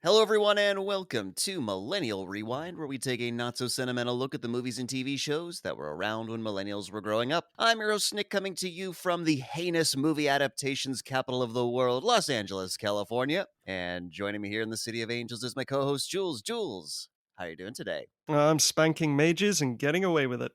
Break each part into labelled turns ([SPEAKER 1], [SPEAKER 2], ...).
[SPEAKER 1] Hello, everyone, and welcome to Millennial Rewind, where we take a not so sentimental look at the movies and TV shows that were around when millennials were growing up. I'm your host, Nick, coming to you from the heinous movie adaptations capital of the world, Los Angeles, California. And joining me here in the City of Angels is my co host, Jules. Jules, how are you doing today?
[SPEAKER 2] I'm spanking mages and getting away with it.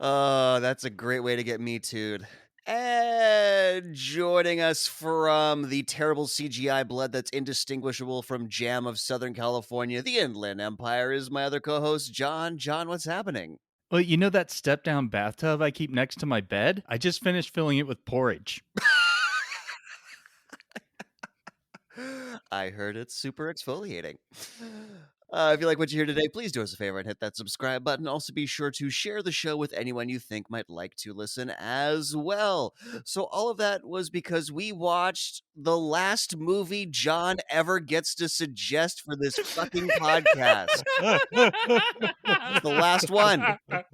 [SPEAKER 1] Oh, that's a great way to get me too'd. And joining us from the terrible CGI blood that's indistinguishable from jam of Southern California, the Inland Empire, is my other co-host, John. John, what's happening?
[SPEAKER 3] Well, you know that step down bathtub I keep next to my bed? I just finished filling it with porridge.
[SPEAKER 1] I heard it's super exfoliating. If you like what you hear today, please do us a favor and hit that subscribe button. Also, be sure to share the show with anyone you think might like to listen as well. So, all of that was because we watched the last movie John ever gets to suggest for this fucking podcast. The last one. I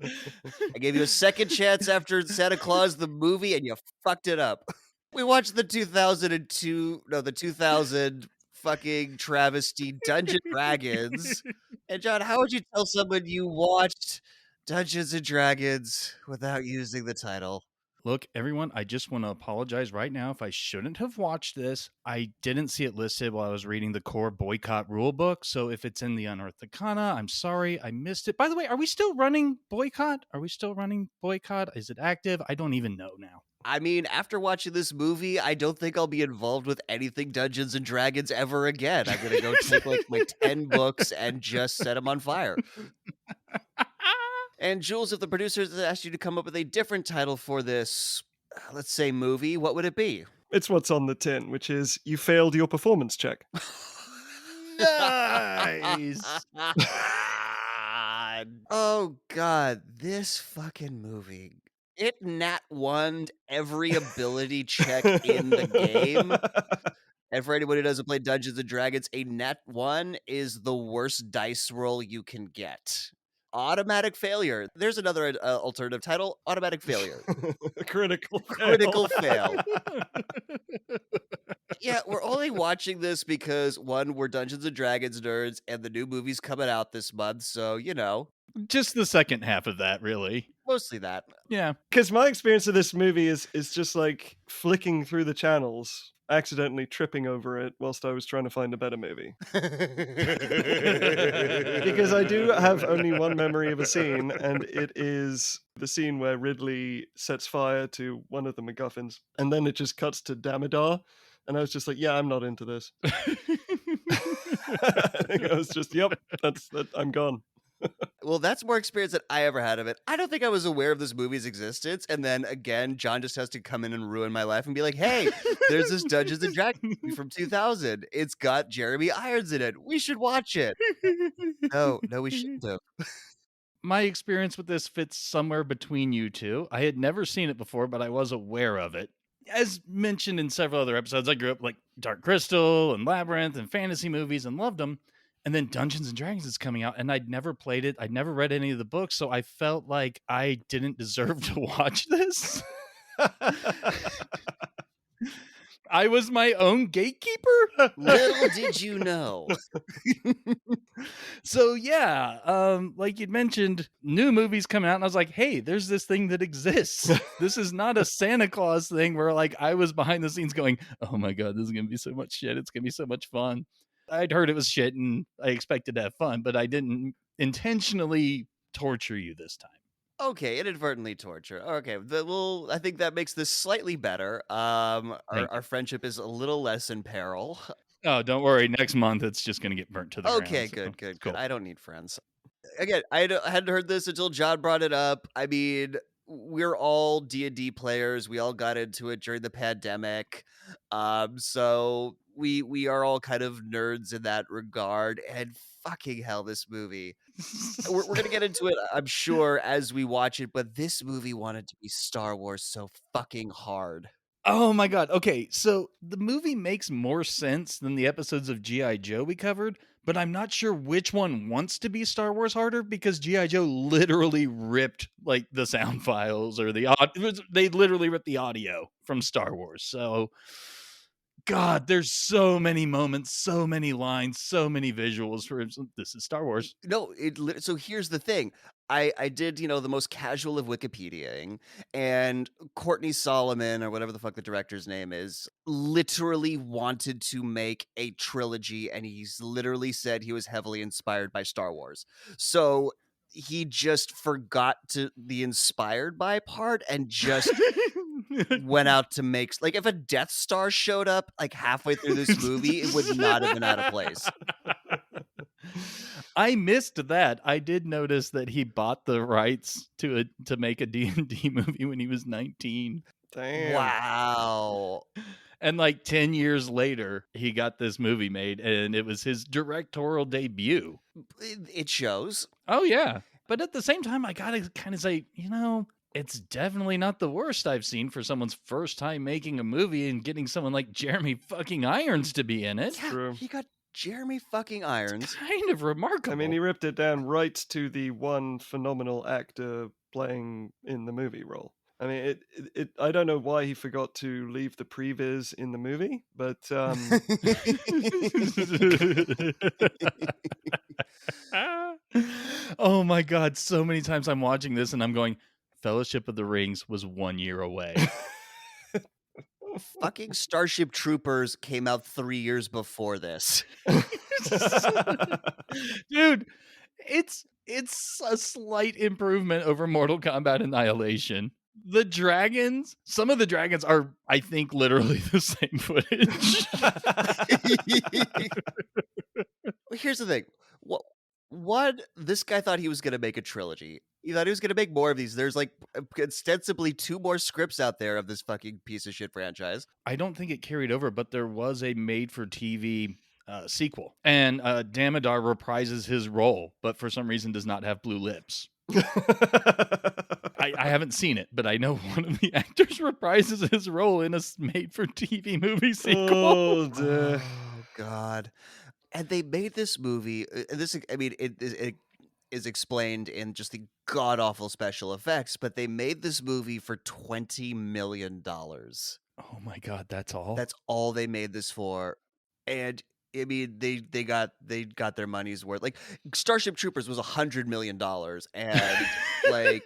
[SPEAKER 1] gave you a second chance after Santa Claus the movie, and you fucked it up. We watched the 2000 fucking travesty Dungeons Dragons. And John, how would you tell someone you watched Dungeons and Dragons without using the title?
[SPEAKER 3] Look, everyone, I just want to apologize right now if I shouldn't have watched this. I didn't see it listed while I was reading the core boycott rulebook. So if it's in the Unearthed Arcana, I'm sorry, I missed it. By the way, are we still running boycott? Is it active? I don't even know now.
[SPEAKER 1] I mean, after watching this movie, I don't think I'll be involved with anything Dungeons and Dragons ever again. I'm gonna go take like my 10 books and just set them on fire. And Jules, if the producers asked you to come up with a different title for this, let's say movie, what would it be?
[SPEAKER 2] It's what's on the tin, which is you failed your performance check.
[SPEAKER 3] Nice.
[SPEAKER 1] Oh god, this fucking movie. It nat one every ability check in the game. And for anyone who doesn't play Dungeons and Dragons, a nat 1 is the worst dice roll you can get. Automatic failure. There's another alternative title, automatic failure.
[SPEAKER 2] Critical fail.
[SPEAKER 1] Critical fail. Yeah, we're only watching this because, one, we're Dungeons and Dragons nerds, and the new movie's coming out this month, so,
[SPEAKER 3] Just the second half of that, really.
[SPEAKER 1] mostly that.
[SPEAKER 3] Yeah.
[SPEAKER 2] Because my experience of this movie is just like flicking through the channels, accidentally tripping over it whilst I was trying to find a better movie. Because I do have only one memory of a scene, and it is the scene where Ridley sets fire to one of the MacGuffins, and then it just cuts to Damodar, and I was just like, yeah, I'm not into this. I think I was just, yep, that's that. I'm gone.
[SPEAKER 1] Well, that's more experience than I ever had of it. I don't think I was aware of this movie's existence, and then, again, John just has to come in and ruin my life and be like, hey, there's this Dungeons & Dragons movie from 2000. It's got Jeremy Irons in it. We should watch it. No, we shouldn't have.
[SPEAKER 3] My experience with this fits somewhere between you two. I had never seen it before, but I was aware of it. As mentioned in several other episodes, I grew up like Dark Crystal and Labyrinth and fantasy movies and loved them. And then Dungeons and Dragons is coming out, and I'd never played it. I'd never read any of the books, so I felt like I didn't deserve to watch this. I was my own gatekeeper.
[SPEAKER 1] Little did you know.
[SPEAKER 3] So yeah, like you'd mentioned, new movies coming out, and I was like, hey, there's this thing that exists. This is not a Santa Claus thing where like I was behind the scenes going, oh my god, this is gonna be so much shit. It's gonna be so much fun. I'd heard it was shit and I expected to have fun, but I didn't intentionally torture you this time.
[SPEAKER 1] Okay, inadvertently torture. Okay, I think that makes this slightly better. Our friendship is a little less in peril.
[SPEAKER 3] Oh, don't worry. Next month, it's just going to get burnt to the
[SPEAKER 1] Okay,
[SPEAKER 3] ground.
[SPEAKER 1] good.
[SPEAKER 3] Cool.
[SPEAKER 1] I don't need friends. Again, I hadn't heard this until John brought it up. I mean, we're all D&D players. We all got into it during the pandemic. So we are all kind of nerds in that regard. And fucking hell, this movie. We're going to get into it, I'm sure, as we watch it. But this movie wanted to be Star Wars so fucking hard.
[SPEAKER 3] Oh my god. Okay, so the movie makes more sense than the episodes of G.I. Joe we covered, but I'm not sure which one wants to be Star Wars harder because G.I. Joe literally ripped like the sound files or they literally ripped the audio from Star Wars. So God, there's so many moments, so many lines, so many visuals for him. This is Star Wars.
[SPEAKER 1] No, so here's the thing. I did, the most casual of Wikipediaing, and Courtney Solomon, or whatever the fuck the director's name is, literally wanted to make a trilogy, and he's literally said he was heavily inspired by Star Wars. So he just forgot to the inspired by part and just went out to make like if a Death Star showed up like halfway through this movie, it would not have been out of place.
[SPEAKER 3] I missed that. I did notice that he bought the rights to make a D&D movie when he was 19.
[SPEAKER 2] Damn.
[SPEAKER 1] Wow.
[SPEAKER 3] And like 10 years later, he got this movie made, and it was his directorial debut.
[SPEAKER 1] It shows.
[SPEAKER 3] Oh, yeah. But at the same time, I gotta kind of say, it's definitely not the worst I've seen for someone's first time making a movie and getting someone like Jeremy fucking Irons to be in it.
[SPEAKER 1] Yeah,
[SPEAKER 2] True.
[SPEAKER 1] he got Jeremy fucking Irons.
[SPEAKER 3] Kind of remarkable.
[SPEAKER 2] I mean, he ripped it down right to the one phenomenal actor playing in the movie role. I mean, I don't know why he forgot to leave the previs in the movie, but
[SPEAKER 3] oh my God, so many times I'm watching this and I'm going, Fellowship of the Rings was 1 year away.
[SPEAKER 1] Fucking Starship Troopers came out 3 years before this.
[SPEAKER 3] Dude, it's a slight improvement over Mortal Kombat Annihilation. The dragons, some of the dragons are, I think, literally the same footage.
[SPEAKER 1] Well, here's the thing. What this guy thought he was going to make a trilogy. He thought he was going to make more of these. There's like ostensibly 2 more scripts out there of this fucking piece of shit franchise.
[SPEAKER 3] I don't think it carried over, but there was a made-for-TV sequel. And Damodar reprises his role, but for some reason does not have blue lips. I haven't seen it, but I know one of the actors reprises his role in a made-for-TV movie sequel.
[SPEAKER 2] Oh, dear.
[SPEAKER 1] Oh, God. And they made this movie. It is explained in just the god awful special effects, but they made this movie for $20 million.
[SPEAKER 3] Oh my God, that's all?
[SPEAKER 1] That's all they made this for. And I mean, they got their money's worth. Like Starship Troopers was $100 million, and like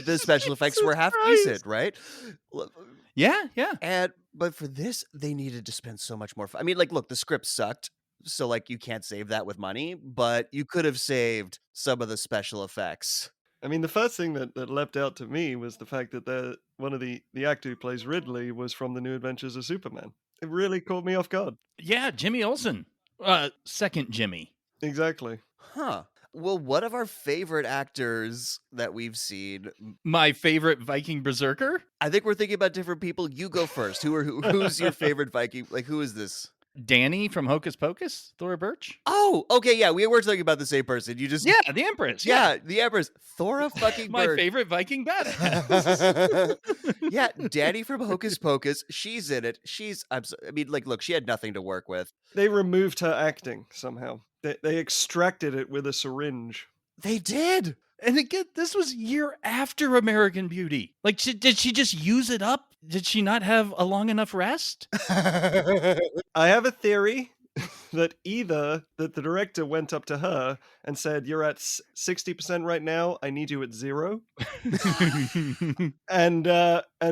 [SPEAKER 1] the special effects were half decent, right?
[SPEAKER 3] Yeah.
[SPEAKER 1] But for this, they needed to spend so much more. I mean, like, look, the script sucked, so like you can't save that with money, but you could have saved some of the special effects.
[SPEAKER 2] I mean, the first thing that leapt out to me was the fact that one of the actor who plays Ridley was from The New Adventures of Superman. It really caught me off guard.
[SPEAKER 3] Yeah, Jimmy Olsen. Second Jimmy.
[SPEAKER 2] Exactly.
[SPEAKER 1] Huh. Well, one of our favorite actors that we've seen.
[SPEAKER 3] My favorite Viking berserker?
[SPEAKER 1] I think we're thinking about different people. You go first. Who's your favorite Viking? Like, who is this?
[SPEAKER 3] Danny from Hocus Pocus? Thora Birch?
[SPEAKER 1] Oh, okay, yeah, we were talking about the same person. You just
[SPEAKER 3] Yeah, the Empress.
[SPEAKER 1] Yeah, the Empress. Thora fucking
[SPEAKER 3] My
[SPEAKER 1] Birch.
[SPEAKER 3] favorite Viking badass.
[SPEAKER 1] Yeah, Danny from Hocus Pocus. She's in it. Look, she had nothing to work with.
[SPEAKER 2] They removed her acting somehow. They extracted it with a syringe.
[SPEAKER 1] They did.
[SPEAKER 3] And again, this was year after American Beauty. Like, did she just use it up? Did she not have a long enough rest?
[SPEAKER 2] I have a theory that either that the director went up to her and said, "You're at 60% right now. I need you at 0," and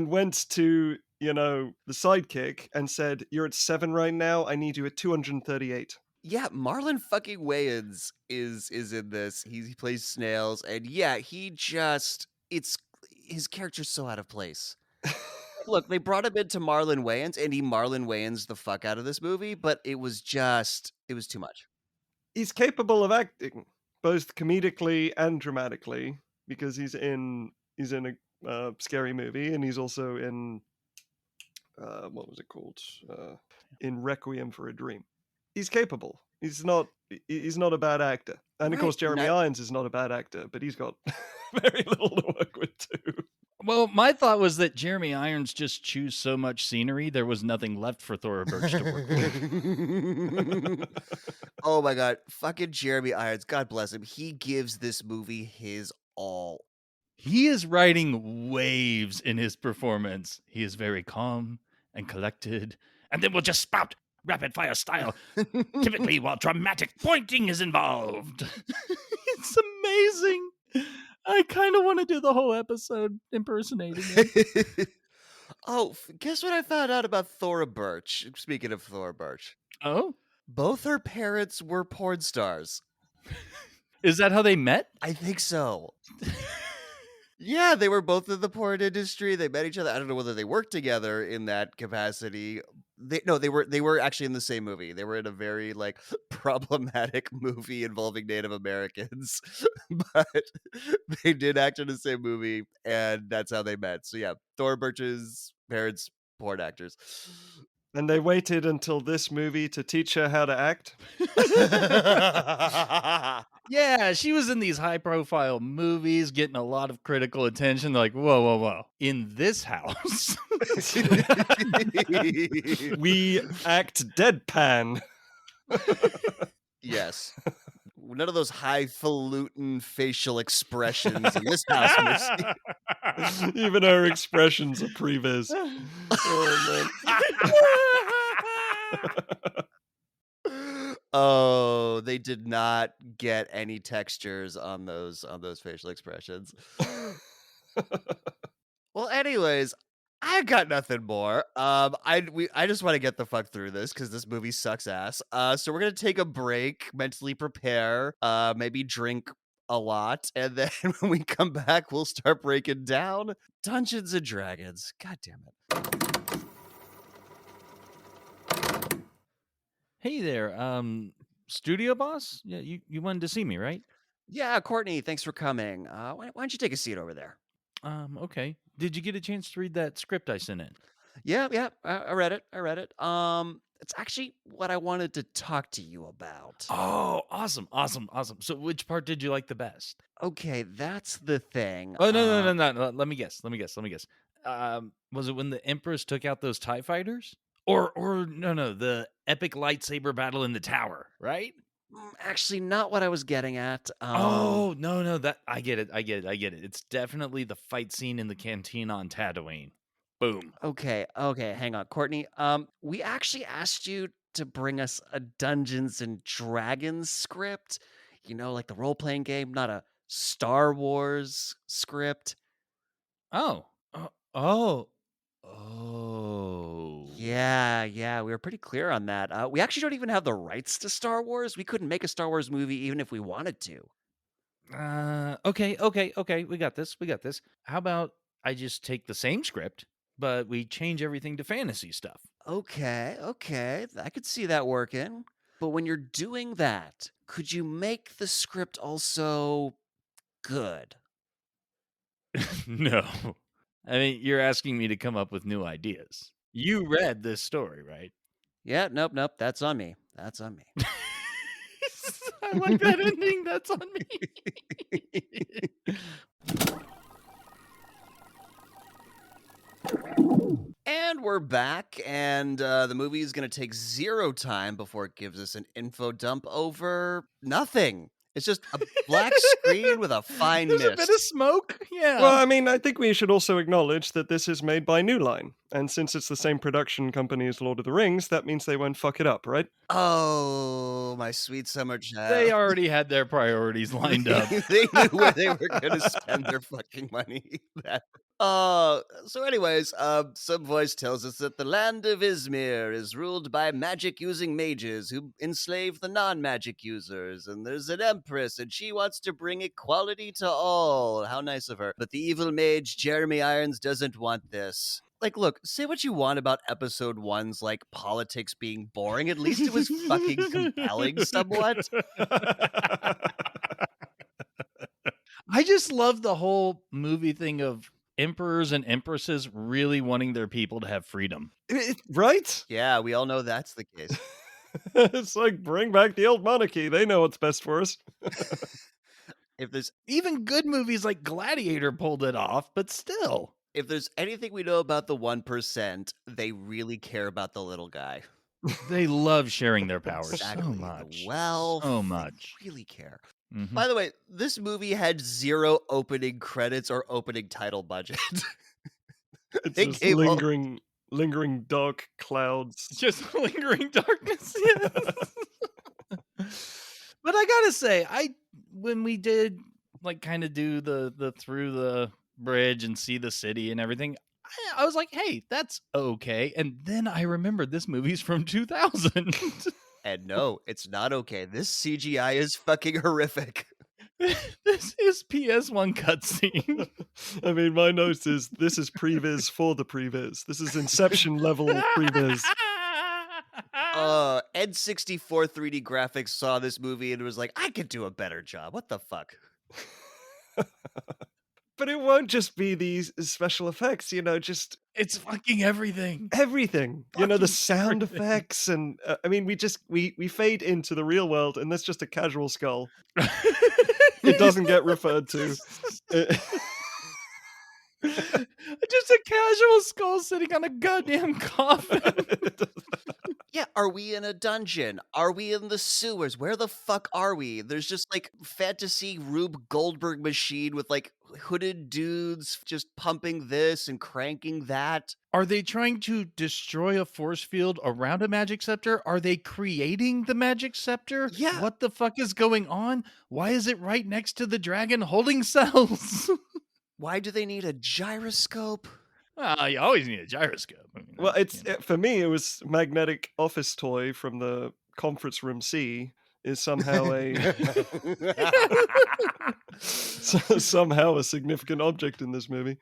[SPEAKER 2] went to the sidekick and said, "You're at 7 right now. I need you at 238."
[SPEAKER 1] Yeah, Marlon fucking Wayans is in this. He plays Snails, and yeah, his character's so out of place. Look, they brought him into Marlon Wayans, and he Marlon Wayans the fuck out of this movie, but it was too much.
[SPEAKER 2] He's capable of acting both comedically and dramatically because he's in a scary movie, and he's also in what was it called? In Requiem for a Dream. He's capable. He's not a bad actor. And of course, Jeremy Irons is not a bad actor, but he's got very little to work with too.
[SPEAKER 3] Well, my thought was that Jeremy Irons just chews so much scenery, there was nothing left for Thora Birch to work with.
[SPEAKER 1] Oh my God. Fucking Jeremy Irons. God bless him. He gives this movie his all.
[SPEAKER 3] He is riding waves in his performance. He is very calm and collected and then we'll just spout rapid fire style, typically while dramatic pointing is involved. It's amazing. I kind of want to do the whole episode impersonating him.
[SPEAKER 1] Oh, guess what I found out about Thora Birch? Speaking of Thora Birch,
[SPEAKER 3] Oh,
[SPEAKER 1] both her parents were porn stars.
[SPEAKER 3] is that how they met?
[SPEAKER 1] I think so. Yeah, they were both in the porn industry. They met each other. I don't know whether they worked together in that capacity. They were actually in the same movie. They were in a very like problematic movie involving Native Americans, but they did act in the same movie, and that's how they met. So yeah, Thora Birch's parents, porn actors.
[SPEAKER 2] And they waited until this movie to teach her how to act.
[SPEAKER 3] Yeah, she was in these high profile movies, getting a lot of critical attention. Like, whoa, whoa, whoa. In this house.
[SPEAKER 2] We act deadpan.
[SPEAKER 1] Yes. None of those highfalutin facial expressions in this house, Missy.
[SPEAKER 2] Even her expressions are previs. Oh,
[SPEAKER 1] Oh, they did not get any textures on those facial expressions. Well, anyways, I got nothing more. I just want to get the fuck through this because this movie sucks ass. So we're gonna take a break, mentally prepare, maybe drink a lot, and then when we come back, we'll start breaking down Dungeons and Dragons. God damn it.
[SPEAKER 3] Hey there, studio boss? Yeah, you wanted to see me, right?
[SPEAKER 1] Yeah, Courtney, thanks for coming. Why don't you take a seat over there?
[SPEAKER 3] Okay. Did you get a chance to read that script I sent in?
[SPEAKER 1] Yeah, I read it. It's actually what I wanted to talk to you about.
[SPEAKER 3] Oh, awesome. So which part did you like the best?
[SPEAKER 1] Okay, that's the thing.
[SPEAKER 3] Oh, no. Let me guess. Was it when the Empress took out those TIE fighters? Or no, the epic lightsaber battle in the tower, right?
[SPEAKER 1] Actually, not what I was getting at.
[SPEAKER 3] Oh, no, that I get it. It's definitely the fight scene in the canteen on Tatooine. Boom.
[SPEAKER 1] Okay, hang on, Courtney. We actually asked you to bring us a Dungeons and Dragons script. You know, like the role-playing game, not a Star Wars script.
[SPEAKER 3] Oh. Oh.
[SPEAKER 1] Yeah, we were pretty clear on that. We actually don't even have the rights to Star Wars. We couldn't make a Star Wars movie even if we wanted to.
[SPEAKER 3] Okay. We got this. How about I just take the same script, but we change everything to fantasy stuff?
[SPEAKER 1] Okay, I could see that working. But when you're doing that, could you make the script also good?
[SPEAKER 3] No. I mean, you're asking me to come up with new ideas. You read this story, right?
[SPEAKER 1] Yeah, nope, that's on me.
[SPEAKER 3] I like that ending. That's on me.
[SPEAKER 1] And we're back, and the movie is going to take zero time before it gives us an info dump over nothing. It's just a black screen with a fine
[SPEAKER 3] There's
[SPEAKER 1] mist.
[SPEAKER 3] a bit of smoke. Yeah.
[SPEAKER 2] Well, I mean, I think we should also acknowledge that this is made by New Line. And since it's the same production company as Lord of the Rings, that means they won't fuck it up, right?
[SPEAKER 1] Oh, my sweet summer child.
[SPEAKER 3] They already had their priorities lined up.
[SPEAKER 1] They knew where they were going to spend their fucking money. So anyways, some voice tells us that the land of Izmir is ruled by magic-using mages who enslave the non-magic users, and there's an empress, and she wants to bring equality to all. How nice of her. But the evil mage Jeremy Irons doesn't want this. Like, look, say what you want about episode 1's, like, politics being boring. At least it was fucking compelling somewhat.
[SPEAKER 3] I just love the whole movie thing of emperors and empresses really wanting their people to have freedom.
[SPEAKER 2] Right?
[SPEAKER 1] Yeah, we all know that's the case.
[SPEAKER 2] It's like, bring back the old monarchy. They know what's best for us.
[SPEAKER 1] If there's
[SPEAKER 3] Even good movies like Gladiator pulled it off, but still.
[SPEAKER 1] if there's anything we know about the 1%, they really care about the little guy.
[SPEAKER 3] They love sharing their powers
[SPEAKER 1] Exactly.
[SPEAKER 3] so much.
[SPEAKER 1] The wealth.
[SPEAKER 3] So much.
[SPEAKER 1] They really care.
[SPEAKER 3] Mhm.
[SPEAKER 1] By the way, this movie had zero opening credits or opening title budget.
[SPEAKER 2] It's
[SPEAKER 1] They
[SPEAKER 2] just
[SPEAKER 1] gave all-
[SPEAKER 2] lingering lingering dark clouds.
[SPEAKER 3] Just lingering darkness. But I gotta say, when we did like kind of do the through the bridge and see the city and everything, I was like, hey, that's okay. And then I remembered this movie's from 2000.
[SPEAKER 1] And no, it's not okay. This CGI is fucking horrific.
[SPEAKER 3] This is PS1 cutscene.
[SPEAKER 2] I mean, my note is this is previs for the previs. This is Inception level previs.
[SPEAKER 1] N64 3D graphics saw this movie and was like, I could do a better job. What the fuck?
[SPEAKER 2] But it won't just be these special effects, just
[SPEAKER 3] It's fucking everything.
[SPEAKER 2] everything. The
[SPEAKER 3] Fucking
[SPEAKER 2] sound
[SPEAKER 3] everything.
[SPEAKER 2] effects, and I mean, we fade into the real world, and that's just a casual skull. It doesn't get referred to.
[SPEAKER 3] Just a casual skull sitting on a goddamn coffin.
[SPEAKER 1] Yeah, are we in a dungeon? Are we in the sewers? Where the fuck are we? There's just like fantasy Rube Goldberg machine with like hooded dudes just pumping this and cranking that.
[SPEAKER 3] Are they trying to destroy a force field around a magic scepter? Are they creating the magic scepter?
[SPEAKER 1] Yeah.
[SPEAKER 3] What the fuck is going on? Why is it right next to the dragon holding cells?
[SPEAKER 1] Why do they need a gyroscope?
[SPEAKER 3] You always need a gyroscope. I mean,
[SPEAKER 2] Well, for me, it was magnetic office toy from the conference room C is somehow somehow a significant object in this movie.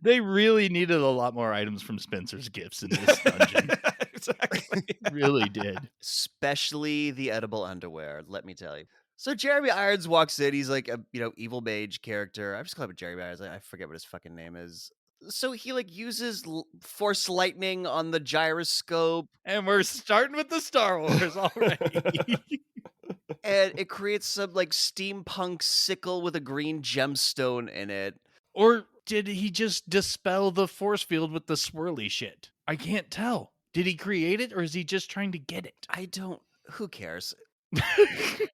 [SPEAKER 3] They really needed a lot more items from Spencer's Gifts in this dungeon.
[SPEAKER 2] Exactly.
[SPEAKER 3] Really did.
[SPEAKER 1] Especially the edible underwear, let me tell you. So Jeremy Irons walks in. He's like a evil mage character. I just call him Jeremy Irons. I forget what his fucking name is. So he like uses force lightning on the gyroscope,
[SPEAKER 3] And we're starting with the Star Wars already.
[SPEAKER 1] and it creates some like steampunk sickle with a green gemstone in it.
[SPEAKER 3] Or did he just dispel the force field with the swirly shit? I can't tell. Did he create it or is he just trying to get it?
[SPEAKER 1] Who cares?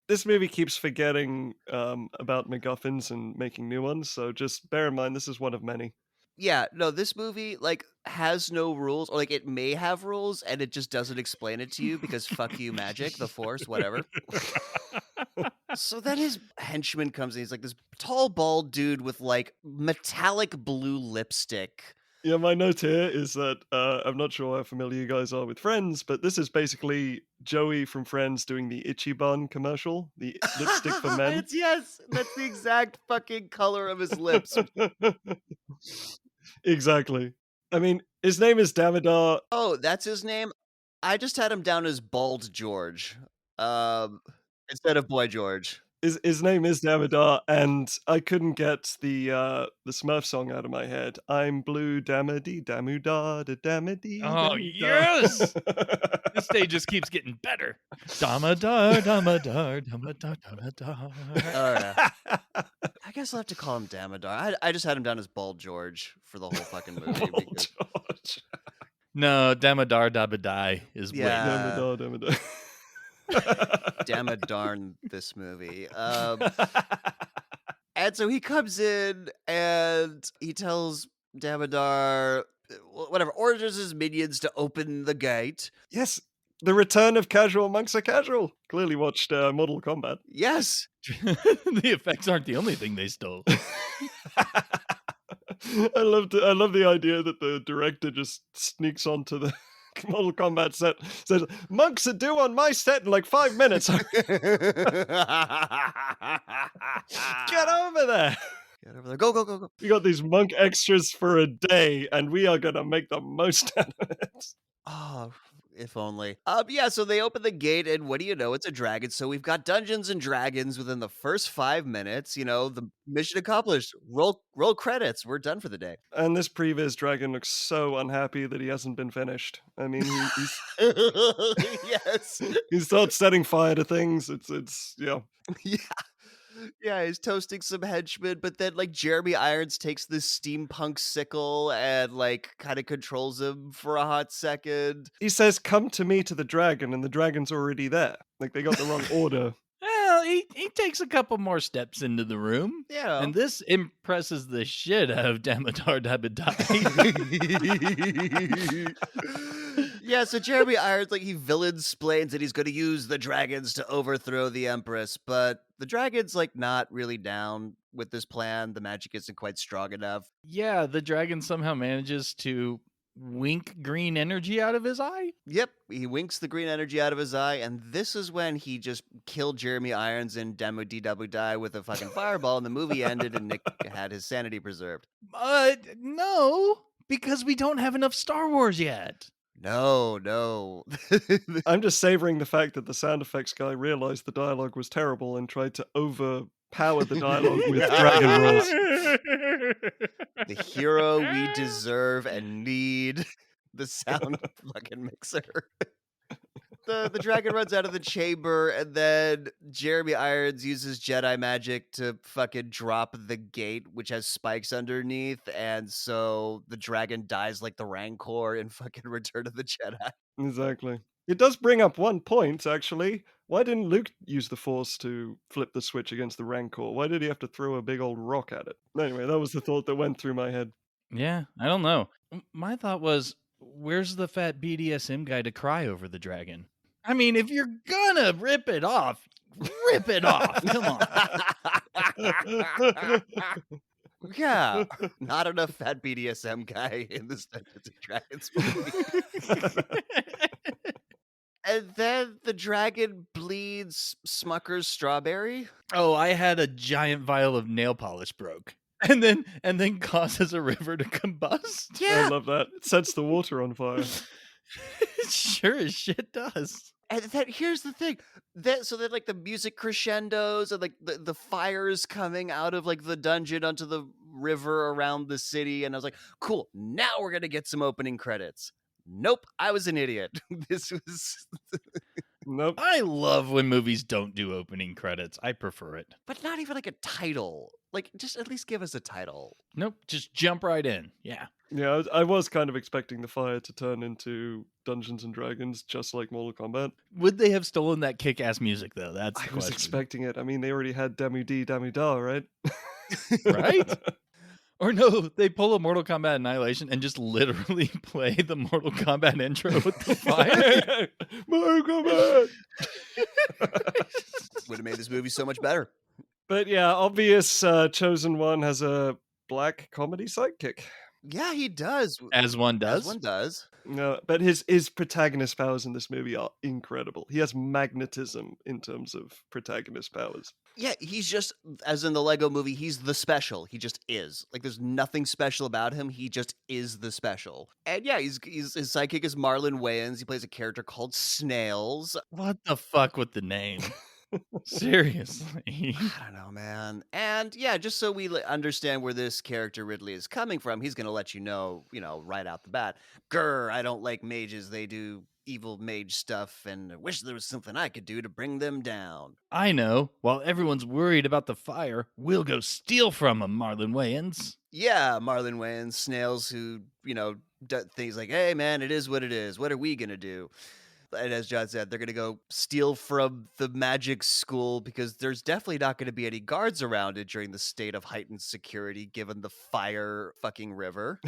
[SPEAKER 2] This movie keeps forgetting about MacGuffins and making new ones, so just bear in mind this is one of many.
[SPEAKER 1] Yeah, no, this movie like has no rules, or like it may have rules and it just doesn't explain it to you because fuck you, magic, the force, whatever. So then his henchman comes in. He's like this tall, bald dude with like metallic blue lipstick.
[SPEAKER 2] Yeah, my note here is that I'm not sure how familiar you guys are with Friends, but this is basically Joey from Friends doing the Itchy Bun commercial, the lipstick for men.
[SPEAKER 1] Yes, that's the exact fucking color of his lips.
[SPEAKER 2] Exactly. I mean, his name is Damodar.
[SPEAKER 1] Oh, that's his name? I just had him down as Bald George. Instead of Boy George.
[SPEAKER 2] His name is Damodar, and I couldn't get the Smurf song out of my head. I'm blue, damody, damudar, da damody.
[SPEAKER 3] Oh, yes! This stage just keeps getting better. Damadar, damadar, damadar, damadar.
[SPEAKER 1] I guess I'll have to call him Damodar. I just had him down as Bald George for the whole fucking movie.
[SPEAKER 2] Bald
[SPEAKER 1] because-
[SPEAKER 2] George.
[SPEAKER 3] No, damadar, dabadai is
[SPEAKER 1] Yeah.
[SPEAKER 2] Damodar, Damodar.
[SPEAKER 1] Damadarn this movie. And so he comes in and he tells Damodar, whatever, orders his minions to open the gate.
[SPEAKER 2] Yes, the return of casual monks are casual. Clearly watched Mortal Kombat.
[SPEAKER 1] Yes.
[SPEAKER 3] The effects aren't the only thing they stole.
[SPEAKER 2] I love the idea that the director just sneaks onto the Mortal Kombat set, says, monks are due on my set in like 5 minutes. Get over there.
[SPEAKER 1] Get over there. Go, go, go, go.
[SPEAKER 2] We got these monk extras for a day, and we are going to make the most out of it.
[SPEAKER 1] Oh, if only. Yeah, so they open the gate, and what do you know? It's a dragon. So we've got Dungeons and Dragons within the first 5 minutes. The mission accomplished. Roll credits. We're done for the day.
[SPEAKER 2] And this previs dragon looks so unhappy that he hasn't been finished. I mean, he's
[SPEAKER 1] Yes.
[SPEAKER 2] he starts setting fire to things. It's yeah.
[SPEAKER 1] Yeah. Yeah, he's toasting some henchmen, but then like Jeremy Irons takes this steampunk sickle and like kind of controls him for a hot second.
[SPEAKER 2] He says, "Come to me to the dragon," and the dragon's already there. Like they got the wrong order.
[SPEAKER 3] Well, Well, he takes a couple more steps into the room.
[SPEAKER 1] Yeah.
[SPEAKER 3] And this impresses the shit out of Damodar Dabadai.
[SPEAKER 1] Yeah, so Jeremy Irons, like, he villain-splains that he's going to use the dragons to overthrow the Empress, but the dragon's, like, not really down with this plan. The magic isn't quite strong enough.
[SPEAKER 3] Yeah, the dragon somehow manages to wink green energy out of his eye.
[SPEAKER 1] Yep, he winks the green energy out of his eye, and this is when he just killed Jeremy Irons and Demo DW with a fucking fireball, and the movie ended, and Nick had his sanity preserved.
[SPEAKER 3] No, because we don't have enough Star Wars yet.
[SPEAKER 1] No.
[SPEAKER 2] I'm just savoring the fact that the sound effects guy realized the dialogue was terrible and tried to overpower the dialogue with dragon roars.
[SPEAKER 1] The hero we deserve and need. The sound fucking mixer. The dragon runs out of the chamber, and then Jeremy Irons uses Jedi magic to fucking drop the gate, which has spikes underneath, and so the dragon dies like the Rancor in fucking Return of the Jedi.
[SPEAKER 2] Exactly. It does bring up one point, actually. Why didn't Luke use the Force to flip the switch against the Rancor? Why did he have to throw a big old rock at it? Anyway, that was the thought that went through my head.
[SPEAKER 3] Yeah, I don't know. My thought was, where's the fat BDSM guy to cry over the dragon? I mean, if you're gonna rip it off, rip it off. Come on.
[SPEAKER 1] Yeah, not enough fat BDSM guy in this Dungeons and Dragons movie. And then the dragon bleeds Smucker's strawberry.
[SPEAKER 3] Oh, I had a giant vial of nail polish broke. And then causes a river to combust.
[SPEAKER 2] I
[SPEAKER 1] Yeah,
[SPEAKER 2] love that. It sets the water on fire.
[SPEAKER 3] It sure as shit does.
[SPEAKER 1] and then here's the thing. So then like the music crescendos and like the fires coming out of like the dungeon onto the river around the city, and I was like, cool, now we're gonna get some opening credits. Nope, I was an idiot. This was
[SPEAKER 2] Nope.
[SPEAKER 3] I love when movies don't do opening credits. I prefer it.
[SPEAKER 1] but not even like a title. Like, just at least give us a title.
[SPEAKER 3] Nope, just jump right in. Yeah.
[SPEAKER 2] Yeah, I was kind of expecting the fire to turn into Dungeons and Dragons, just like Mortal Kombat.
[SPEAKER 3] Would they have stolen that kick-ass music, though? That's the
[SPEAKER 2] I was
[SPEAKER 3] question.
[SPEAKER 2] expecting it. I mean, they already had Demu D, Demu Da, right?
[SPEAKER 3] Right? Or no, they pull a Mortal Kombat Annihilation and just literally play the Mortal Kombat intro with the fire.
[SPEAKER 2] Mortal Kombat!
[SPEAKER 1] Would have made this movie so much better.
[SPEAKER 2] But yeah, obvious chosen one has a black comedy sidekick.
[SPEAKER 1] Yeah, he does.
[SPEAKER 3] As one does.
[SPEAKER 1] As one does.
[SPEAKER 2] No, but his protagonist powers in this movie are incredible. He has magnetism in terms of protagonist powers.
[SPEAKER 1] Yeah, he's just, as in the Lego movie, he's the special. He just is. Like, there's nothing special about him. He just is the special. And yeah, his sidekick is Marlon Wayans. He plays a character called Snails.
[SPEAKER 3] What the fuck with the name? Seriously.
[SPEAKER 1] I don't know, man. And yeah, just so we understand where this character Ridley is coming from, he's going to let you know, right out the bat. Grr, I don't like mages. They do evil mage stuff, and I wish there was something I could do to bring them down.
[SPEAKER 3] I know. While everyone's worried about the fire, we'll go steal from him, Marlon Wayans.
[SPEAKER 1] Yeah, Marlon Wayans, Snails, who, do things like, hey, man, it is what it is. What are we going to do? And as John said, they're going to go steal from the magic school because there's definitely not going to be any guards around it during the state of heightened security given the fire fucking river.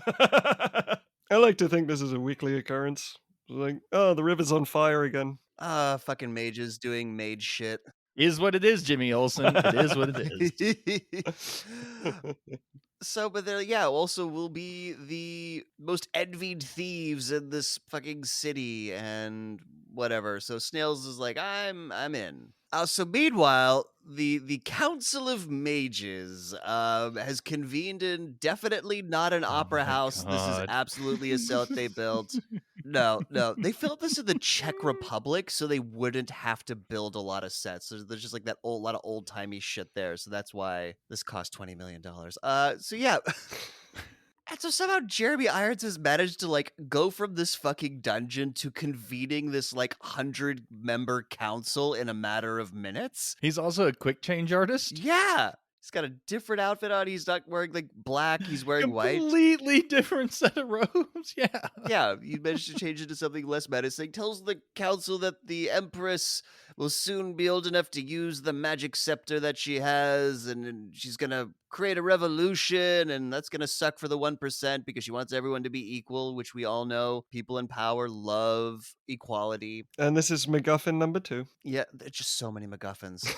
[SPEAKER 2] I like to think this is a weekly occurrence. Like, oh, the river's on fire again.
[SPEAKER 1] Fucking mages doing mage shit.
[SPEAKER 3] Is what it is, Jimmy Olsen. It is what it is.
[SPEAKER 1] So, but there, yeah, also will be the most envied thieves in this fucking city and whatever. So Snails is like, I'm in. So meanwhile, the Council of Mages has convened in definitely not an opera
[SPEAKER 3] my
[SPEAKER 1] house. This is
[SPEAKER 3] God.
[SPEAKER 1] absolutely a set they built. No, they filmed this in the Czech Republic, so they wouldn't have to build a lot of sets. So there's just like that lot of old timey shit there. So that's why this cost $20 million. So yeah. And so somehow Jeremy Irons has managed to like go from this fucking dungeon to convening this like 100-member council in a matter of minutes.
[SPEAKER 3] He's also a quick change artist.
[SPEAKER 1] Yeah. He's got a different outfit on. He's not wearing like black. He's wearing white.
[SPEAKER 3] Completely different set of robes. Yeah.
[SPEAKER 1] Yeah, you managed to change it to something less menacing. Tells the council that the Empress will soon be old enough to use the magic scepter that she has, and she's gonna create a revolution, and that's gonna suck for the 1% because she wants everyone to be equal, which we all know people in power love equality.
[SPEAKER 2] And this is MacGuffin number 2.
[SPEAKER 1] Yeah, there's just so many MacGuffins.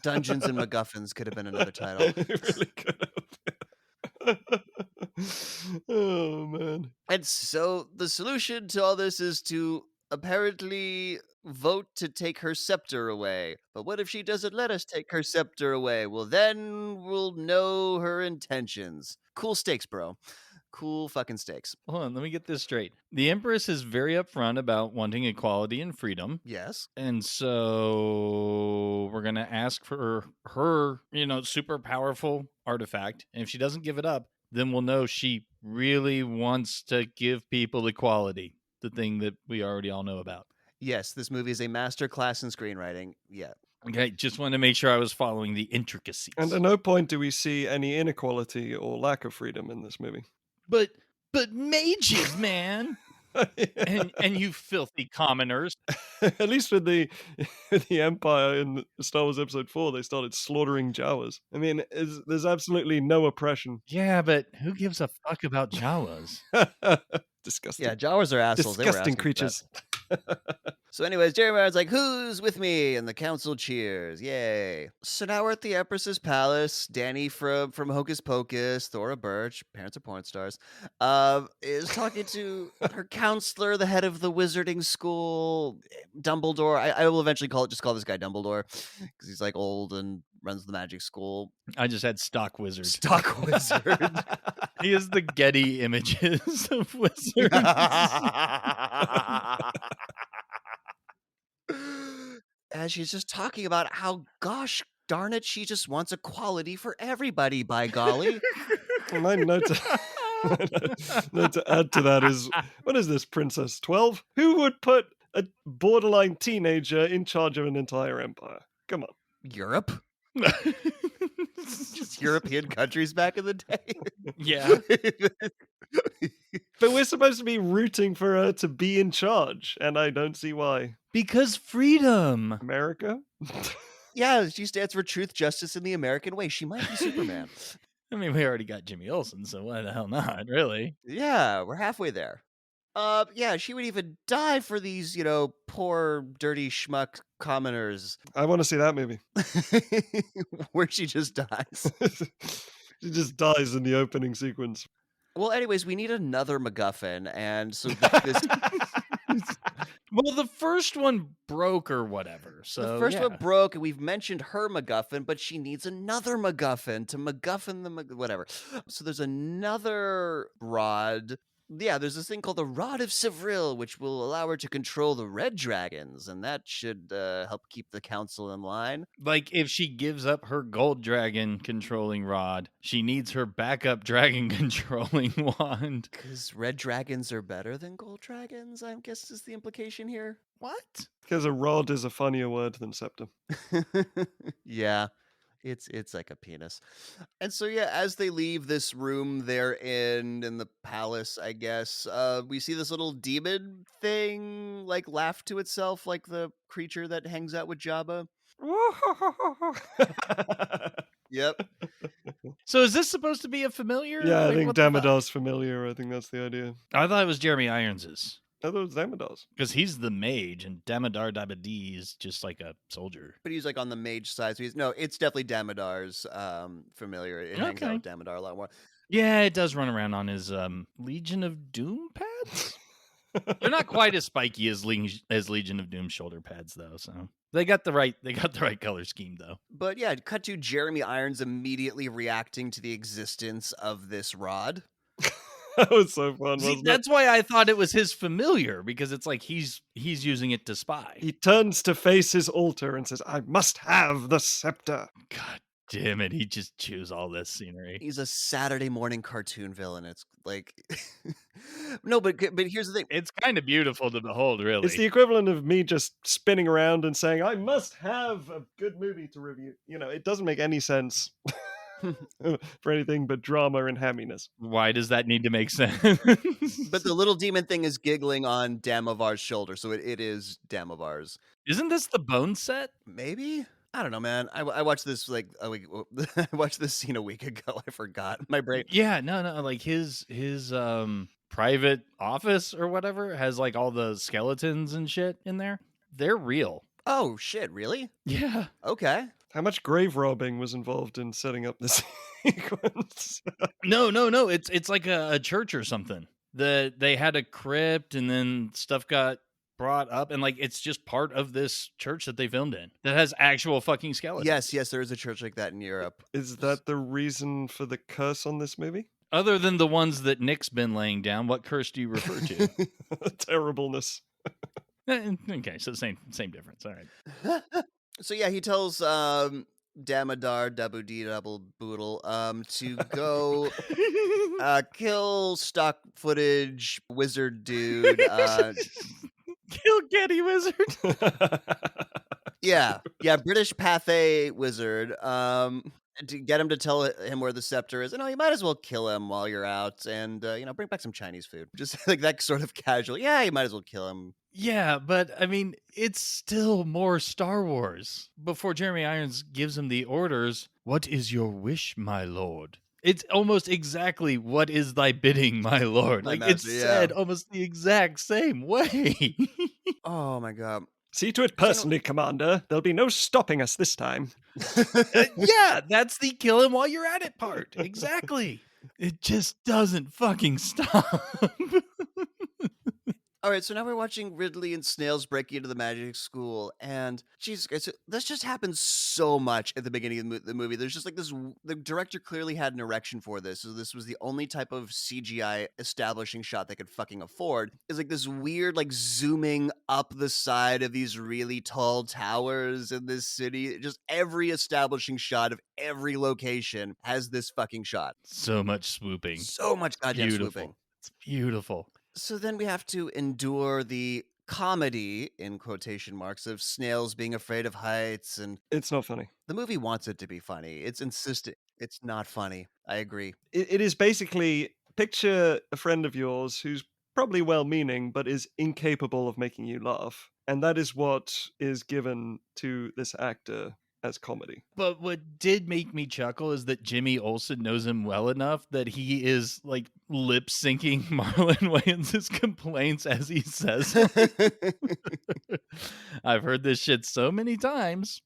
[SPEAKER 1] Dungeons and MacGuffins could have been another title.
[SPEAKER 2] It really could have. Oh, man.
[SPEAKER 1] And so the solution to all this is to apparently vote to take her scepter away. But what if she doesn't let us take her scepter away? Well, then we'll know her intentions. Cool stakes, bro. Cool fucking stakes.
[SPEAKER 3] Hold on, let me get this straight. The Empress is very upfront about wanting equality and freedom.
[SPEAKER 1] Yes.
[SPEAKER 3] And so we're going to ask for her, super powerful artifact. And if she doesn't give it up, then we'll know she really wants to give people equality, the thing that we already all know about.
[SPEAKER 1] Yes, this movie is a master class in screenwriting. Yeah.
[SPEAKER 3] Okay, just wanted to make sure I was following the intricacies.
[SPEAKER 2] And at no point do we see any inequality or lack of freedom in this movie.
[SPEAKER 3] But mages, man. And you filthy commoners.
[SPEAKER 2] At least with the Empire in Star Wars Episode 4, they started slaughtering Jawas. I mean, there's absolutely no oppression.
[SPEAKER 3] Yeah, but who gives a fuck about Jawas?
[SPEAKER 2] Disgusting.
[SPEAKER 1] Yeah, Jawas are assholes.
[SPEAKER 2] Disgusting creatures.
[SPEAKER 1] So anyways, Jeremy Irons like, who's with me? And the council cheers. Yay. So now we're at the Empress's palace. Danny from Hocus Pocus, Thora Birch, parents are porn stars, is talking to her counselor, the head of the wizarding school, Dumbledore. I will eventually call this guy Dumbledore because he's like old and runs the magic school.
[SPEAKER 3] I just had stock wizard.
[SPEAKER 1] Stock wizard.
[SPEAKER 3] He is the Getty images of wizards.
[SPEAKER 1] And she's just talking about how, gosh darn it, she just wants equality for everybody, by golly.
[SPEAKER 2] My note to add to that is, what is this, Princess 12? Who would put a borderline teenager in charge of an entire empire? Come on.
[SPEAKER 1] Europe? Just European countries back in the day?
[SPEAKER 3] Yeah.
[SPEAKER 2] But we're supposed to be rooting for her to be in charge, and I don't see why.
[SPEAKER 3] Because freedom.
[SPEAKER 2] America?
[SPEAKER 1] Yeah, she stands for truth, justice, and the American way. She might be Superman.
[SPEAKER 3] I mean, we already got Jimmy Olsen, so why the hell not, really?
[SPEAKER 1] Yeah, we're halfway there. Yeah, she would even die for these, poor, dirty schmuck commoners.
[SPEAKER 2] I want to see that movie.
[SPEAKER 1] Where she just dies.
[SPEAKER 2] She just dies in the opening sequence.
[SPEAKER 1] Well, anyways, we need another MacGuffin, and so this...
[SPEAKER 3] Well, the first one broke or whatever. So
[SPEAKER 1] the first one broke, and we've mentioned her MacGuffin, but she needs another MacGuffin to MacGuffin the whatever. So there's another rod. Yeah, there's this thing called the Rod of Sevril, which will allow her to control the red dragons, and that should help keep the council in line.
[SPEAKER 3] Like, if she gives up her gold dragon controlling rod, she needs her backup dragon controlling wand.
[SPEAKER 1] Because red dragons are better than gold dragons, I guess is the implication here.
[SPEAKER 3] What?
[SPEAKER 2] Because a rod is a funnier word than scepter.
[SPEAKER 1] Yeah. It's like a penis. And so, yeah, as they leave this room they're in the palace, I guess, we see this little demon thing, like, laugh to itself, like the creature that hangs out with Jabba. Yep.
[SPEAKER 3] So is this supposed to be a familiar?
[SPEAKER 2] Yeah, I
[SPEAKER 3] Like,
[SPEAKER 2] think
[SPEAKER 3] what the fuck?
[SPEAKER 2] Damodar's familiar. I think that's the idea.
[SPEAKER 3] I thought it was Jeremy Irons's.
[SPEAKER 2] I thought it was Damodar's.
[SPEAKER 3] Because he's the mage, and Damodar Dabadi is just like a soldier.
[SPEAKER 1] But he's like on the mage side, so it's definitely Damodar's familiar. It hangs out
[SPEAKER 3] Okay.
[SPEAKER 1] with Damodar a lot more.
[SPEAKER 3] Yeah, it does run around on his Legion of Doom pads. They're not quite as spiky as Legion of Doom shoulder pads, though. So they got the right color scheme, though.
[SPEAKER 1] But yeah, cut to Jeremy Irons immediately reacting to the existence of this rod.
[SPEAKER 2] That was so fun,
[SPEAKER 3] See,
[SPEAKER 2] wasn't it?
[SPEAKER 3] that's why I thought it was his familiar, because it's like he's using it to spy.
[SPEAKER 2] He turns to face his altar and says, I must have the scepter.
[SPEAKER 3] God damn it, he just chews all this scenery.
[SPEAKER 1] He's a Saturday morning cartoon villain. It's like no, but here's the thing.
[SPEAKER 3] It's kind of beautiful to behold,
[SPEAKER 2] It's
[SPEAKER 3] really.
[SPEAKER 2] the equivalent of me just spinning around and saying, I must have a good movie to review. You know, it doesn't make any sense for anything but drama and hamminess.
[SPEAKER 3] Why does that need to make sense?
[SPEAKER 1] But the little demon thing is giggling on Damovar's shoulder, so it is Damovar's.
[SPEAKER 3] Isn't this the bone set?
[SPEAKER 1] Maybe? I don't know, man. I watched this like a week. I watched this scene a week ago. I forgot. My brain.
[SPEAKER 3] Yeah, no, like his private office or whatever has like all the skeletons and shit in there. They're real.
[SPEAKER 1] Oh shit! Really?
[SPEAKER 3] Yeah.
[SPEAKER 1] Okay.
[SPEAKER 2] How much grave robbing was involved in setting up this sequence?
[SPEAKER 3] No. It's like a church or something. They had a crypt and then stuff got brought up and like it's just part of this church that they filmed in that has actual fucking skeletons.
[SPEAKER 1] Yes, there is a church like that in Europe.
[SPEAKER 2] Is that the reason for the curse on this movie?
[SPEAKER 3] Other than the ones that Nick's been laying down, what curse do you refer to?
[SPEAKER 2] Terribleness.
[SPEAKER 3] Okay, so same difference. All right.
[SPEAKER 1] So yeah, he tells Damodar Dabudi Double Boodle to go kill stock footage wizard dude.
[SPEAKER 3] Kill Getty Wizard.
[SPEAKER 1] Yeah, British Pathé wizard. To get him to tell him where the scepter is, and you might as well kill him while you're out, and bring back some Chinese food. Just like that sort of casual. Yeah, you might as well kill him.
[SPEAKER 3] Yeah, but I mean, it's still more Star Wars. Before Jeremy Irons gives him the orders, "What is your wish, my lord?" It's almost exactly "What is thy bidding, my lord?"
[SPEAKER 1] My
[SPEAKER 3] Like
[SPEAKER 1] master,
[SPEAKER 3] it's said almost the exact same way.
[SPEAKER 1] Oh my god.
[SPEAKER 2] See to it personally, Commander. There'll be no stopping us this time.
[SPEAKER 3] Yeah, that's the kill him while you're at it part. Exactly. It just doesn't fucking stop.
[SPEAKER 1] All right, so now we're watching Ridley and Snails breaking into the magic school, and Jesus Christ, this just happens so much at the beginning of the movie. There's just like this. The director clearly had an erection for this, so this was the only type of CGI establishing shot they could fucking afford. Is like this weird, like zooming up the side of these really tall towers in this city. Just every establishing shot of every location has this fucking shot.
[SPEAKER 3] So much swooping.
[SPEAKER 1] So much goddamn
[SPEAKER 3] Beautiful.
[SPEAKER 1] swooping.
[SPEAKER 3] It's beautiful.
[SPEAKER 1] So then we have to endure the comedy, in quotation marks, of Snails being afraid of heights, and
[SPEAKER 2] It's not funny.
[SPEAKER 1] the movie wants it to be funny. It's insistent. It's not funny. I agree.
[SPEAKER 2] It is basically picture a friend of yours who's probably well-meaning but is incapable of making you laugh. And that is what is given to this actor as comedy.
[SPEAKER 3] But what did make me chuckle is that Jimmy Olsen knows him well enough that he is like lip syncing Marlon Wayans' complaints as he says them. I've heard this shit so many times.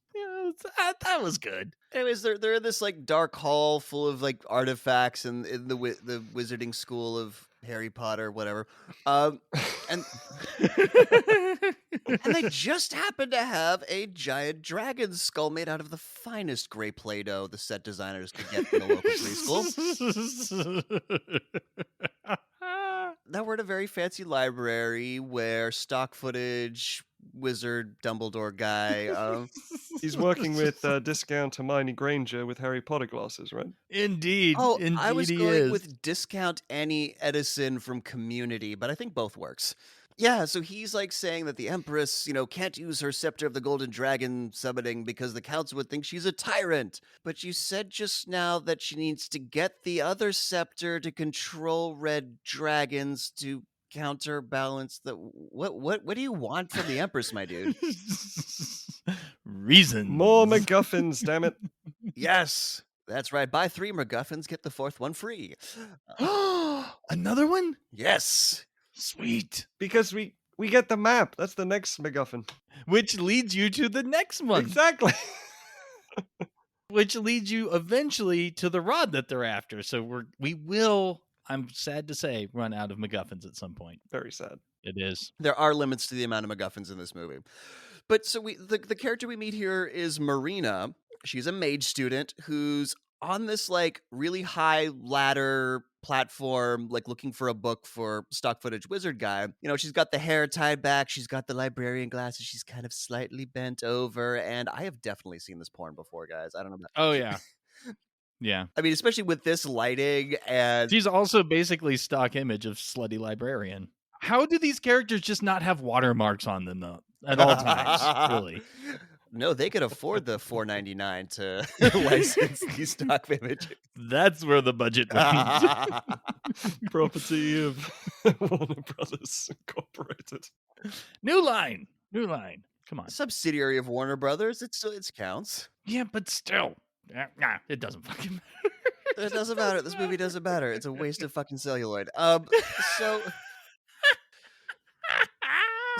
[SPEAKER 3] That was good.
[SPEAKER 1] Anyways, they're in this like dark hall full of like artifacts and in the wizarding school of Harry Potter, whatever. And they just happen to have a giant dragon skull made out of the finest gray Play-Doh the set designers could get from the local preschool. Now we're at a very fancy library where stock footage wizard Dumbledore guy.
[SPEAKER 2] He's working with discount Hermione Granger with Harry Potter glasses, right?
[SPEAKER 3] Indeed. Indeed
[SPEAKER 1] I was
[SPEAKER 3] he
[SPEAKER 1] going
[SPEAKER 3] is.
[SPEAKER 1] with discount Annie Edison from Community, but I think both works. Yeah, so he's like saying that the Empress, can't use her scepter of the Golden Dragon summoning because the council would think she's a tyrant. But you said just now that she needs to get the other scepter to control red dragons to counterbalance the what do you want from the Empress, my dude?
[SPEAKER 3] Reasons.
[SPEAKER 2] More MacGuffins, damn it.
[SPEAKER 1] Yes, that's right. Buy 3 MacGuffins, get the 4th one free.
[SPEAKER 3] Another one?
[SPEAKER 1] Yes.
[SPEAKER 3] Sweet.
[SPEAKER 2] Because we get the map. That's the next MacGuffin.
[SPEAKER 3] Which leads you to the next one.
[SPEAKER 2] Exactly.
[SPEAKER 3] Which leads you eventually to the rod that they're after. So we will, I'm sad to say, run out of MacGuffins at some point.
[SPEAKER 2] Very sad.
[SPEAKER 3] It is.
[SPEAKER 1] There are limits to the amount of MacGuffins in this movie. But so the character we meet here is Marina. She's a mage student who's on this like really high ladder platform, like looking for a book for stock footage wizard guy. You know, she's got the hair tied back, she's got the librarian glasses, she's kind of slightly bent over, and I have definitely seen this porn before, guys. I don't know about
[SPEAKER 3] Oh yeah. Yeah.
[SPEAKER 1] I mean, especially with this lighting and
[SPEAKER 3] She's also basically stock image of slutty librarian. How do these characters just not have watermarks on them though at all times? Really?
[SPEAKER 1] No, they could afford the $4.99 to license these stock images.
[SPEAKER 3] That's where the budget went.
[SPEAKER 2] Property of Warner Brothers Incorporated.
[SPEAKER 3] New line. Come on.
[SPEAKER 1] Subsidiary of Warner Brothers, it counts.
[SPEAKER 3] Yeah, but still. Nah, it doesn't fucking matter.
[SPEAKER 1] It doesn't matter. This movie doesn't matter. It's a waste of fucking celluloid.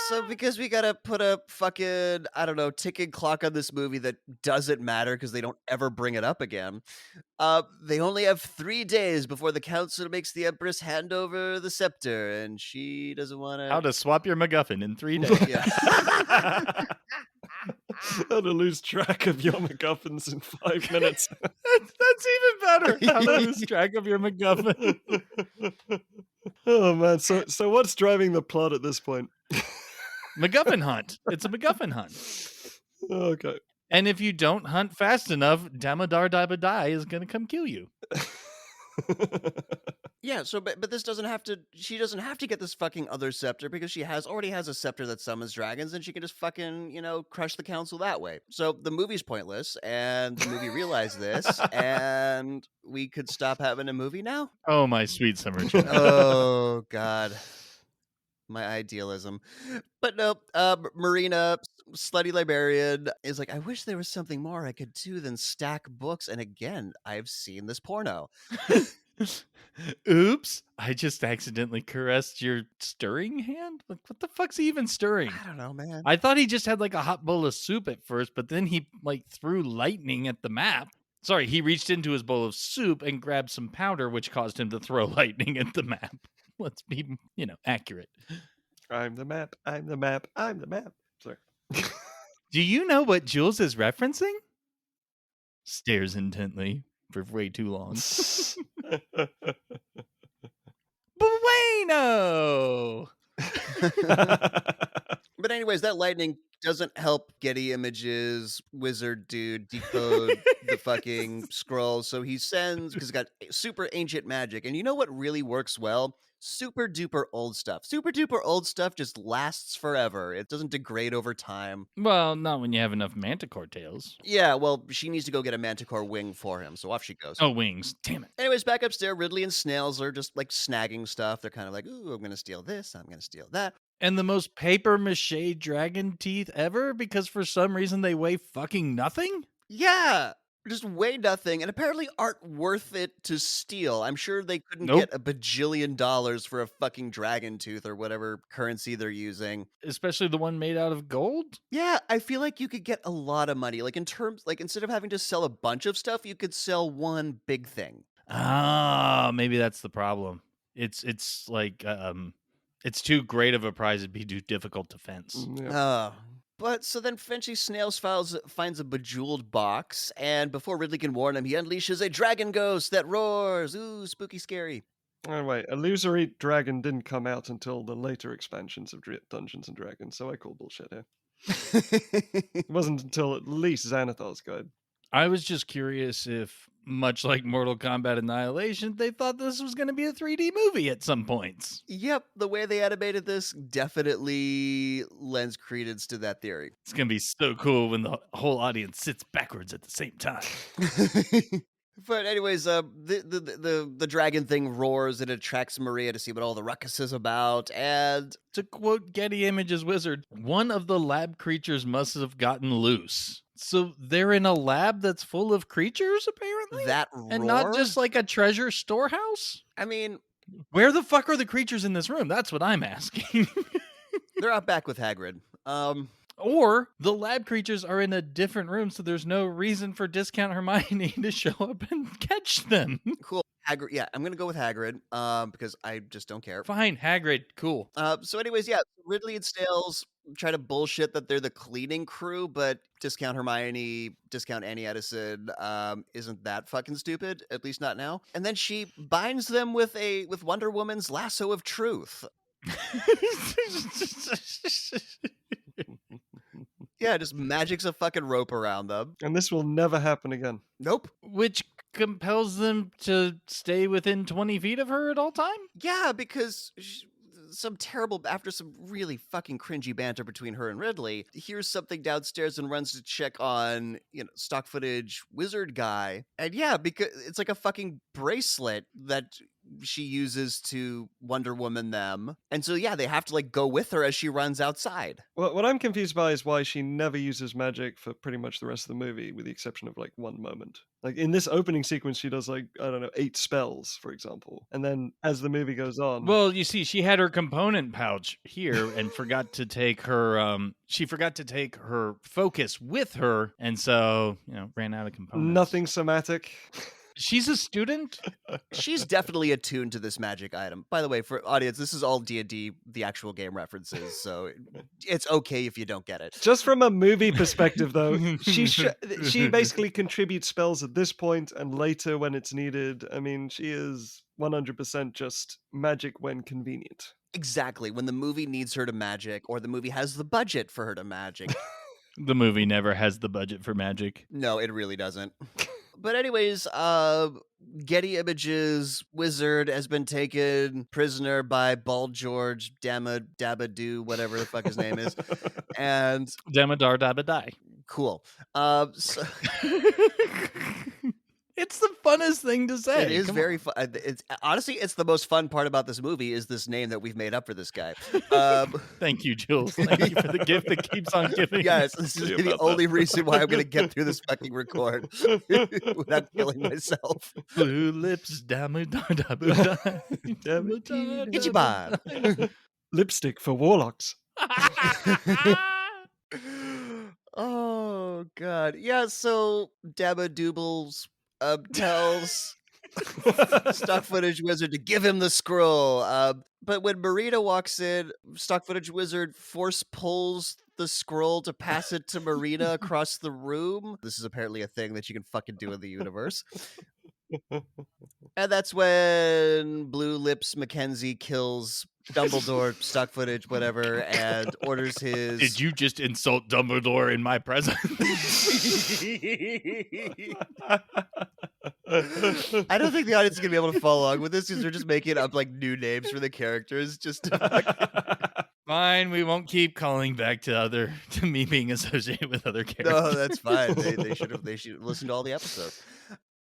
[SPEAKER 1] So because we gotta put a fucking, I don't know, ticking clock on this movie that doesn't matter because they don't ever bring it up again, they only have 3 days before the council makes the Empress hand over the scepter, and she doesn't want
[SPEAKER 3] How
[SPEAKER 1] to.
[SPEAKER 3] to swap your MacGuffin in 3 days.
[SPEAKER 1] Yeah.
[SPEAKER 2] How to lose track of your MacGuffins in 5 minutes.
[SPEAKER 3] That's even better. How to lose track of your MacGuffin.
[SPEAKER 2] Oh man, so what's driving the plot at this point?
[SPEAKER 3] MacGuffin hunt. It's a MacGuffin hunt.
[SPEAKER 2] Okay.
[SPEAKER 3] And if you don't hunt fast enough, Damodar Dabadai is going to come kill you.
[SPEAKER 1] Yeah, so but this doesn't have to. She doesn't have to get this fucking other scepter because she already has a scepter that summons dragons, and she can just fucking crush the council that way. So the movie's pointless, and the movie realized this, and we could stop having a movie now.
[SPEAKER 3] Oh, my sweet summer child.
[SPEAKER 1] Oh God, my idealism. But no, Marina, slutty librarian, is like, I wish there was something more I could do than stack books. And again, I've seen this porno.
[SPEAKER 3] Oops, I just accidentally caressed your stirring hand? Like, what the fuck's he even stirring?
[SPEAKER 1] I don't know, man.
[SPEAKER 3] I thought he just had like a hot bowl of soup at first, but then he like threw lightning at the map. Sorry, he reached into his bowl of soup and grabbed some powder, which caused him to throw lightning at the map. Let's be, accurate.
[SPEAKER 2] I'm the map. I'm the map. I'm the map. Sorry.
[SPEAKER 3] Do you know what Jules is referencing? Stares intently for way too long. Bueno!
[SPEAKER 1] But anyways, that lightning doesn't help Getty Images wizard dude decode the fucking scroll. So he sends, because he's got super ancient magic. And you know what really works well? Super duper old stuff. Super duper old stuff just lasts forever. It doesn't degrade over time.
[SPEAKER 3] Well, not when you have enough manticore tails.
[SPEAKER 1] Yeah, well, she needs to go get a manticore wing for him. So off she goes.
[SPEAKER 3] Oh, wings. Damn it.
[SPEAKER 1] Anyways, back upstairs, Ridley and Snails are just like snagging stuff. They're kind of like, ooh, I'm going to steal this. I'm going to steal that.
[SPEAKER 3] And the most paper mache dragon teeth ever because for some reason they weigh fucking nothing?
[SPEAKER 1] Yeah, just weigh nothing and apparently aren't worth it to steal. I'm sure they couldn't
[SPEAKER 3] Nope.
[SPEAKER 1] get $1 bajillion for a fucking dragon tooth or whatever currency they're using.
[SPEAKER 3] Especially the one made out of gold?
[SPEAKER 1] Yeah, I feel like you could get a lot of money. Like in terms, like instead of having to sell a bunch of stuff, you could sell one big thing.
[SPEAKER 3] Ah, maybe that's the problem. It's like it's too great of a prize, it'd be too difficult to fence.
[SPEAKER 2] Yeah.
[SPEAKER 1] But so then Frenchy Snails finds a bejeweled box, and before Ridley can warn him, he unleashes a dragon ghost that roars. Ooh, spooky, scary.
[SPEAKER 2] Anyway, Illusory Dragon didn't come out until the later expansions of Dungeons and Dragons, so I call bullshit here. It wasn't until at least Xanathar's Guide.
[SPEAKER 3] I was just curious if, much like Mortal Kombat Annihilation, they thought this was going to be a 3D movie at some points.
[SPEAKER 1] Yep, the way they animated this definitely lends credence to that theory.
[SPEAKER 3] It's going to be so cool when the whole audience sits backwards at the same time.
[SPEAKER 1] But anyways, the dragon thing roars and attracts Maria to see what all the ruckus is about. And
[SPEAKER 3] To quote Getty Images Wizard, one of the lab creatures must have gotten loose. So they're in a lab that's full of creatures, apparently?
[SPEAKER 1] that roar,
[SPEAKER 3] And not just like a treasure storehouse?
[SPEAKER 1] I mean,
[SPEAKER 3] Where the fuck are the creatures in this room? That's what I'm asking.
[SPEAKER 1] they're out back with Hagrid.
[SPEAKER 3] Or the lab creatures are in a different room, so there's no reason for Discount Hermione to show up and catch them.
[SPEAKER 1] Cool. Hagrid. Yeah, I'm gonna go with Hagrid. Because I just don't care.
[SPEAKER 3] Fine, Hagrid, cool.
[SPEAKER 1] So anyways, yeah, Ridley and Snails try to bullshit that they're the cleaning crew, but discount Hermione, discount Annie Edison, isn't that fucking stupid, at least not now. And then she binds them with Wonder Woman's lasso of truth. Yeah, just magics a fucking rope around them.
[SPEAKER 2] And this will never happen again.
[SPEAKER 1] Nope.
[SPEAKER 3] Which compels them to stay within 20 feet of her at all time?
[SPEAKER 1] Yeah, because after some really fucking cringy banter between her and Ridley, hears something downstairs and runs to check on, stock footage wizard guy. And yeah, because it's like a fucking bracelet that she uses to Wonder Woman them. And so yeah, they have to like go with her as she runs outside.
[SPEAKER 2] Well, what I'm confused by is why she never uses magic for pretty much the rest of the movie, with the exception of like one moment. Like in this opening sequence, she does like, I don't know, 8 spells, for example. And then as the movie goes on.
[SPEAKER 3] Well, you see, she had her component pouch here and forgot to take her focus with her, and so, ran out of components.
[SPEAKER 2] Nothing somatic.
[SPEAKER 3] She's a student?
[SPEAKER 1] She's definitely attuned to this magic item. By the way, for audience, this is all D&D, the actual game references, so it's okay if you don't get it.
[SPEAKER 2] Just from a movie perspective, though, she basically contributes spells at this point and later when it's needed. I mean, she is 100% just magic when convenient.
[SPEAKER 1] Exactly. When the movie needs her to magic, or the movie has the budget for her to magic.
[SPEAKER 3] The movie never has the budget for magic.
[SPEAKER 1] No, it really doesn't. But anyways, Getty Images wizard has been taken prisoner by Bald George Dabadoo, whatever the fuck his name is. And
[SPEAKER 3] Damodar Dabadai.
[SPEAKER 1] Cool. So
[SPEAKER 3] it's the funnest thing to say.
[SPEAKER 1] It is very fun. It's honestly, it's the most fun part about this movie is this name that we've made up for this guy.
[SPEAKER 3] Thank you, Jules. Thank you for the gift that keeps on giving.
[SPEAKER 1] Yes, this is the only reason why I'm going to get through this fucking record without killing myself.
[SPEAKER 3] Blue lips, Damodar Dabadai.
[SPEAKER 1] Ichiban.
[SPEAKER 2] Lipstick for warlocks.
[SPEAKER 1] Oh god. Yeah, so Dabadoobles tells stock footage wizard to give him the scroll. But when Marina walks in, stock footage wizard force pulls the scroll to pass it to Marina across the room. This is apparently a thing that you can fucking do in the universe. And that's when Blue Lips Mackenzie kills Dumbledore, stock footage, whatever, and orders his...
[SPEAKER 3] Did you just insult Dumbledore in my presence?
[SPEAKER 1] I don't think the audience is going to be able to follow along with this because they're just making up like new names for the characters just to
[SPEAKER 3] Fine, we won't keep calling back to me being associated with other characters.
[SPEAKER 1] No, that's fine. They should have listened to all the episodes.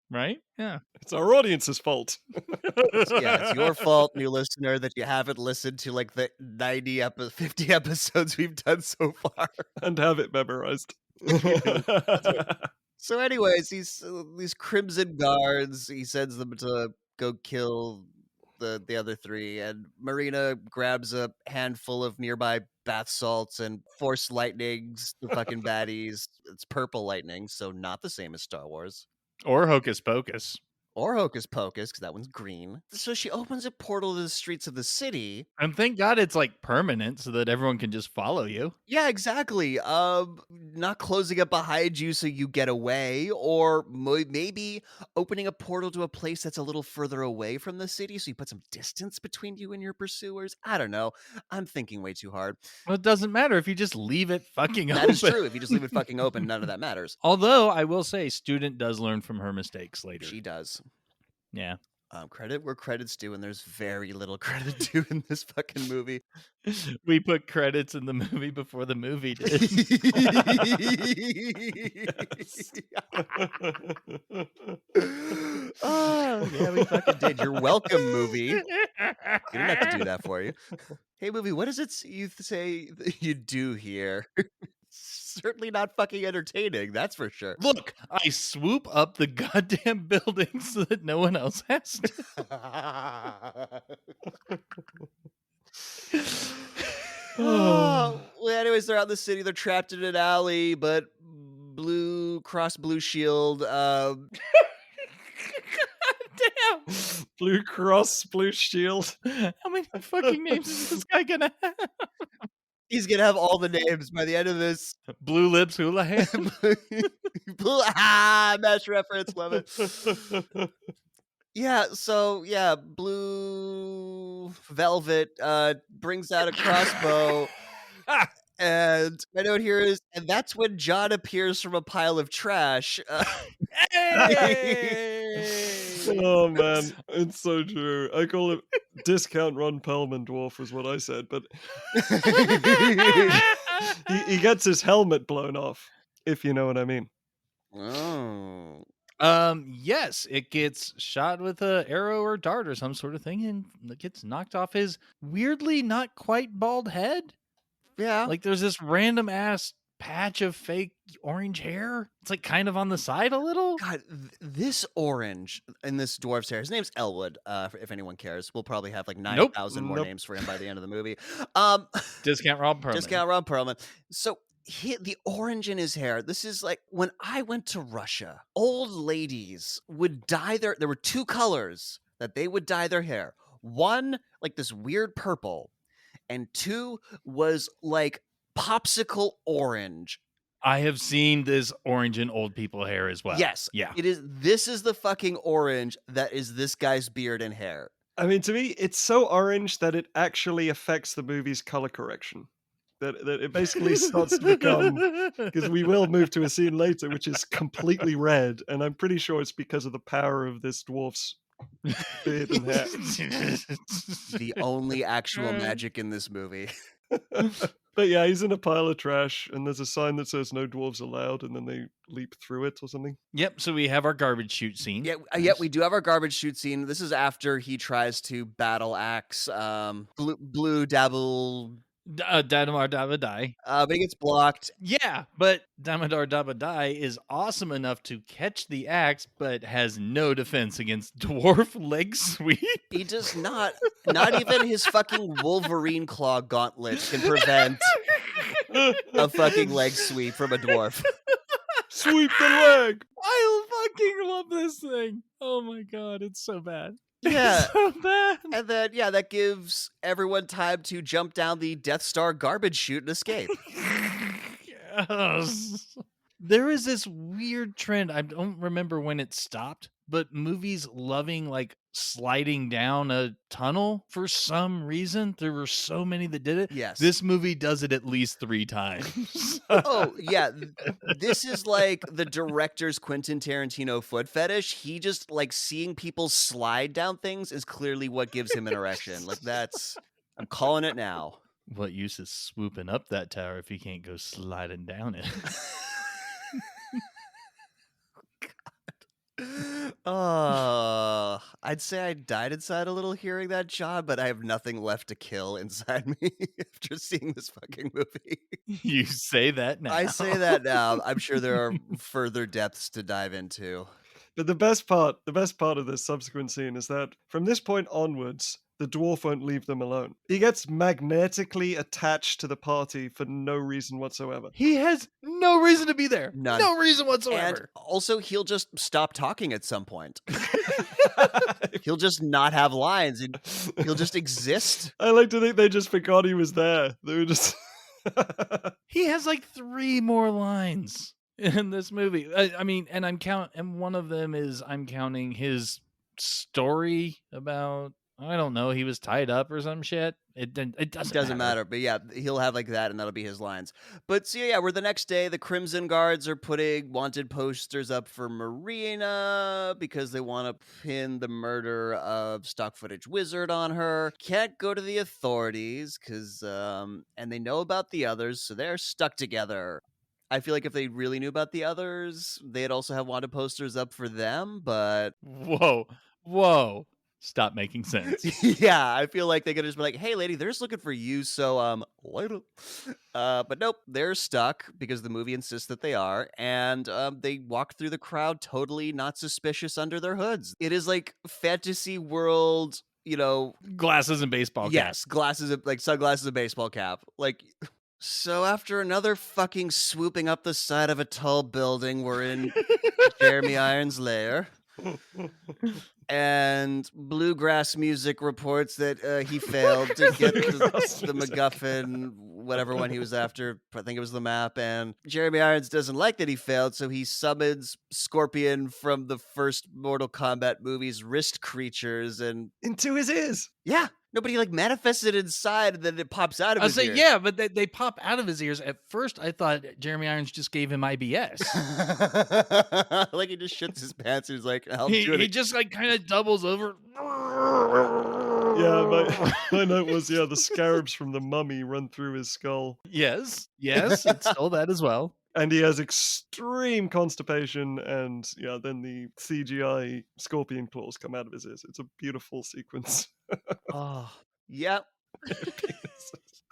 [SPEAKER 3] Right? Yeah.
[SPEAKER 2] It's our audience's fault.
[SPEAKER 1] It's your fault, new listener, that you haven't listened to like the 50 episodes we've done so far.
[SPEAKER 2] And have it memorized.
[SPEAKER 1] So anyways, these Crimson Guards, he sends them to go kill the other three, and Marina grabs a handful of nearby bath salts and force lightnings the fucking baddies. It's purple lightning, so not the same as Star Wars.
[SPEAKER 3] Or Hocus Pocus.
[SPEAKER 1] Or Hocus Pocus, because that one's green. So she opens a portal to the streets of the city.
[SPEAKER 3] And thank God it's like permanent so that everyone can just follow you.
[SPEAKER 1] Yeah, exactly. Not closing it behind you so you get away, or maybe opening a portal to a place that's a little further away from the city so you put some distance between you and your pursuers. I don't know. I'm thinking way too hard.
[SPEAKER 3] Well, it doesn't matter if you just leave it fucking open.
[SPEAKER 1] That is true. If you just leave it fucking open, none of that matters.
[SPEAKER 3] Although I will say, student does learn from her mistakes later.
[SPEAKER 1] She does.
[SPEAKER 3] Yeah.
[SPEAKER 1] Credit where credit's due, and there's very little credit due in this fucking movie.
[SPEAKER 3] We put credits in the movie before the movie did.
[SPEAKER 1] Oh, yeah, we fucking did. You're welcome, movie. We didn't have to do that for you. Hey, movie, what does it you say that you do here? Certainly not fucking entertaining, that's for sure.
[SPEAKER 3] Look, I swoop up the goddamn building so that no one else has to.
[SPEAKER 1] Well, anyways, they're out in the city. They're trapped in an alley, but Blue Shield.
[SPEAKER 3] Damn.
[SPEAKER 2] Blue Cross, Blue Shield.
[SPEAKER 3] How many fucking names is this guy gonna have?
[SPEAKER 1] He's gonna have all the names by the end of this.
[SPEAKER 3] Blue Lips Houlihan.
[SPEAKER 1] Mesh reference, love it. Yeah, so yeah, Blue Velvet brings out a crossbow, and my note here is, and that's when John appears from a pile of trash.
[SPEAKER 3] Hey!
[SPEAKER 2] Oh man, it's so true. I call it discount Ron Perlman dwarf was what I said, but he gets his helmet blown off, if you know what I mean.
[SPEAKER 1] Oh.
[SPEAKER 3] Yes, it gets shot with a arrow or dart or some sort of thing, and it gets knocked off his weirdly not quite bald head.
[SPEAKER 1] Yeah.
[SPEAKER 3] Like there's this random ass patch of fake orange hair. It's like kind of on the side a little.
[SPEAKER 1] God, this orange in this dwarf's hair. His name's Elwood. If anyone cares, we'll probably have like
[SPEAKER 3] Nope.
[SPEAKER 1] 9,000 more
[SPEAKER 2] Nope.
[SPEAKER 1] names for him by the end of the movie. Um,
[SPEAKER 3] Discount Rob Perlman.
[SPEAKER 1] Discount Ron Perlman. So the orange in his hair. This is like when I went to Russia. Old ladies would dye their. There were two colors that they would dye their hair. One like this weird purple, and two was like popsicle orange.
[SPEAKER 3] I have seen this orange in old people hair as well.
[SPEAKER 1] Yes.
[SPEAKER 3] Yeah.
[SPEAKER 1] It is. This is the fucking orange that is this guy's beard and hair.
[SPEAKER 2] I mean, to me, it's so orange that it actually affects the movie's color correction. That it basically starts to become, because we will move to a scene later, which is completely red, and I'm pretty sure it's because of the power of this dwarf's beard and hair.
[SPEAKER 1] The only actual magic in this movie.
[SPEAKER 2] But yeah, he's in a pile of trash, and there's a sign that says "No dwarves allowed," and then they leap through it or something.
[SPEAKER 3] Yep. So we have our garbage chute scene.
[SPEAKER 1] Yeah, we do have our garbage chute scene. This is after he tries to battle axe Blue Dabble,
[SPEAKER 3] Damodar Dabadai.
[SPEAKER 1] but he gets blocked.
[SPEAKER 3] Yeah, but Damodar Dabadai is awesome enough to catch the axe, but has no defense against dwarf leg sweep.
[SPEAKER 1] He does not even his fucking Wolverine claw gauntlet can prevent a fucking leg sweep from a dwarf.
[SPEAKER 2] Sweep the leg!
[SPEAKER 3] I fucking love this thing. Oh my god, it's so bad.
[SPEAKER 1] Yeah.
[SPEAKER 3] It's so bad.
[SPEAKER 1] And then, yeah, that gives everyone time to jump down the Death Star garbage chute and escape.
[SPEAKER 3] Yes. There is this weird trend. I don't remember when it stopped, but movies loving like sliding down a tunnel for some reason. There were so many that did it.
[SPEAKER 1] Yes.
[SPEAKER 3] This movie does it at least 3 times.
[SPEAKER 1] Oh, yeah. This is like the director's Quentin Tarantino foot fetish. He just like seeing people slide down things is clearly what gives him an erection. Like I'm calling it now.
[SPEAKER 3] What use is swooping up that tower if you can't go sliding down it?
[SPEAKER 1] I'd say I died inside a little hearing that, John, but I have nothing left to kill inside me after seeing this fucking movie.
[SPEAKER 3] You say that now.
[SPEAKER 1] I say that now. I'm sure there are further depths to dive into.
[SPEAKER 2] But the best part of this subsequent scene is that from this point onwards, the dwarf won't leave them alone. He gets magnetically attached to the party for no reason whatsoever.
[SPEAKER 3] He has no reason to be there.
[SPEAKER 1] None.
[SPEAKER 3] No reason
[SPEAKER 1] And
[SPEAKER 3] whatsoever.
[SPEAKER 1] also, he'll just stop talking at some point. He'll just not have lines, and he'll just exist.
[SPEAKER 2] I like to think they just forgot he was there. They were just.
[SPEAKER 3] He has like 3 more lines in this movie. I mean, and and one of them is I'm counting his story about, I don't know, he was tied up or some shit. It doesn't
[SPEAKER 1] matter. But yeah, he'll have like that, and that'll be his lines. But so yeah, we're the next day. The Crimson Guards are putting wanted posters up for Marina because they want to pin the murder of stock footage wizard on her. Can't go to the authorities because and they know about the others, so they're stuck together. I feel like if they really knew about the others, they'd also have wanted posters up for them. But
[SPEAKER 3] Whoa. Stop making sense.
[SPEAKER 1] yeah, I feel like they could just be like, "Hey, lady, they're just looking for you." So, later. But nope, they're stuck because the movie insists that they are, and they walk through the crowd totally not suspicious under their hoods. It is like fantasy world,
[SPEAKER 3] Glasses and baseball cap.
[SPEAKER 1] Yes, glasses, like sunglasses and baseball cap, like. So after another fucking swooping up the side of a tall building, we're in Jeremy Irons' lair. And bluegrass music reports that he failed to get the MacGuffin whatever one he was after. I think it was the map. And Jeremy Irons doesn't like that he failed, so he summons Scorpion from the first Mortal Kombat movie's wrist creatures. And
[SPEAKER 2] Into his ears.
[SPEAKER 1] yeah, nobody like manifested inside, and then it pops out of
[SPEAKER 3] I
[SPEAKER 1] his
[SPEAKER 3] say,
[SPEAKER 1] ear.
[SPEAKER 3] yeah, but they pop out of his ears. At first, I thought Jeremy Irons just gave him IBS.
[SPEAKER 1] Like he just shits his pants and he's like, I'll
[SPEAKER 3] he
[SPEAKER 1] do it.
[SPEAKER 3] he just like kind of doubles over.
[SPEAKER 2] Yeah, my note was, the scarabs from the mummy run through his skull.
[SPEAKER 3] Yes, it's still that as well.
[SPEAKER 2] And he has extreme constipation, and then the CGI scorpion claws come out of his ears. It's a beautiful sequence.
[SPEAKER 1] Oh, yep.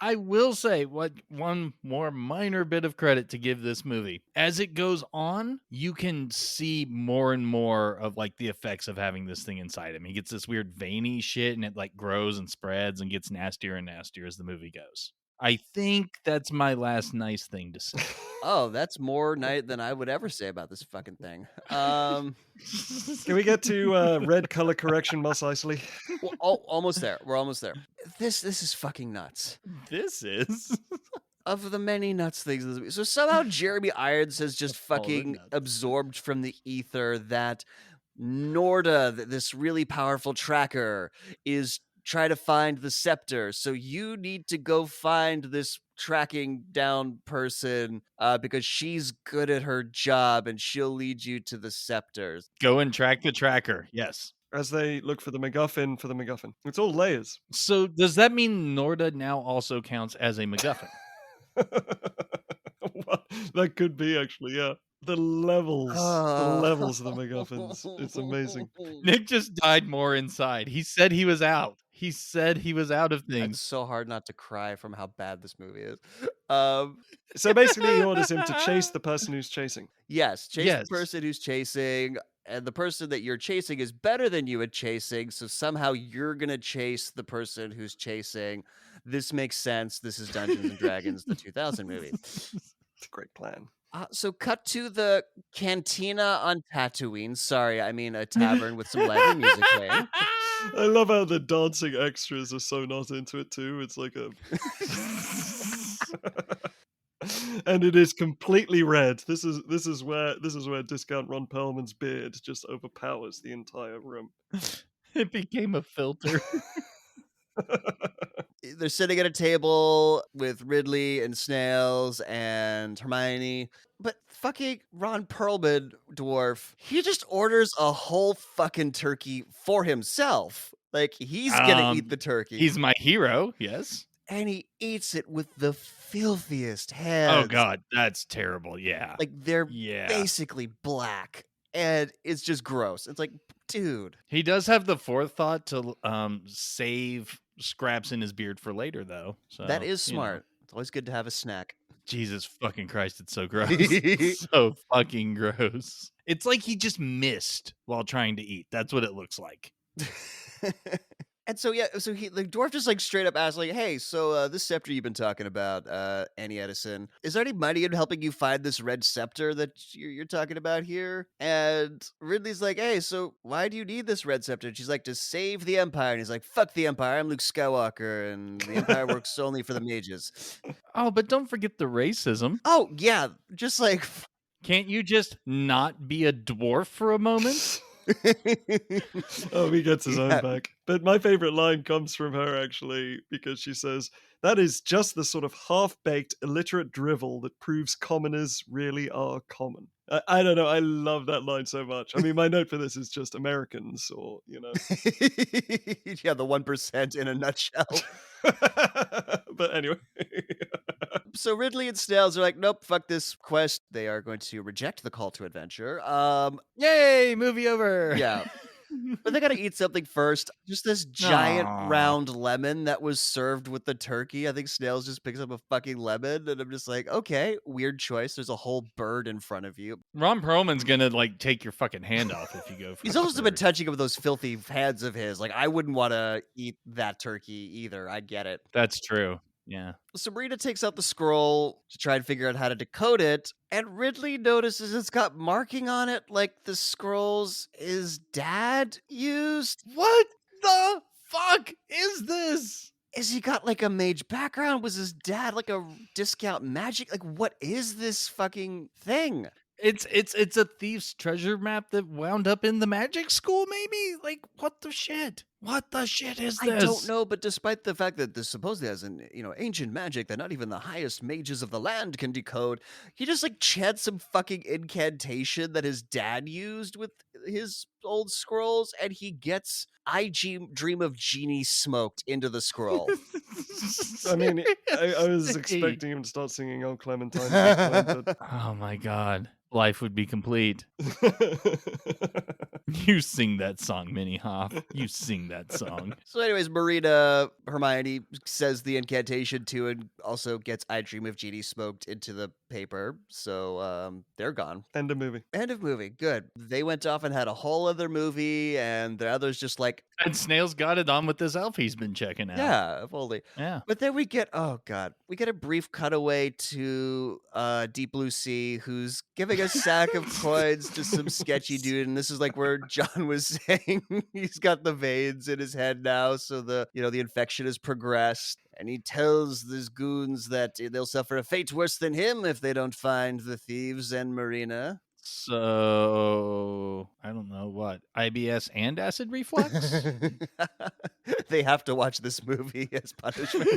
[SPEAKER 3] I will say one more minor bit of credit to give this movie. As it goes on, you can see more and more of like the effects of having this thing inside him. He gets this weird veiny shit and it like grows and spreads and gets nastier and nastier as the movie goes. I think that's my last nice thing to say.
[SPEAKER 1] Oh, that's more night than I would ever say about this fucking thing.
[SPEAKER 2] Can we get to red color correction, Mos Eisley?
[SPEAKER 1] Well, almost there. We're almost there. This is fucking nuts.
[SPEAKER 3] This is
[SPEAKER 1] Of the many nuts things in this movie. So somehow Jeremy Irons has just
[SPEAKER 3] All the
[SPEAKER 1] fucking
[SPEAKER 3] nuts.
[SPEAKER 1] absorbed from the ether that Norda, this really powerful tracker, is trying to find the scepter. So you need to go find this tracking down person because she's good at her job and she'll lead you to the scepters.
[SPEAKER 3] Go and track the tracker. Yes.
[SPEAKER 2] As they look for the MacGuffin for the MacGuffin. It's all layers.
[SPEAKER 3] So does that mean Norda now also counts as a MacGuffin?
[SPEAKER 2] Well, that could be actually, yeah. The levels of the MacGuffins. It's amazing.
[SPEAKER 3] Nick just died more inside. He said he was out. He said he was out of
[SPEAKER 1] It's
[SPEAKER 3] things.
[SPEAKER 1] so hard not to cry from how bad this movie is.
[SPEAKER 2] So basically, he orders him to chase the person who's chasing.
[SPEAKER 1] Yes, chase
[SPEAKER 3] Yes.
[SPEAKER 1] the person who's chasing, and the person that you're chasing is better than you at chasing, so somehow you're gonna chase the person who's chasing. This makes sense. This is Dungeons and Dragons, the 2000 movie.
[SPEAKER 2] It's a great plan.
[SPEAKER 1] So cut to the cantina on Tatooine. Sorry, I mean a tavern with some lively music playing.
[SPEAKER 2] I love how the dancing extras are so not into it too. It's like a and it is completely red. This is where discount Ron Perlman's beard just overpowers the entire room.
[SPEAKER 3] It became a filter.
[SPEAKER 1] They're sitting at a table with Ridley and Snails and Hermione. But fucking Ron Perlman, dwarf, he just orders a whole fucking turkey for himself. Like, he's gonna eat the turkey.
[SPEAKER 3] He's my hero. Yes.
[SPEAKER 1] And he eats it with the filthiest hands.
[SPEAKER 3] Oh God, that's terrible. Yeah.
[SPEAKER 1] Like, they're
[SPEAKER 3] Yeah.
[SPEAKER 1] basically black. And it's just gross. It's like, dude.
[SPEAKER 3] He does have the forethought to save scraps in his beard for later, though. So
[SPEAKER 1] That is
[SPEAKER 3] you know.
[SPEAKER 1] smart. It's always good to have a snack.
[SPEAKER 3] Jesus fucking Christ, it's so gross. It's so fucking gross. It's like he just missed while trying to eat. That's what it looks like.
[SPEAKER 1] And so the dwarf just like straight up asks like, "Hey, so this scepter you've been talking about, Annie Edison, is there any money in helping you find this red scepter that you're talking about here?" And Ridley's like, "Hey, so why do you need this red scepter?" And she's like, "To save the Empire." And he's like, "Fuck the Empire! I'm Luke Skywalker, and the Empire works only for the mages."
[SPEAKER 3] Oh, but don't forget the racism.
[SPEAKER 1] Oh yeah, just like.
[SPEAKER 3] Can't you just not be a dwarf for a moment?
[SPEAKER 2] Oh, he gets his
[SPEAKER 1] Yeah.
[SPEAKER 2] own back. But my favorite line comes from her, actually, because she says, "That is just the sort of half-baked, illiterate drivel that proves commoners really are common." I don't know. I love that line so much. I mean, my note for this is just Americans, or,
[SPEAKER 1] Yeah, the 1% in a nutshell.
[SPEAKER 2] But anyway.
[SPEAKER 1] So Ridley and Snails are like, "Nope, fuck this quest." They are going to reject the call to adventure.
[SPEAKER 3] Yay, movie over.
[SPEAKER 1] Yeah. But they gotta eat something first. Just this giant
[SPEAKER 3] Aw.
[SPEAKER 1] round lemon that was served with the turkey. I think Snails just picks up a fucking lemon, and I'm just like, okay, weird choice. There's a whole bird in front of you.
[SPEAKER 3] Ron Perlman's gonna like take your fucking hand off if you go for
[SPEAKER 1] He's
[SPEAKER 3] the
[SPEAKER 1] also been
[SPEAKER 3] bird.
[SPEAKER 1] touching with those filthy hands of his. Like, I wouldn't want to eat that turkey either. I get it.
[SPEAKER 3] That's true. Yeah.
[SPEAKER 1] Sabrina takes out the scroll to try and figure out how to decode it, and Ridley notices it's got marking on it like the scrolls his dad used.
[SPEAKER 3] What the fuck is this?
[SPEAKER 1] Is he got like a mage background? Was his dad like a discount magic? Like, what is this fucking thing?
[SPEAKER 3] It's a thief's treasure map that wound up in the magic school, maybe? Like, what the shit? What the shit is
[SPEAKER 1] I don't
[SPEAKER 3] this?
[SPEAKER 1] know, but despite the fact that this supposedly has an ancient magic that not even the highest mages of the land can decode, he just like chants some fucking incantation that his dad used with his old scrolls, and he gets Dream of Genie smoked into the scroll.
[SPEAKER 2] I mean, I was
[SPEAKER 3] Seriously.
[SPEAKER 2] expecting him to start singing "Oh Clementine" at this point,
[SPEAKER 3] Oh my god. Life would be complete.
[SPEAKER 2] but
[SPEAKER 3] You sing that song, Minnie Hoff. You sing that song.
[SPEAKER 1] So, anyways, Hermione says the incantation too, and also gets "I Dream of Genie" smoked into the paper. So, they're gone.
[SPEAKER 2] end of movie.
[SPEAKER 1] End of movie. Good. They went off and had a whole other movie, and the other's just like,
[SPEAKER 3] And Snail's got it on with this elf he's been checking out.
[SPEAKER 1] yeah, if only.
[SPEAKER 3] Yeah.
[SPEAKER 1] But then oh god, we get a brief cutaway to Deep Blue Sea, who's giving a sack of coins to some sketchy dude, and this is like where John was saying he's got the veins in his head now, so the infection has progressed, and he tells these goons that they'll suffer a fate worse than him if they don't find the thieves and Marina.
[SPEAKER 3] So I don't know what. IBS and acid reflux?
[SPEAKER 1] They have to watch this movie as punishment.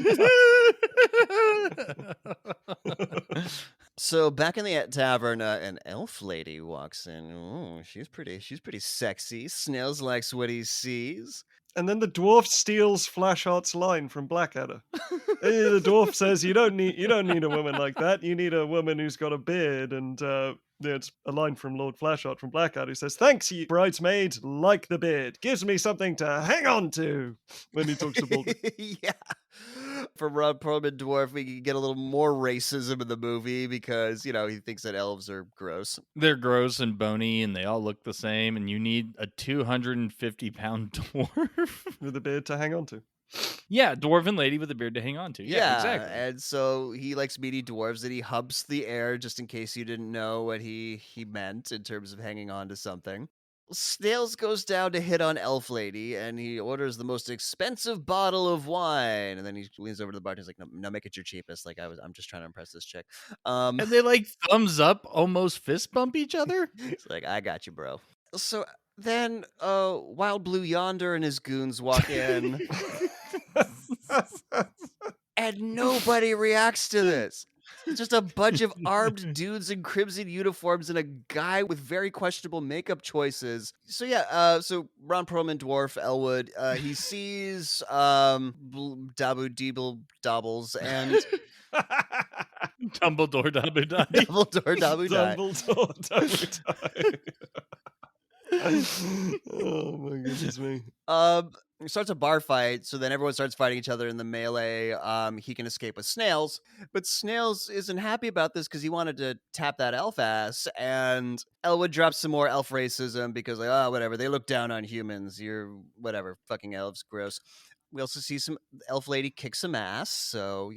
[SPEAKER 1] So back in the tavern, an elf lady walks in. Ooh, she's pretty sexy. Snails likes what he sees.
[SPEAKER 2] And then the dwarf steals Flashheart's line from Blackadder. The dwarf says, "You don't need a woman like that. You need a woman who's got a beard." And it's a line from Lord Flashheart from Blackadder who says, "Thanks, you bridesmaid. Like the beard, gives me something to hang on to." When he talks to Baldwin.
[SPEAKER 1] Yeah. From Ron Perlman Dwarf, we can get a little more racism in the movie because, he thinks that elves are gross.
[SPEAKER 3] They're gross and bony and they all look the same, and you need a 250-pound dwarf.
[SPEAKER 2] With a beard to hang on to.
[SPEAKER 3] Yeah, dwarven lady with a beard to hang on to. Yeah, exactly.
[SPEAKER 1] And so he likes meaty dwarves, and he humps the air just in case you didn't know what he meant in terms of hanging on to something. Snails goes down to hit on Elf Lady, and he orders the most expensive bottle of wine. And then he leans over to the bar and he's like, "No, make it your cheapest. Like I'm just trying to impress this chick."
[SPEAKER 3] And they like thumbs up, almost fist bump each other.
[SPEAKER 1] He's like, "I got you, bro." So then, Wild Blue Yonder and his goons walk in, and nobody reacts to this. It's just a bunch of armed dudes in crimson uniforms and a guy with very questionable makeup choices. So yeah, so Ron Perlman dwarf Elwood, he sees Dabu Deeble Dobbles and
[SPEAKER 3] Dumbledore Dabu Die.
[SPEAKER 1] Dumbledore Dabu Die.
[SPEAKER 2] Dumbledore Dabu Die. Oh my goodness me.
[SPEAKER 1] It starts a bar fight, so then everyone starts fighting each other in the melee. He can escape with Snails, but Snails isn't happy about this because he wanted to tap that elf ass, and Elwood drops some more elf racism because, like, oh, whatever, they look down on humans. You're whatever, fucking elves, gross. We also see some elf lady kick some ass, so,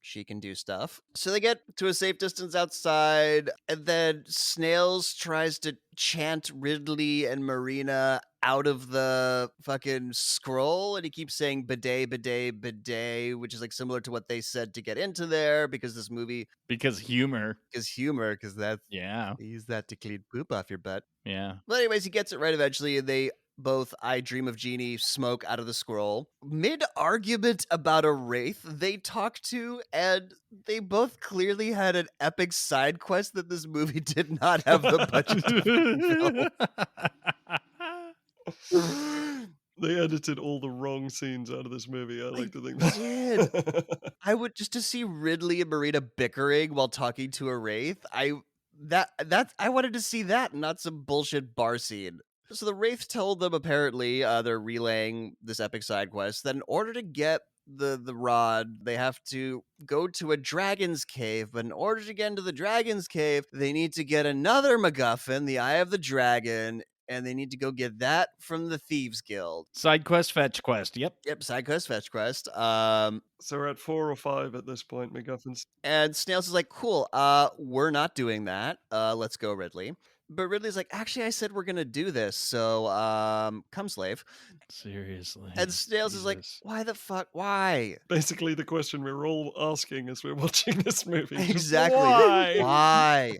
[SPEAKER 1] she can do stuff. So they get to a safe distance outside, and then Snails tries to chant Ridley and Marina out of the fucking scroll, and he keeps saying bidet, bidet, bidet, which is like similar to what they said to get into there because this movie
[SPEAKER 3] Because humor.
[SPEAKER 1] because that's
[SPEAKER 3] Yeah.
[SPEAKER 1] they use that to clean poop off your butt.
[SPEAKER 3] Yeah.
[SPEAKER 1] But anyways, he gets it right eventually, and they both I Dream of Genie smoke out of the scroll. Mid argument about a wraith they talk to, and they both clearly had an epic side quest that this movie did not have the budget to fulfill.
[SPEAKER 2] They edited all the wrong scenes out of this movie. I like to think
[SPEAKER 1] did.
[SPEAKER 2] that.
[SPEAKER 1] I would just to see Ridley and Marina bickering while talking to a wraith. I wanted to see that, not some bullshit bar scene. So the wraith told them apparently they're relaying this epic side quest that in order to get the rod, they have to go to a dragon's cave. But in order to get into the dragon's cave, they need to get another MacGuffin, the Eye of the Dragon, and they need to go get that from the Thieves Guild.
[SPEAKER 3] Side quest, fetch quest. Yep.
[SPEAKER 1] Side quest, fetch quest.
[SPEAKER 2] So we're at 4 or 5 at this point, MacGuffins.
[SPEAKER 1] And Snails is like, cool, we're not doing that. Let's go, Ridley. But Ridley's like, actually, I said we're gonna do this, so come slave.
[SPEAKER 3] Seriously.
[SPEAKER 1] And Snails is like,
[SPEAKER 3] Jesus.
[SPEAKER 1] why the fuck? Why?
[SPEAKER 2] Basically, the question we're all asking as we're watching this movie. Just
[SPEAKER 1] Exactly.
[SPEAKER 2] why?
[SPEAKER 1] Why?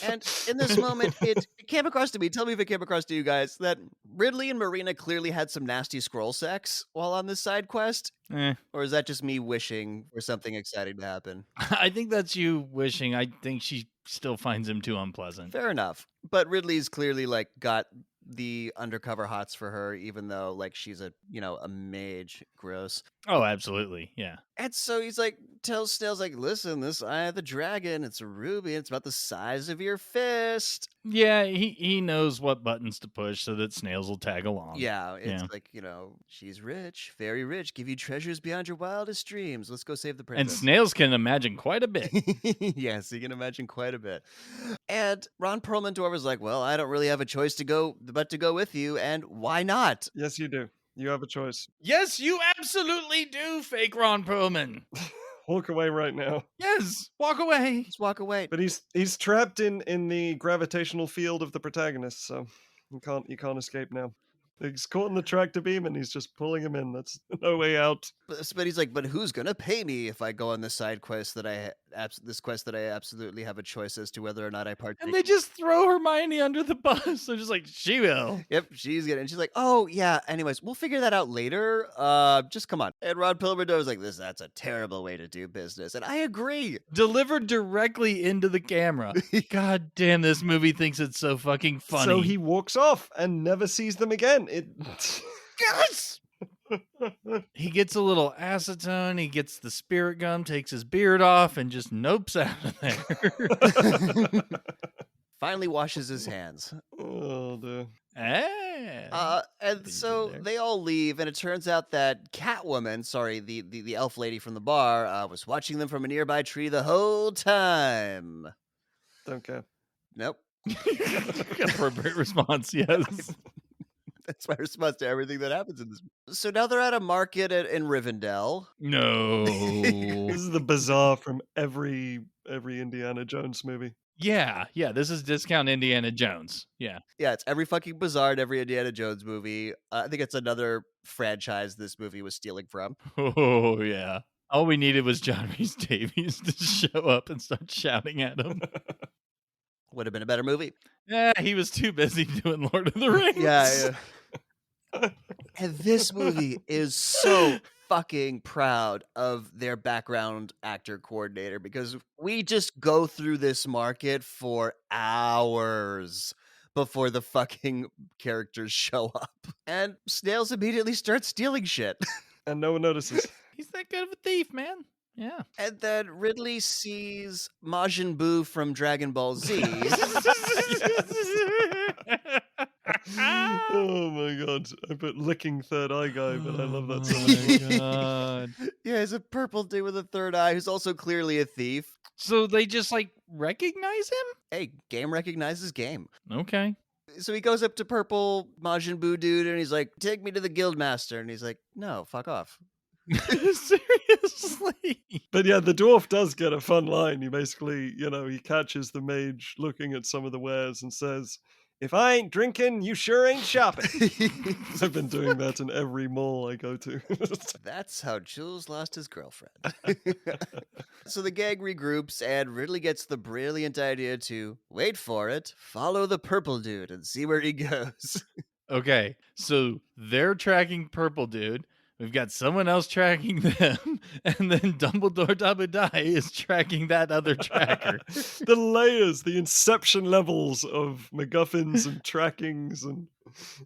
[SPEAKER 1] And in this moment, it came across to me. Tell me if it came across to you guys that Ridley and Marina clearly had some nasty scroll sex while on this side quest.
[SPEAKER 3] Eh.
[SPEAKER 1] Or is that just me wishing for something exciting to happen?
[SPEAKER 3] I think that's you wishing. I think she still finds him too unpleasant.
[SPEAKER 1] Fair enough. But Ridley's clearly like got the undercover hots for her, even though like she's a a mage. Gross.
[SPEAKER 3] Oh, absolutely. Yeah.
[SPEAKER 1] And so he's like, tells Snails like, listen, this eye of the dragon, it's a ruby, it's about the size of your fist.
[SPEAKER 3] Yeah, he knows what buttons to push so that Snails will tag along.
[SPEAKER 1] Yeah, it's
[SPEAKER 3] Yeah.
[SPEAKER 1] like, she's rich, very rich, give you treasures beyond your wildest dreams. Let's go save the
[SPEAKER 3] And
[SPEAKER 1] princess.
[SPEAKER 3] Snails can imagine quite a bit.
[SPEAKER 1] Yes, you can imagine quite a bit. And Ron Perlman was like, well, I don't really have a choice but to go with you, and why not?
[SPEAKER 2] Yes, you do. You have a choice.
[SPEAKER 3] Yes, you absolutely do, fake Ron Perlman.
[SPEAKER 2] Walk away right now.
[SPEAKER 3] Yes, walk away.
[SPEAKER 1] Just walk away.
[SPEAKER 2] But he's trapped in the gravitational field of the protagonist, so you can't escape now. He's caught in the tractor beam and he's just pulling him in. That's no way out.
[SPEAKER 1] But he's like, but who's gonna pay me if I go on this side quest this quest that I absolutely have a choice as to whether or not I partake?
[SPEAKER 3] And they just throw Hermione under the bus. They're just like, she will.
[SPEAKER 1] Yep, she's gonna. And she's like, oh yeah. Anyways, we'll figure that out later. Just come on. And Ron Perlman was like, that's a terrible way to do business, and I agree.
[SPEAKER 3] Delivered directly into the camera. God damn, this movie thinks it's so fucking funny.
[SPEAKER 2] So he walks off and never sees them again.
[SPEAKER 3] Yes! He gets a little acetone, he gets the spirit gum, takes his beard off, and just nopes out of there.
[SPEAKER 1] Finally washes his hands.
[SPEAKER 2] Oh dear.
[SPEAKER 1] And so they all leave, and it turns out that Catwoman, sorry, the elf lady from the bar, was watching them from a nearby tree the whole time.
[SPEAKER 2] Don't care.
[SPEAKER 1] Nope.
[SPEAKER 3] Appropriate response, yes.
[SPEAKER 1] That's my response to everything that happens in this. So now they're at a market in Rivendell.
[SPEAKER 3] No.
[SPEAKER 2] This is the bazaar from every Indiana Jones movie.
[SPEAKER 3] Yeah, this is discount Indiana Jones. Yeah.
[SPEAKER 1] Yeah, it's every fucking bazaar in every Indiana Jones movie. I think it's another franchise this movie was stealing from.
[SPEAKER 3] Oh, yeah. All we needed was John Rhys Davies to show up and start shouting at him.
[SPEAKER 1] Would have been a better movie.
[SPEAKER 3] Yeah, he was too busy doing Lord of the Rings.
[SPEAKER 1] Yeah. And this movie is so fucking proud of their background actor coordinator, because we just go through this market for hours before the fucking characters show up. And Snails immediately starts stealing shit.
[SPEAKER 2] And no one notices.
[SPEAKER 3] He's that good of a thief, man. Yeah.
[SPEAKER 1] And then Ridley sees Majin Buu from Dragon Ball Z.
[SPEAKER 2] Oh my god. I put licking third eye guy, but I love that so much.
[SPEAKER 3] Oh my god.
[SPEAKER 1] Yeah, he's a purple dude with a third eye who's also clearly a thief.
[SPEAKER 3] So they just like recognize him?
[SPEAKER 1] Hey, game recognizes game.
[SPEAKER 3] Okay.
[SPEAKER 1] So he goes up to purple Majin Buu dude and he's like, take me to the Guildmaster. And he's like, no, fuck off.
[SPEAKER 3] Seriously.
[SPEAKER 2] But yeah, the dwarf does get a fun line. He basically, he catches the mage looking at some of the wares and says, if I ain't drinking, you sure ain't shopping. I've been doing that in every mall I go to.
[SPEAKER 1] That's how Jules lost his girlfriend. So the gang regroups and Ridley gets the brilliant idea to, wait for it, follow the purple dude and see where he goes.
[SPEAKER 3] Okay, so they're tracking Purple Dude. We've got someone else tracking them, and then Dumbledore Dabudai is tracking that other tracker.
[SPEAKER 2] The layers, the inception levels of MacGuffins and trackings, and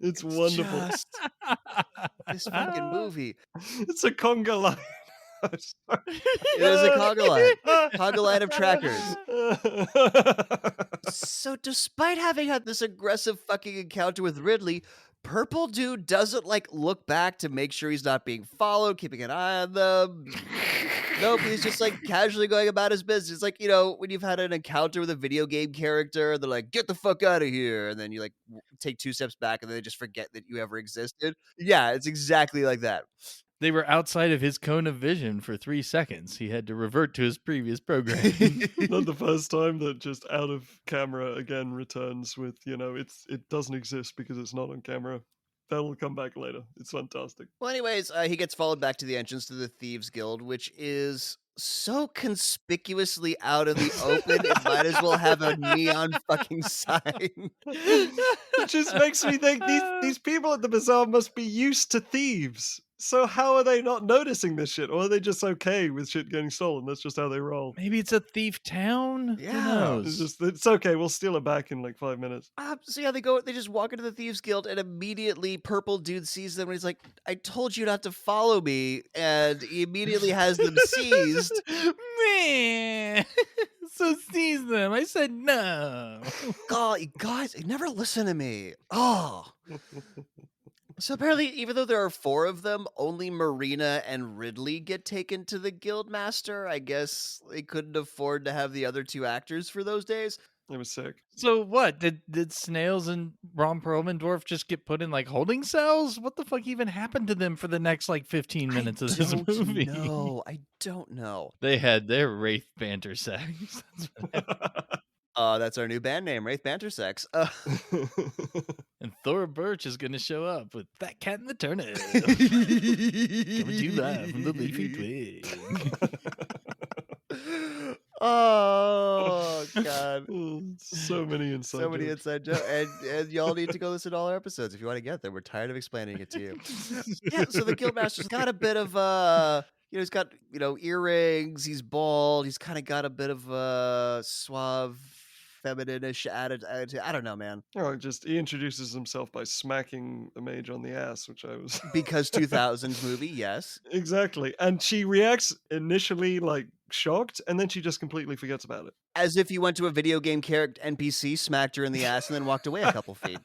[SPEAKER 2] it's wonderful.
[SPEAKER 1] Just this fucking movie.
[SPEAKER 2] It's a conga line. I'm sorry.
[SPEAKER 1] It is a conga line. Conga line of trackers. So despite having had this aggressive fucking encounter with Ridley, Purple Dude doesn't like look back to make sure he's not being followed, keeping an eye on them. Nope, he's just like casually going about his business. It's like, when you've had an encounter with a video game character, they're like, get the fuck out of here. And then you like take 2 steps back and then they just forget that you ever existed. Yeah, it's exactly like that.
[SPEAKER 3] They were outside of his cone of vision for 3 seconds. He had to revert to his previous program.
[SPEAKER 2] Not the first time that just out of camera again returns with, it doesn't exist because it's not on camera. That'll come back later. It's fantastic.
[SPEAKER 1] Well, anyways, he gets followed back to the entrance to the Thieves Guild, which is so conspicuously out in the open, it might as well have a neon fucking sign.
[SPEAKER 2] It just makes me think these people at the bazaar must be used to thieves. So how are they not noticing this shit? Or are they just okay with shit getting stolen? That's just how they roll.
[SPEAKER 3] Maybe it's a thief town?
[SPEAKER 1] Yeah.
[SPEAKER 3] Who knows?
[SPEAKER 2] It's okay. We'll steal it back in like 5 minutes.
[SPEAKER 1] So yeah, they just walk into the Thieves Guild, and immediately Purple Dude sees them, and he's like, I told you not to follow me, and he immediately has them seized.
[SPEAKER 3] Man. So seize them. I said no.
[SPEAKER 1] God, you guys, you never listen to me. Oh. So apparently, even though there are 4 of them, only Marina and Ridley get taken to the Guildmaster. I guess they couldn't afford to have the other 2 actors for those days.
[SPEAKER 2] It was sick.
[SPEAKER 3] So what? Did Snails and Ron Perlmendorf just get put in like holding cells? What the fuck even happened to them for the next like 15 minutes of this movie?
[SPEAKER 1] No, I don't know.
[SPEAKER 3] They had their Wraith banter sex.
[SPEAKER 1] That's our new band name, Wraith Banter Sex.
[SPEAKER 3] And Thora Birch is going to show up with That Cat in the Turnip. Coming to you live from the Leafy Twig.
[SPEAKER 1] Oh God!
[SPEAKER 2] So many inside
[SPEAKER 1] So many
[SPEAKER 2] jokes.
[SPEAKER 1] inside jokes, and y'all need to go listen to all our episodes if you want to get them. We're tired of explaining it to you. Yeah, so the Guildmaster's got a bit of he's got earrings. He's bald. He's kind of got a bit of suave, feminine-ish attitude. I don't know, man.
[SPEAKER 2] Oh, he introduces himself by smacking the mage on the ass, which I was
[SPEAKER 1] Because 2000s movie, yes.
[SPEAKER 2] exactly. And she reacts initially like shocked, and then she just completely forgets about it.
[SPEAKER 1] As if you went to a video game character NPC, smacked her in the ass, and then walked away a couple feet.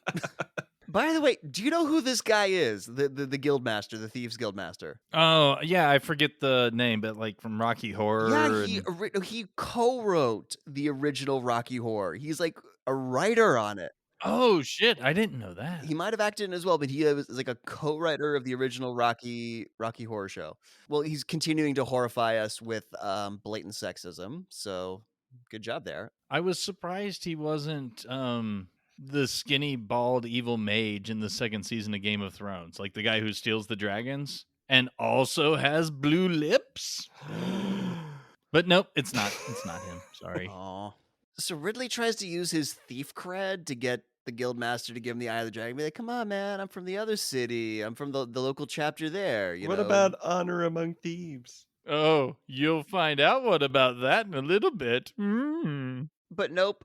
[SPEAKER 1] By the way, do you know who this guy is? The Guildmaster, the Thieves Guildmaster.
[SPEAKER 3] Oh, yeah, I forget the name, but like from Rocky Horror.
[SPEAKER 1] Yeah, he co-wrote the original Rocky Horror. He's like a writer on it.
[SPEAKER 3] Oh shit, I didn't know that.
[SPEAKER 1] He might have acted in it as well, but he was like a co-writer of the original Rocky Horror Show. Well, he's continuing to horrify us with blatant sexism. So good job there.
[SPEAKER 3] I was surprised he wasn't the skinny, bald, evil mage in the 2nd season of Game of Thrones, like the guy who steals the dragons and also has blue lips. But nope, it's not him. Sorry.
[SPEAKER 1] Aw. So Ridley tries to use his thief cred to get the Guildmaster to give him the Eye of the Dragon. Be like, come on, man, I'm from the other city. I'm from the local chapter there.
[SPEAKER 2] What about honor among thieves?
[SPEAKER 3] Oh, you'll find out what about that in a little bit.
[SPEAKER 1] But nope,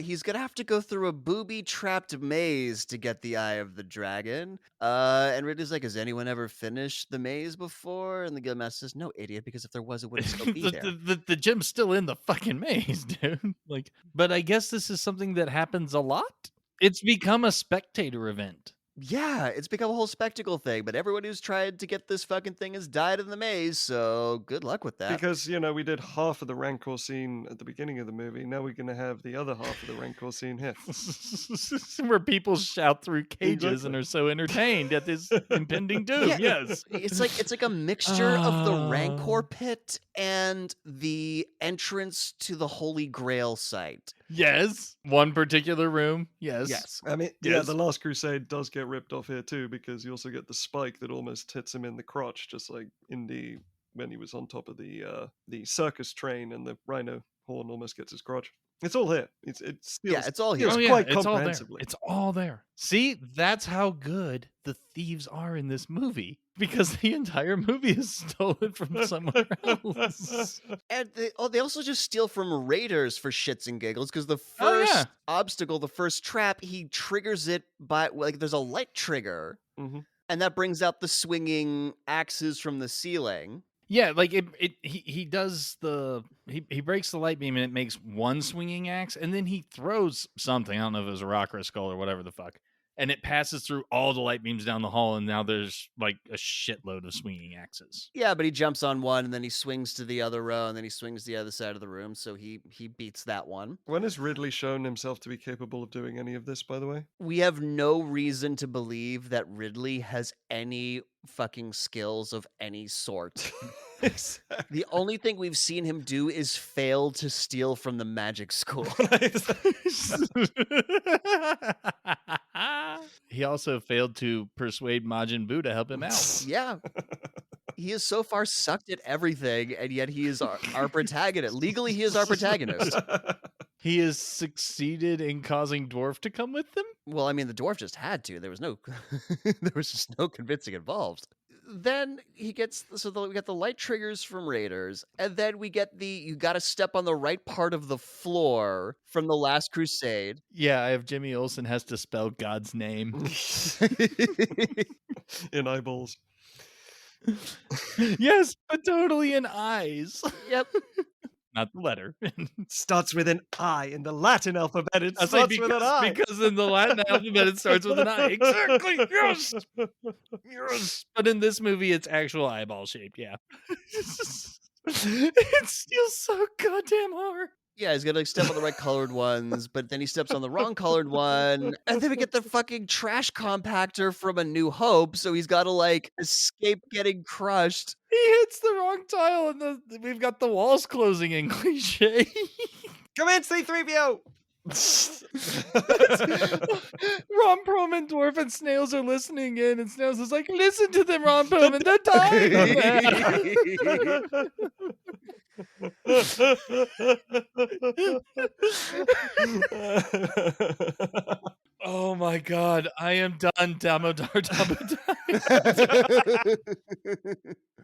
[SPEAKER 1] he's gonna have to go through a booby-trapped maze to get the Eye of the Dragon. And Ridley's like, has anyone ever finished the maze before? And the Guildmaster says, no, idiot, because if there was, it wouldn't still be there.
[SPEAKER 3] The gem's still in the fucking maze, dude. Like, but I guess this is something that happens a lot. It's become a spectator event.
[SPEAKER 1] Yeah, it's become a whole spectacle thing, but everyone who's tried to get this fucking thing has died in the maze, so good luck with that.
[SPEAKER 2] Because, we did half of the Rancor scene at the beginning of the movie. Now we're going to have the other half of the Rancor scene here.
[SPEAKER 3] Where people shout through cages
[SPEAKER 2] Exactly.
[SPEAKER 3] and are so entertained at this impending doom.
[SPEAKER 1] Yeah,
[SPEAKER 3] Yes.
[SPEAKER 1] It's like a mixture of the Rancor pit and the entrance to the Holy Grail site.
[SPEAKER 3] Yes. One particular room. Yes.
[SPEAKER 1] Yes.
[SPEAKER 2] I mean,
[SPEAKER 3] Yes.
[SPEAKER 2] the Last Crusade does get ripped off here too, because you also get the spike that almost hits him in the crotch, just like when he was on top of the circus train, and the rhino horn almost gets his crotch. It's all here. It steals.
[SPEAKER 1] It's all here.
[SPEAKER 2] steals
[SPEAKER 3] Oh, yeah,
[SPEAKER 2] quite
[SPEAKER 3] it's all there.
[SPEAKER 2] comprehensively.
[SPEAKER 3] It's all there. See, that's how good the thieves are in this movie, because the entire movie is stolen from somewhere else.
[SPEAKER 1] And they also just steal from raiders for shits and giggles, because the
[SPEAKER 3] Oh, yeah.
[SPEAKER 1] first obstacle, the first trap, he triggers it by, like, there's a light trigger,
[SPEAKER 2] Mhm.
[SPEAKER 1] and that brings out the swinging axes from the ceiling.
[SPEAKER 3] Yeah, like he does he breaks the light beam and it makes one swinging axe, and then he throws something. I don't know if it was a rock or a skull or whatever the fuck. And it passes through all the light beams down the hall, and now there's like a shitload of swinging axes.
[SPEAKER 1] Yeah, but he jumps on one, and then he swings to the other row, and then he swings to the other side of the room, so he beats that one.
[SPEAKER 2] When has Ridley shown himself to be capable of doing any of this, by the way?
[SPEAKER 1] We have no reason to believe that Ridley has any fucking skills of any sort.
[SPEAKER 2] Exactly.
[SPEAKER 1] The only thing we've seen him do is fail to steal from the magic school.
[SPEAKER 3] He also failed to persuade Majin Buu to help him out.
[SPEAKER 1] Yeah. He is so far sucked at everything, and yet he is our protagonist. Legally, he is our protagonist.
[SPEAKER 3] He has succeeded in causing Dwarf to come with them?
[SPEAKER 1] Well, I mean, the dwarf just had to. There was no, there was just no convincing involved. Then he gets we got the light triggers from Raiders, and then we get the you got to step on the right part of the floor from the Last Crusade.
[SPEAKER 3] Yeah, I have Jimmy Olsen has to spell God's name.
[SPEAKER 2] In eyeballs.
[SPEAKER 3] Yes, but totally in eyes.
[SPEAKER 1] Yep.
[SPEAKER 3] Not the letter.
[SPEAKER 2] Starts with an I in the Latin alphabet. It
[SPEAKER 3] I was like,
[SPEAKER 2] starts with an I.
[SPEAKER 3] because in the Latin alphabet it starts with an I. Exactly. Yes. Yes. But in this movie, it's actual eyeball shaped. Yeah. It steals so goddamn hard.
[SPEAKER 1] Yeah, he's gonna step on the right colored ones, but then he steps on the wrong colored one, and then we get the fucking trash compactor from A New Hope, so he's got to like escape getting crushed.
[SPEAKER 3] He hits the wrong tile, and we've got the walls closing in cliche.
[SPEAKER 2] Come in, C-3PO!
[SPEAKER 3] Ron Perlman, Dwarf, and Snails are listening in, and Snails is like, listen to them, Ron Perlman, they're dying. Oh my god, I am done, Damodar.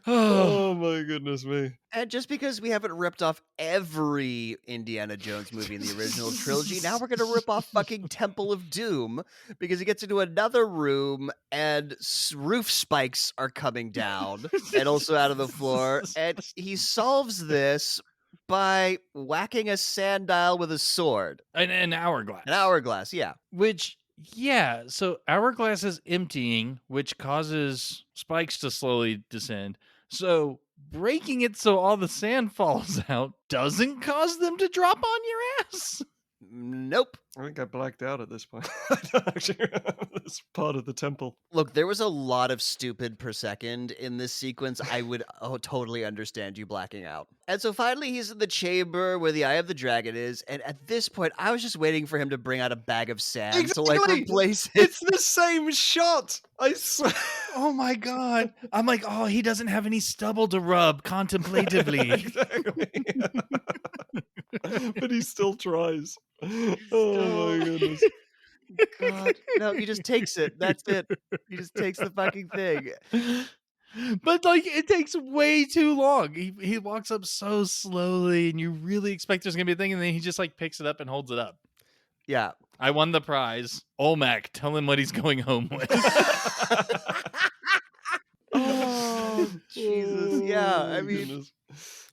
[SPEAKER 2] Oh my goodness me.
[SPEAKER 1] And just because we haven't ripped off every Indiana Jones movie in the original trilogy, now we're gonna rip off fucking Temple of Doom, because he gets into another room and roof spikes are coming down and also out of the floor, and he solves this by whacking a sanddial with a sword.
[SPEAKER 3] An hourglass.
[SPEAKER 1] An hourglass, yeah.
[SPEAKER 3] Which, yeah, so hourglass is emptying, which causes spikes to slowly descend. So breaking it so all the sand falls out doesn't cause them to drop on your ass.
[SPEAKER 1] Nope.
[SPEAKER 2] I think I blacked out at this point. I don't actually remember this part of the temple.
[SPEAKER 1] Look, there was a lot of stupid per second in this sequence. I would totally understand you blacking out. And so finally he's in the chamber where the Eye of the Dragon is, and at this point I was just waiting for him to bring out a bag of sand to like
[SPEAKER 2] Exactly!
[SPEAKER 1] replace it.
[SPEAKER 2] It's the same shot! I swear.
[SPEAKER 3] Oh my god. I'm like, oh, he doesn't have any stubble to rub contemplatively.
[SPEAKER 2] Exactly. But he still tries. Oh my goodness.
[SPEAKER 1] God. No, he just takes it. That's it. He just takes the fucking thing.
[SPEAKER 3] But like it takes way too long. He walks up so slowly, and you really expect there's gonna be a thing, and then he just like picks it up and holds it up.
[SPEAKER 1] Yeah.
[SPEAKER 3] I won the prize. Olmec, tell him what he's going home with.
[SPEAKER 1] Oh, Jesus. Yeah, I mean,
[SPEAKER 2] Goodness.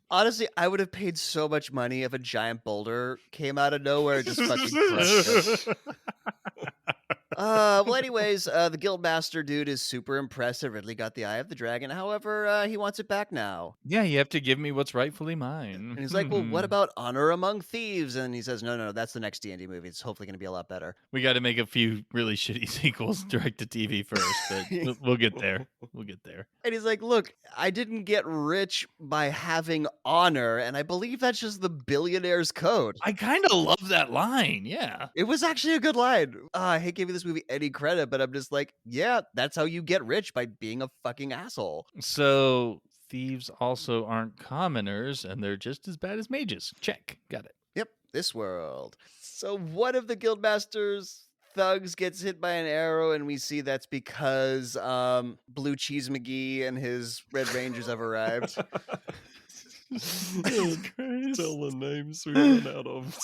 [SPEAKER 1] honestly, I would have paid so much money if a giant boulder came out of nowhere and just fucking crushed him. Well, anyways, the Guildmaster dude is super impressive. Ridley got the Eye of the Dragon. However, he wants it back now.
[SPEAKER 3] Yeah, you have to give me what's rightfully mine.
[SPEAKER 1] And he's like, well, what about Honor Among Thieves? And he says, no, that's the next D&D movie. It's hopefully going to be a lot better.
[SPEAKER 3] We got to make a few really shitty sequels direct to TV first, but we'll get there. We'll get there.
[SPEAKER 1] And he's like, look, I didn't get rich by having honor, and I believe that's just the billionaire's code.
[SPEAKER 3] I kind of love that line. Yeah.
[SPEAKER 1] It was actually a good line. I hate giving this movie any credit, but I'm just like, yeah, that's how you get rich, by being a fucking asshole.
[SPEAKER 3] So thieves also aren't commoners, and they're just as bad as mages. Check. Got it.
[SPEAKER 1] Yep, this world. So one of the Guildmaster's thugs gets hit by an arrow, and we see that's because Blue Cheese McGee and his Red Rangers have arrived.
[SPEAKER 2] Tell the names we run out of.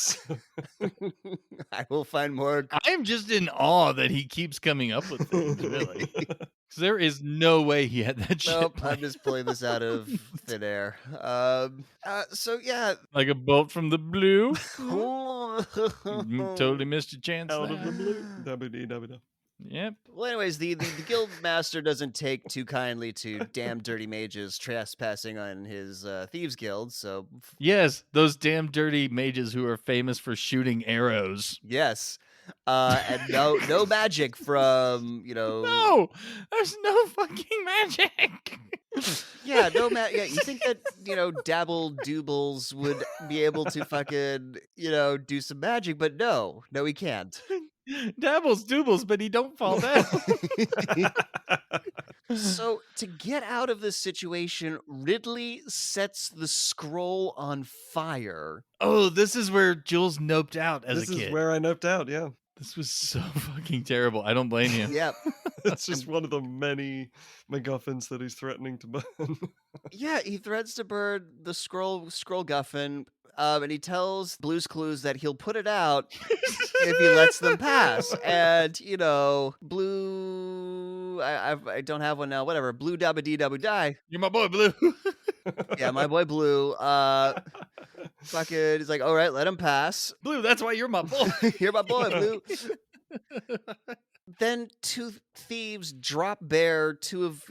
[SPEAKER 1] I will find more.
[SPEAKER 3] I am just in awe that he keeps coming up with things, really. 'Cause there is no way he had that shit.
[SPEAKER 1] Nope, I'm
[SPEAKER 3] planned.
[SPEAKER 1] just pulling this out of thin air. So yeah.
[SPEAKER 3] Like a bolt from the blue. You totally missed your chance.
[SPEAKER 2] Out of the
[SPEAKER 3] there.
[SPEAKER 2] blue. WD.
[SPEAKER 3] Yep.
[SPEAKER 1] Well, anyways, the guild master doesn't take too kindly to damn dirty mages trespassing on his thieves guild. So,
[SPEAKER 3] Yes, those damn dirty mages who are famous for shooting arrows.
[SPEAKER 1] yes, and no magic from
[SPEAKER 3] No, there's no fucking magic.
[SPEAKER 1] Yeah, yeah. You think that Dabble Doobles would be able to fucking do some magic, but no, he can't.
[SPEAKER 3] Dabbles doobles, but he don't fall down.
[SPEAKER 1] So to get out of this situation, Ridley sets the scroll on fire.
[SPEAKER 3] Oh, this is where Jules noped out as
[SPEAKER 2] This
[SPEAKER 3] a kid.
[SPEAKER 2] is where I noped out, yeah.
[SPEAKER 3] This was so fucking terrible. I don't blame you.
[SPEAKER 1] Yep.
[SPEAKER 2] It's just one of the many MacGuffins that he's threatening to burn.
[SPEAKER 1] Yeah, he threatens to burn the scroll guffin, and he tells Blue's Clues that he'll put it out if he lets them pass. And Blue, I don't have one now. Whatever, Blue dabba dee dabba die.
[SPEAKER 3] You're my boy, Blue.
[SPEAKER 1] Yeah, my boy Blue. Fucking, he's like, all right, let him pass.
[SPEAKER 3] Blue, that's why you're my boy.
[SPEAKER 1] You're my boy, Blue. Then two thieves drop bear two of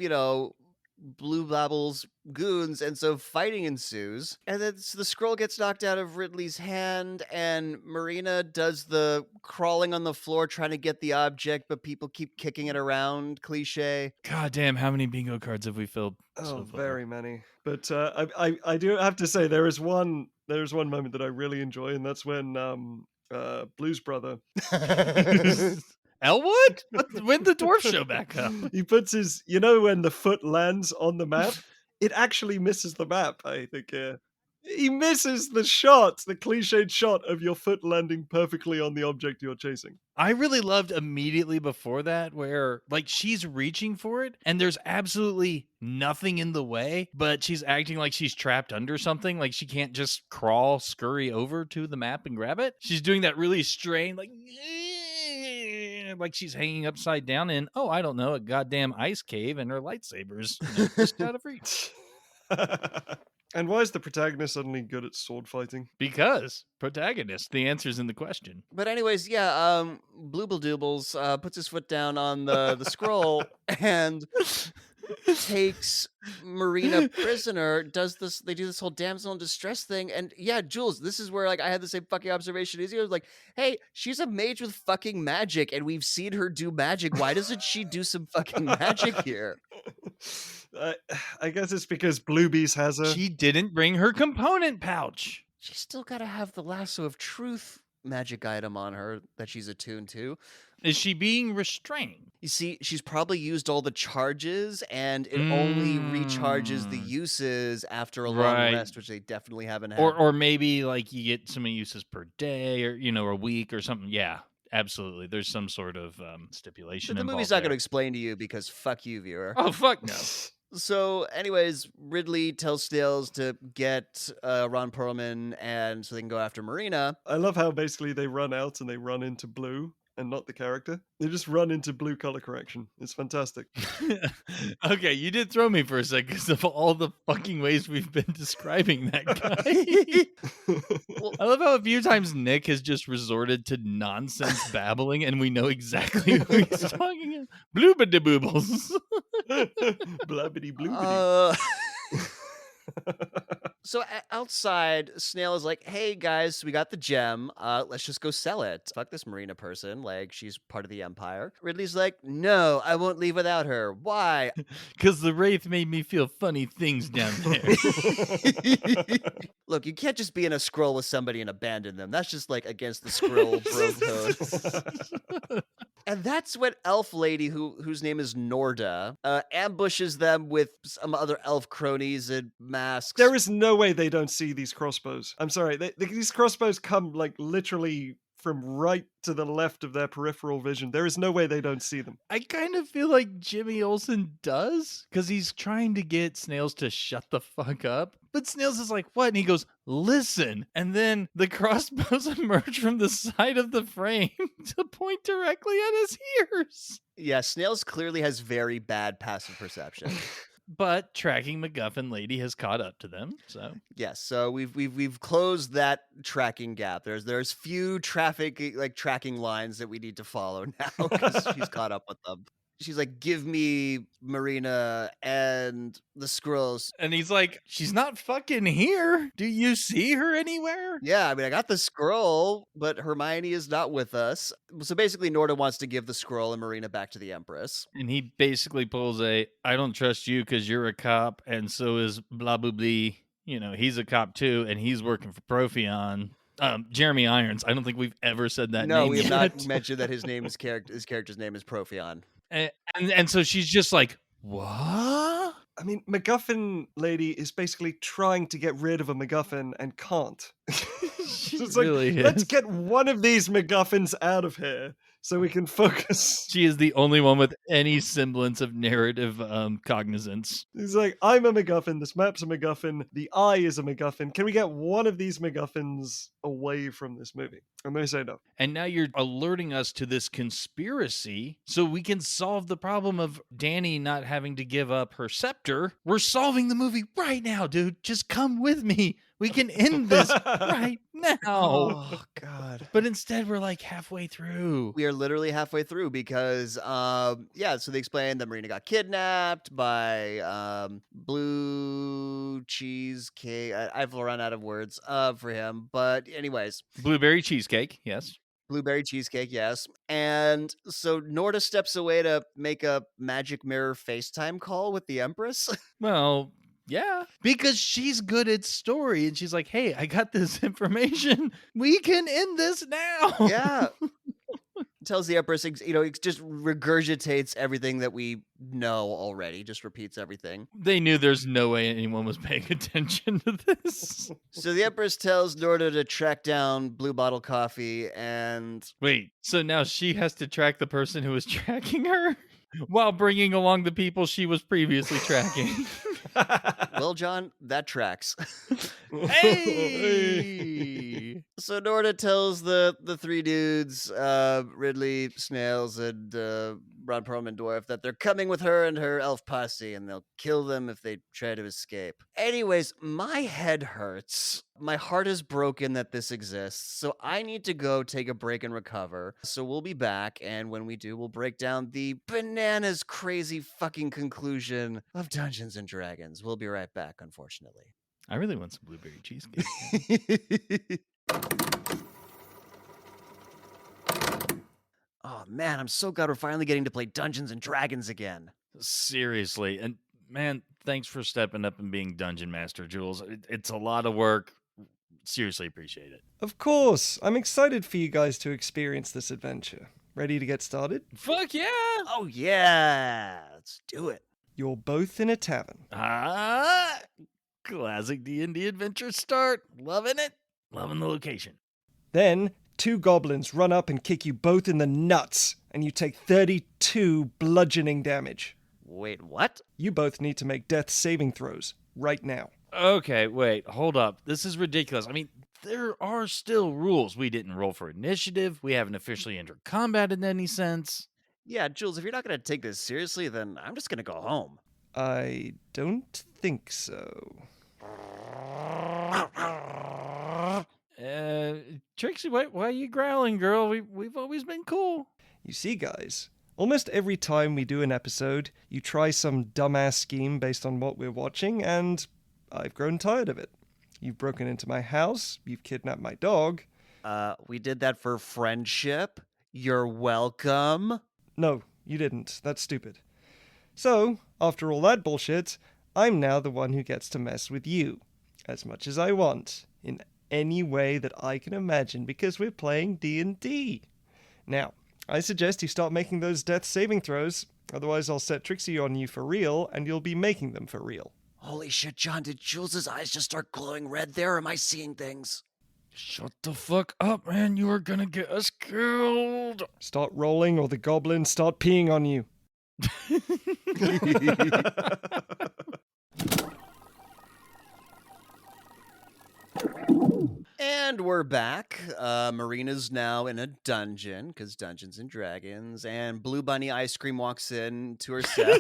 [SPEAKER 1] Blue Babble's goons, and so fighting ensues. And then the scroll gets knocked out of Ridley's hand, and Marina does the crawling on the floor trying to get the object, but people keep kicking it around cliche.
[SPEAKER 3] God damn, how many bingo cards have we filled?
[SPEAKER 2] Oh, very many. But I do have to say there is one moment that I really enjoy, and that's when Blue's brother
[SPEAKER 3] Elwood? When the dwarf show back up?
[SPEAKER 2] he puts his, when the foot lands on the map, it actually misses the map, I think. He misses the cliched shot of your foot landing perfectly on the object you're chasing.
[SPEAKER 3] I really loved immediately before that where she's reaching for it and there's absolutely nothing in the way, but she's acting like she's trapped under something. Like she can't just scurry over to the map and grab it. She's doing that really strained, like she's hanging upside down in, I don't know, a goddamn ice cave, and her lightsaber's just out of reach.
[SPEAKER 2] And why is the protagonist suddenly good at sword fighting?
[SPEAKER 3] Because protagonist, the answer's in the question.
[SPEAKER 1] But anyways, yeah, Blooble Doobles puts his foot down on the scroll and takes Marina prisoner. They do this whole damsel in distress thing, and yeah, Jules, this is where I had the same fucking observation as you. I was like, hey, she's a mage with fucking magic, and we've seen her do magic. Why doesn't she do some fucking magic here?
[SPEAKER 2] I guess it's because Bluebees has her.
[SPEAKER 3] She didn't bring her component pouch.
[SPEAKER 1] She's still got to have the lasso of truth magic item on her that she's attuned to.
[SPEAKER 3] Is she being restrained?
[SPEAKER 1] You see, she's probably used all the charges, and it only recharges the uses after a long rest, which they definitely haven't had.
[SPEAKER 3] Or maybe you get so many uses per day, or a week or something. Yeah, absolutely. There's some sort of stipulation.
[SPEAKER 1] But the movie's not going to explain to you because fuck you, viewer.
[SPEAKER 3] Oh, fuck no.
[SPEAKER 1] So, anyways, Ridley tells Snails to get Ron Perlman, and so they can go after Marina.
[SPEAKER 2] I love how basically they run out and they run into Blue and not the character. They just run into Blue color correction. It's fantastic.
[SPEAKER 3] Okay, you did throw me for a second because of all the fucking ways we've been describing that guy. I love how a few times Nick has just resorted to nonsense babbling and we know exactly who he's talking about. Bloobity boobles.
[SPEAKER 2] Blabbity bloobity.
[SPEAKER 1] So outside, Snail is like, hey guys, we got the gem. Let's just go sell it. Fuck this Marina person. She's part of the Empire. Ridley's like, no, I won't leave without her. Why?
[SPEAKER 3] Because the Wraith made me feel funny things down there.
[SPEAKER 1] Look, you can't just be in a scroll with somebody and abandon them. That's just against the scroll bro code. And that's when Elf Lady, whose name is Norda, ambushes them with some other elf cronies and masks.
[SPEAKER 2] There is no way they don't see these crossbows. I'm sorry. These crossbows come literally from right to the left of their peripheral vision. There is no way they don't see them.
[SPEAKER 3] I kind of feel like Jimmy Olsen does, because he's trying to get Snails to shut the fuck up. But Snails is like, what? And he goes, listen. And then the crossbows emerge from the side of the frame to point directly at his ears.
[SPEAKER 1] Yeah, Snails clearly has very bad passive perception.
[SPEAKER 3] But tracking MacGuffin lady has caught up to them. So
[SPEAKER 1] Yes, so we've closed that tracking gap. There's few tracking lines that we need to follow now because she's caught up with them. She's like, "Give me Marina and the scrolls."
[SPEAKER 3] and he's like, she's not fucking here. Do you see her anywhere?
[SPEAKER 1] Yeah, I mean, I got the scroll, but Hermione is not with us. So basically, Norda wants to give the scroll and Marina back to the Empress.
[SPEAKER 3] And he basically pulls I don't trust you because you're a cop, and so is blah blah blah. He's a cop too, and he's working for Profion. Jeremy Irons. I don't think we've ever said that
[SPEAKER 1] No,
[SPEAKER 3] name
[SPEAKER 1] we have
[SPEAKER 3] yet.
[SPEAKER 1] not mentioned that his character's name is Profion.
[SPEAKER 3] And so she's just like, what?
[SPEAKER 2] I mean, MacGuffin lady is basically trying to get rid of a MacGuffin and can't.
[SPEAKER 3] She
[SPEAKER 2] It's
[SPEAKER 3] really
[SPEAKER 2] like, let's
[SPEAKER 3] is.
[SPEAKER 2] get one of these MacGuffins out of here so we can focus.
[SPEAKER 3] She is the only one with any semblance of narrative cognizance.
[SPEAKER 2] He's like, I'm a MacGuffin, this map's a MacGuffin, the eye is a MacGuffin. Can we get one of these MacGuffins away from this movie? And they say no.
[SPEAKER 3] And now you're alerting us to this conspiracy so we can solve the problem of Danny not having to give up her scepter. We're solving the movie right now, dude. Just come with me. We can end this right now.
[SPEAKER 1] Oh, God.
[SPEAKER 3] But instead, we're like halfway through.
[SPEAKER 1] We are literally halfway through because, so they explain that Marina got kidnapped by Blue Cheesecake. I've run out of words for him. But anyways,
[SPEAKER 3] Blueberry cheesecake, yes.
[SPEAKER 1] Blueberry Cheesecake, yes. And so Norda steps away to make a magic mirror FaceTime call with the Empress.
[SPEAKER 3] Well, yeah, because she's good at story and she's like, hey, I got this information. We can end this now.
[SPEAKER 1] Yeah. Tells the Empress, it just regurgitates everything that we know already, just repeats everything.
[SPEAKER 3] They knew there's no way anyone was paying attention to this.
[SPEAKER 1] So the Empress tells Norda to track down Blue Bottle Coffee and...
[SPEAKER 3] Wait, so now she has to track the person who was tracking her while bringing along the people she was previously tracking.
[SPEAKER 1] Well, John, that tracks.
[SPEAKER 3] Hey!
[SPEAKER 1] So Norda tells the three dudes, Ridley, Snails, and Ron Perlman Dwarf, that they're coming with her and her elf posse, and they'll kill them if they try to escape. Anyways, my head hurts. My heart is broken that this exists, so I need to go take a break and recover. So we'll be back, and when we do, we'll break down the bananas crazy fucking conclusion of Dungeons and Dragons. We'll be right back, unfortunately.
[SPEAKER 3] I really want some blueberry cheesecake.
[SPEAKER 1] Oh man, I'm so glad we're finally getting to play Dungeons and Dragons again.
[SPEAKER 3] Seriously. And man, thanks for stepping up and being Dungeon Master, Jules. It's a lot of work. Seriously appreciate it.
[SPEAKER 2] Of course, I'm excited for you guys to experience this adventure. Ready to get started?
[SPEAKER 3] Fuck yeah!
[SPEAKER 1] Oh yeah, let's do it.
[SPEAKER 2] You're both in a tavern.
[SPEAKER 3] Classic D&D adventure start. Loving it. Loving the location.
[SPEAKER 2] Then, two goblins run up and kick you both in the nuts, and you take 32 bludgeoning damage.
[SPEAKER 1] Wait, what?
[SPEAKER 2] You both need to make death saving throws right now.
[SPEAKER 3] Okay, wait, hold up. This is ridiculous. I mean, there are still rules. We didn't roll for initiative. We haven't officially entered combat in any sense.
[SPEAKER 1] Yeah, Jules, if you're not going to take this seriously, then I'm just going to go home.
[SPEAKER 2] I don't think so.
[SPEAKER 3] Trixie, why are you growling, girl? We've always been cool.
[SPEAKER 2] You see, guys, almost every time we do an episode, you try some dumbass scheme based on what we're watching, and I've grown tired of it. You've broken into my house, you've kidnapped my dog.
[SPEAKER 1] We did that for friendship. You're welcome.
[SPEAKER 2] No, you didn't. That's stupid. So, after all that bullshit, I'm now the one who gets to mess with you. As much as I want. In any way that I can imagine, because we're playing D&D. Now, I suggest you start making those death saving throws, otherwise I'll set Trixie on you for real, and you'll be making them for real.
[SPEAKER 1] Holy shit, John, did Jules' eyes just start glowing red there, or am I seeing things?
[SPEAKER 3] Shut the fuck up, man. You are gonna get us killed.
[SPEAKER 2] Start rolling or the goblins start peeing on you.
[SPEAKER 1] And we're back. Marina's now in a dungeon, because Dungeons and Dragons, and Blue Bunny Ice Cream walks in to her cell.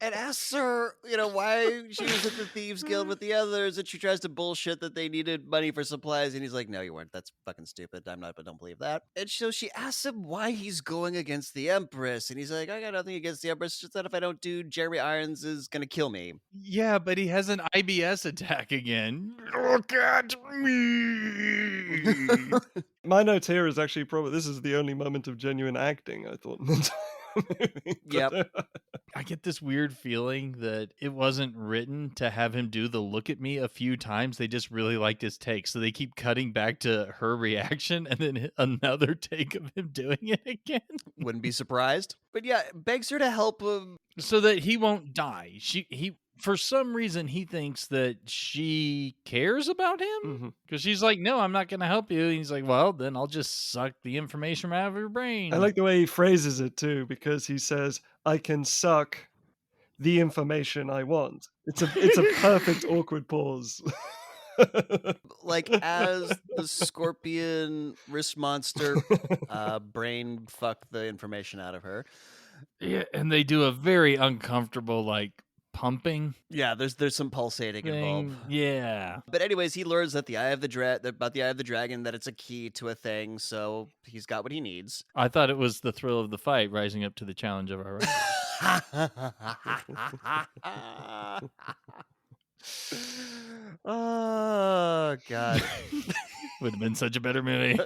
[SPEAKER 1] And asks her, why she was at the Thieves Guild with the others, and she tries to bullshit that they needed money for supplies, and he's like, no, you weren't. That's fucking stupid. I don't believe that. And so she asks him why he's going against the Empress, and he's like, I got nothing against the Empress, just that if I don't do, Jeremy Irons is gonna kill me.
[SPEAKER 3] Yeah, but he has an IBS attack again. Look at me.
[SPEAKER 2] My notes here is actually probably this is the only moment of genuine acting I thought in the entire movie.
[SPEAKER 1] Yep.
[SPEAKER 3] I get this weird feeling that it wasn't written to have him do the look at me a few times. They just really liked his take. So they keep cutting back to her reaction and then another take of him doing it again.
[SPEAKER 1] Wouldn't be surprised. But yeah, begs her to help him.
[SPEAKER 3] So that he won't die. He for some reason he thinks that she cares about him because she's like, no, I'm not going to help you. And he's like, well, then I'll just suck the information out of your brain.
[SPEAKER 2] I like the way he phrases it too, because he says, I can suck the information I want. It's a perfect awkward pause.
[SPEAKER 1] Like, as the scorpion wrist monster, brain fuck the information out of her.
[SPEAKER 3] Yeah, and they do a very uncomfortable like pumping.
[SPEAKER 1] Yeah, there's some pulsating involved.
[SPEAKER 3] Yeah.
[SPEAKER 1] But anyways, he learns that about the eye of the dragon, that it's a key to a thing, so he's got what he needs.
[SPEAKER 3] I thought it was the thrill of the fight rising up to the challenge of our
[SPEAKER 1] Oh god.
[SPEAKER 3] would have been such a better movie.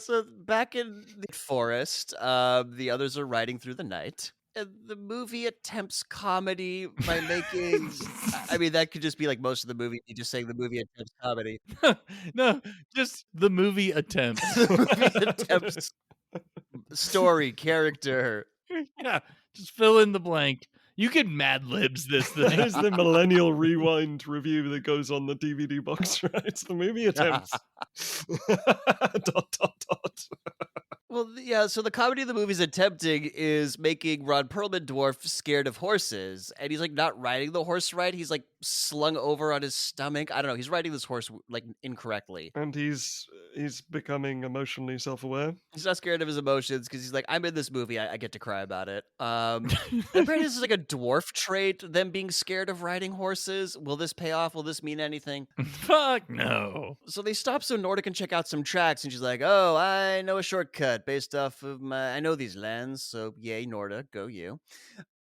[SPEAKER 1] So back in the forest, the others are riding through the night. And the movie attempts comedy by making I mean, that could just be like most of the movie, you just saying the movie attempts comedy.
[SPEAKER 3] No, just the movie attempts.
[SPEAKER 1] The movie attempts story, character.
[SPEAKER 3] Yeah, just fill in the blank. You could Mad Libs this thing.
[SPEAKER 2] There's the Millennial Rewind review that goes on the DVD box, right? It's the movie attempts. ...
[SPEAKER 1] Well, yeah, so the comedy of the movie's attempting is making Ron Perlman dwarf scared of horses, and he's like not riding the horse right. He's like slung over on his stomach. I don't know. He's riding this horse like incorrectly.
[SPEAKER 2] And he's becoming emotionally self-aware.
[SPEAKER 1] He's not scared of his emotions because he's like, I'm in this movie. I get to cry about it. Apparently this is like a dwarf trait, them being scared of riding horses. Will this pay off? Will this mean anything?
[SPEAKER 3] Fuck no.
[SPEAKER 1] So they stop so Norda can check out some tracks, and she's like, oh, I know a shortcut based off of I know these lands, so yay, Norda, go you.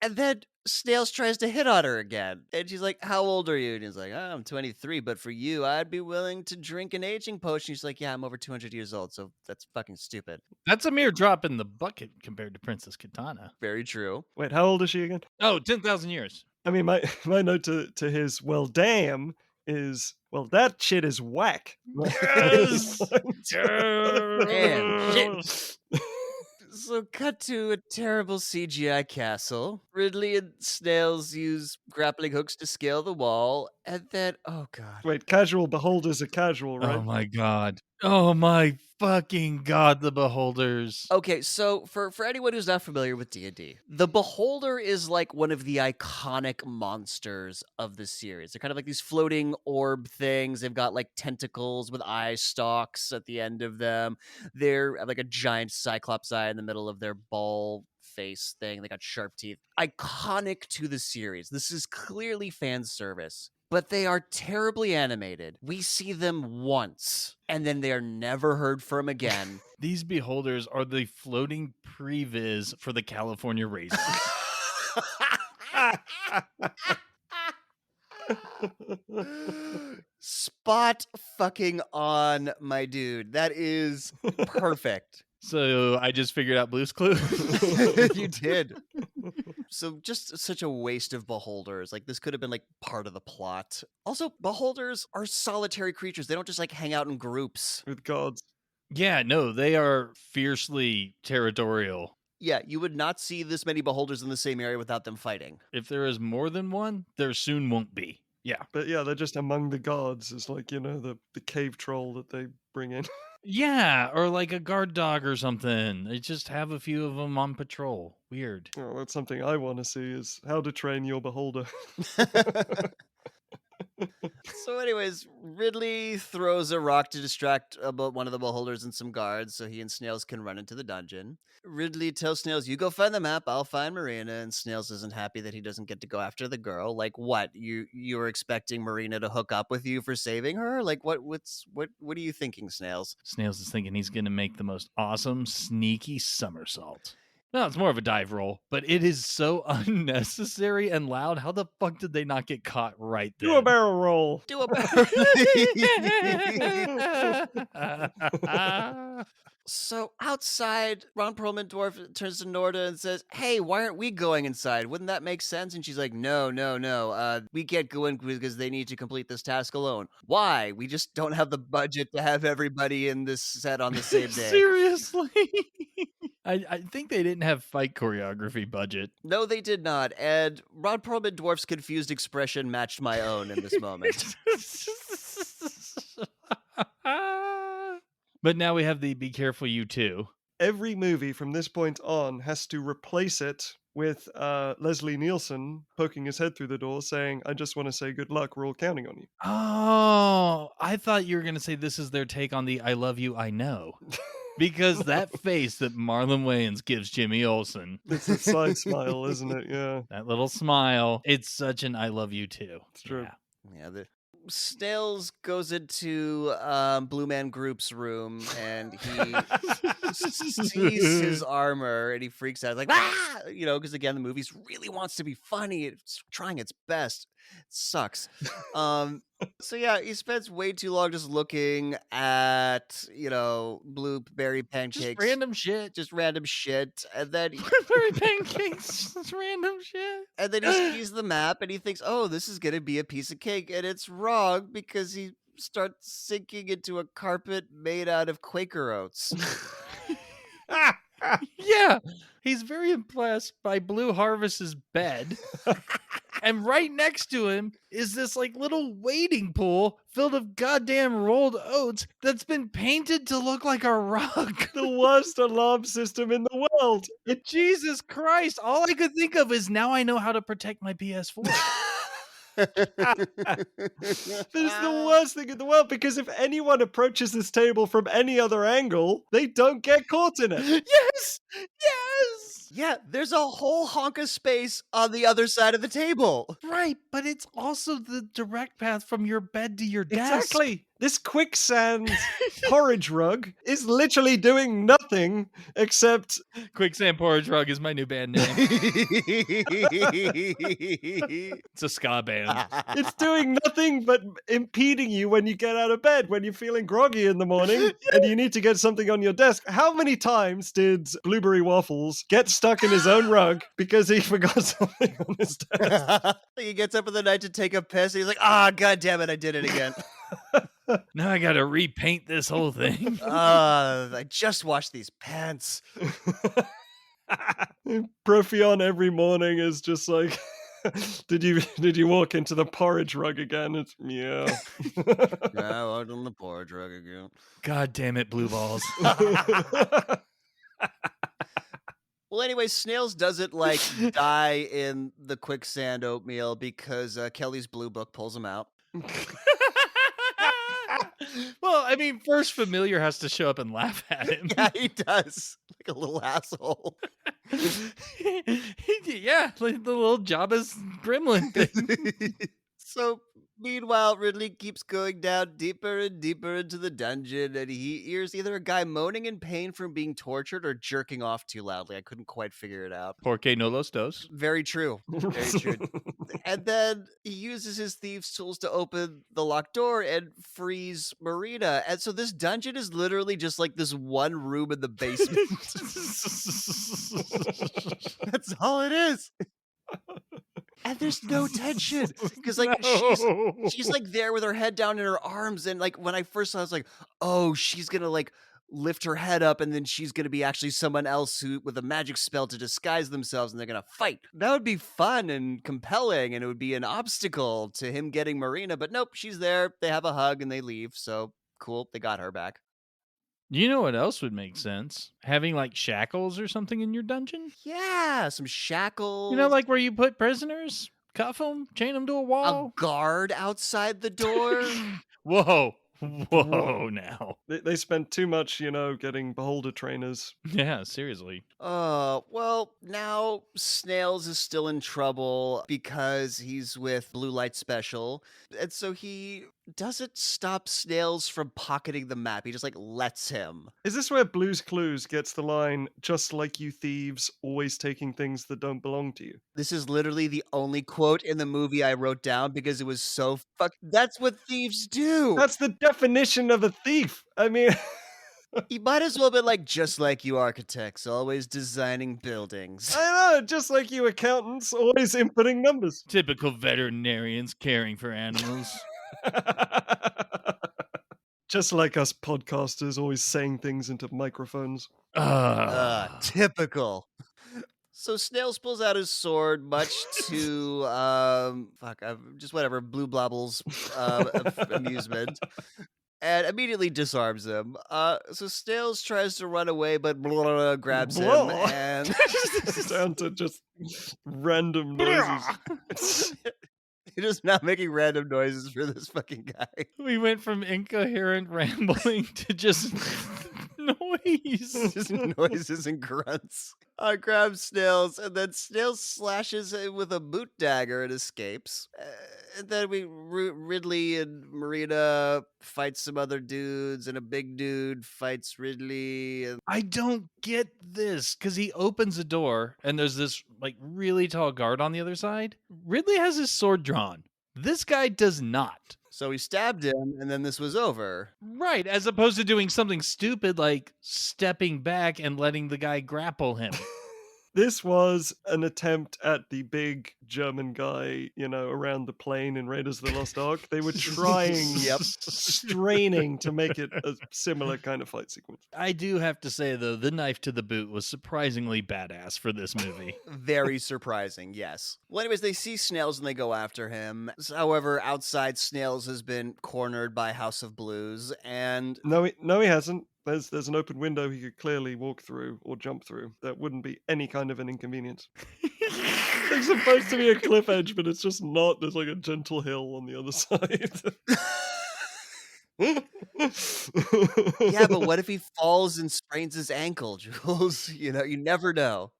[SPEAKER 1] And then Snails tries to hit on her again. And she's like, how old are you? And he's like, oh, I'm 23, but for you, I'd be willing to drink an aging potion. She's like, yeah, I'm over 200 years old, so that's fucking stupid.
[SPEAKER 3] That's a mere drop in the bucket compared to Princess Katana.
[SPEAKER 1] Very true.
[SPEAKER 2] Wait, how old is she again?
[SPEAKER 3] Oh, 10,000 years.
[SPEAKER 2] I mean, my note to his, well, damn, is, well, that shit is whack.
[SPEAKER 3] Yes!
[SPEAKER 1] Man, shit. So cut to a terrible CGI castle. Ridley and Snails use grappling hooks to scale the wall, and then, oh god.
[SPEAKER 2] Wait, casual beholders are casual, right?
[SPEAKER 3] Oh my god. Oh my fucking god, the beholders.
[SPEAKER 1] Okay, so for anyone who's not familiar with D&D, the Beholder is like one of the iconic monsters of the series. They're kind of like these floating orb things. They've got like tentacles with eye stalks at the end of them. They're like a giant cyclops eye in the middle of their ball face thing. They got sharp teeth. Iconic to the series. This is clearly fan service. But they are terribly animated. We see them once, and then they are never heard from again.
[SPEAKER 3] These beholders are the floating previs for the California Raisins.
[SPEAKER 1] Spot fucking on, my dude. That is perfect.
[SPEAKER 3] So I just figured out Blue's Clues.
[SPEAKER 1] You did. So just such a waste of beholders. Like, this could have been like part of the plot. Also, beholders are solitary creatures. They don't just like hang out in groups.
[SPEAKER 2] With gods.
[SPEAKER 3] Yeah, no, they are fiercely territorial.
[SPEAKER 1] Yeah, you would not see this many beholders in the same area without them fighting.
[SPEAKER 3] If there is more than one, there soon won't be. Yeah.
[SPEAKER 2] But yeah, they're just among the gods. It's like, the cave troll that they bring in.
[SPEAKER 3] Yeah, or like a guard dog or something. They just have a few of them on patrol. Weird.
[SPEAKER 2] Oh, that's something I want to see, is how to train your beholder.
[SPEAKER 1] So, anyways, Ridley throws a rock to distract one of the beholders and some guards so he and Snails can run into the dungeon. Ridley tells Snails, "You go find the map, I'll find Marina." And Snails isn't happy that he doesn't get to go after the girl. Like, what? You were expecting Marina to hook up with you for saving her? Like, what are you thinking, Snails?
[SPEAKER 3] Snails is thinking he's going to make the most awesome, sneaky somersault. No, it's more of a dive roll, but it is so unnecessary and loud. How the fuck did they not get caught right then?
[SPEAKER 2] Do a barrel roll.
[SPEAKER 1] Do a barrel. So outside, Ron Perlman Dwarf turns to Norda and says, "Hey, why aren't we going inside? Wouldn't that make sense?" And she's like, "No, no, no. We can't go in because they need to complete this task alone. Why? We just don't have the budget to have everybody in this set on the same day."
[SPEAKER 3] Seriously? I think they didn't have fight choreography budget.
[SPEAKER 1] No, they did not. And Ron Perlman Dwarf's confused expression matched my own in this moment.
[SPEAKER 3] But now we have the "be careful you too."
[SPEAKER 2] Every movie from this point on has to replace it with Leslie Nielsen poking his head through the door saying, "I just want to say good luck, we're all counting on you."
[SPEAKER 3] Oh, I thought you were going to say this is their take on the "I love you, I know." Because that face that Marlon Wayans gives Jimmy Olsen.
[SPEAKER 2] It's a side smile, isn't it? Yeah.
[SPEAKER 3] That little smile. It's such an "I love you too."
[SPEAKER 2] It's true.
[SPEAKER 1] Yeah, Snails goes into Blue Man Group's room and he sees his armor and he freaks out like, "Ah!" Because again, the movie really wants to be funny. It's trying its best. It sucks. So yeah, he spends way too long just looking at, blueberry pancakes.
[SPEAKER 3] Just random shit.
[SPEAKER 1] And then
[SPEAKER 3] Blueberry pancakes. Just random shit.
[SPEAKER 1] And then he sees the map and he thinks, "Oh, this is going to be a piece of cake." And it's wrong because he starts sinking into a carpet made out of Quaker oats.
[SPEAKER 3] Yeah. He's very impressed by Blue Harvest's bed. And right next to him is this little wading pool filled of goddamn rolled oats that's been painted to look like a rug.
[SPEAKER 2] The worst alarm system in the world.
[SPEAKER 3] Jesus Christ. All I could think of is now I know how to protect my PS4.
[SPEAKER 2] That is the worst thing in the world because if anyone approaches this table from any other angle, they don't get caught in it.
[SPEAKER 3] Yes! Yes!
[SPEAKER 1] Yeah, there's a whole honk of space on the other side of the table.
[SPEAKER 3] Right, but it's also the direct path from your bed to your desk.
[SPEAKER 2] Exactly. This quicksand porridge rug is literally doing nothing except...
[SPEAKER 3] Quicksand Porridge Rug is my new band name. It's a ska band.
[SPEAKER 2] It's doing nothing but impeding you when you get out of bed, when you're feeling groggy in the morning and you need to get something on your desk. How many times did Blueberry Waffles get stuck in his own rug because he forgot something on his desk?
[SPEAKER 1] He gets up in the night to take a piss and he's like, "Ah, God damn it, I did it again."
[SPEAKER 3] Now I gotta repaint this whole thing.
[SPEAKER 1] I just washed these pants.
[SPEAKER 2] Profion every morning is just like, did you walk into the porridge rug again? It's yeah.
[SPEAKER 1] I walked on the porridge rug again.
[SPEAKER 3] God damn it, Blue Balls.
[SPEAKER 1] Well, anyway, Snails doesn't die in the quicksand oatmeal because Kelly's blue book pulls him out.
[SPEAKER 3] Well, I mean, first Familiar has to show up and laugh at him.
[SPEAKER 1] Yeah, he does. Like a little asshole.
[SPEAKER 3] Yeah, like the little Jabba's gremlin thing.
[SPEAKER 1] So, meanwhile, Ridley keeps going down deeper and deeper into the dungeon, and he hears either a guy moaning in pain from being tortured or jerking off too loudly. I couldn't quite figure it out.
[SPEAKER 3] Porque no los dos.
[SPEAKER 1] Very true. Very true. And then he uses his thieves' tools to open the locked door and frees Marina. And so this dungeon is literally just like this one room in the basement. That's all it is. And there's no tension because she's like there with her head down in her arms, and like when I first saw it, I was like, "Oh, she's gonna lift her head up, and then she's gonna be actually someone else who with a magic spell to disguise themselves, and they're gonna fight." That would be fun and compelling, and it would be an obstacle to him getting Marina. But nope, she's there. They have a hug and they leave. So cool, they got her back.
[SPEAKER 3] You know what else would make sense? Having shackles or something in your dungeon?
[SPEAKER 1] Yeah, some shackles.
[SPEAKER 3] Like where you put prisoners? Cuff him, chain him to a
[SPEAKER 1] A
[SPEAKER 3] wall.
[SPEAKER 1] guard outside the door?
[SPEAKER 3] Whoa.
[SPEAKER 2] Whoa.
[SPEAKER 3] Whoa now.
[SPEAKER 2] They spent too much, getting beholder trainers.
[SPEAKER 3] Yeah, seriously.
[SPEAKER 1] Well, now Snails is still in trouble because he's with Blue Light Special. And so he doesn't stop Snails from pocketing the map. He just lets him.
[SPEAKER 2] Is this where Blue's Clues gets the line, just like you thieves, always taking things that don't belong to you?
[SPEAKER 1] This is literally the only quote in the movie I wrote down because it was so that's what thieves do.
[SPEAKER 2] That's the definition of a thief. I mean,
[SPEAKER 1] He might as well have been just like you architects, always designing buildings.
[SPEAKER 2] I know, just like you accountants, always inputting numbers.
[SPEAKER 3] Typical veterinarians caring for animals.
[SPEAKER 2] Just like us podcasters, always saying things into microphones.
[SPEAKER 1] Typical. So Snails pulls out his sword, much to just whatever Blue Blobble's amusement, and immediately disarms him. So Snails tries to run away, but blah grabs him,
[SPEAKER 2] Blah.
[SPEAKER 1] and
[SPEAKER 2] Down to just random noises.
[SPEAKER 1] He just not making random noises for this fucking guy.
[SPEAKER 3] We went from incoherent rambling to just noise.
[SPEAKER 1] Just noises and grunts. Grabs Snails, and then Snails slashes him with a boot dagger and escapes. And then Ridley and Marina fight some other dudes, and a big dude fights Ridley. And
[SPEAKER 3] I don't get this because he opens a door and there's this really tall guard on the other side. Ridley has his sword drawn. This guy does not.
[SPEAKER 1] so he stabbed him, and then this was over.
[SPEAKER 3] Right, as opposed to doing something stupid like stepping back and letting the guy grapple him.
[SPEAKER 2] This was an attempt at the big German guy, around the plane in Raiders of the Lost Ark. They were trying, straining to make it a similar kind of fight sequence.
[SPEAKER 3] I do have to say, though, the knife to the boot was surprisingly badass for this movie.
[SPEAKER 1] Very surprising, yes. Well, anyways, they see Snails and they go after him. However, outside, Snails has been cornered by House of Blues, and
[SPEAKER 2] No, he hasn't. There's an open window he could clearly walk through or jump through. That wouldn't be any kind of an inconvenience. It's supposed to be a cliff edge, but it's just not. There's a gentle hill on the other side.
[SPEAKER 1] yeah, but what if he falls and sprains his ankle, Jules? You never know.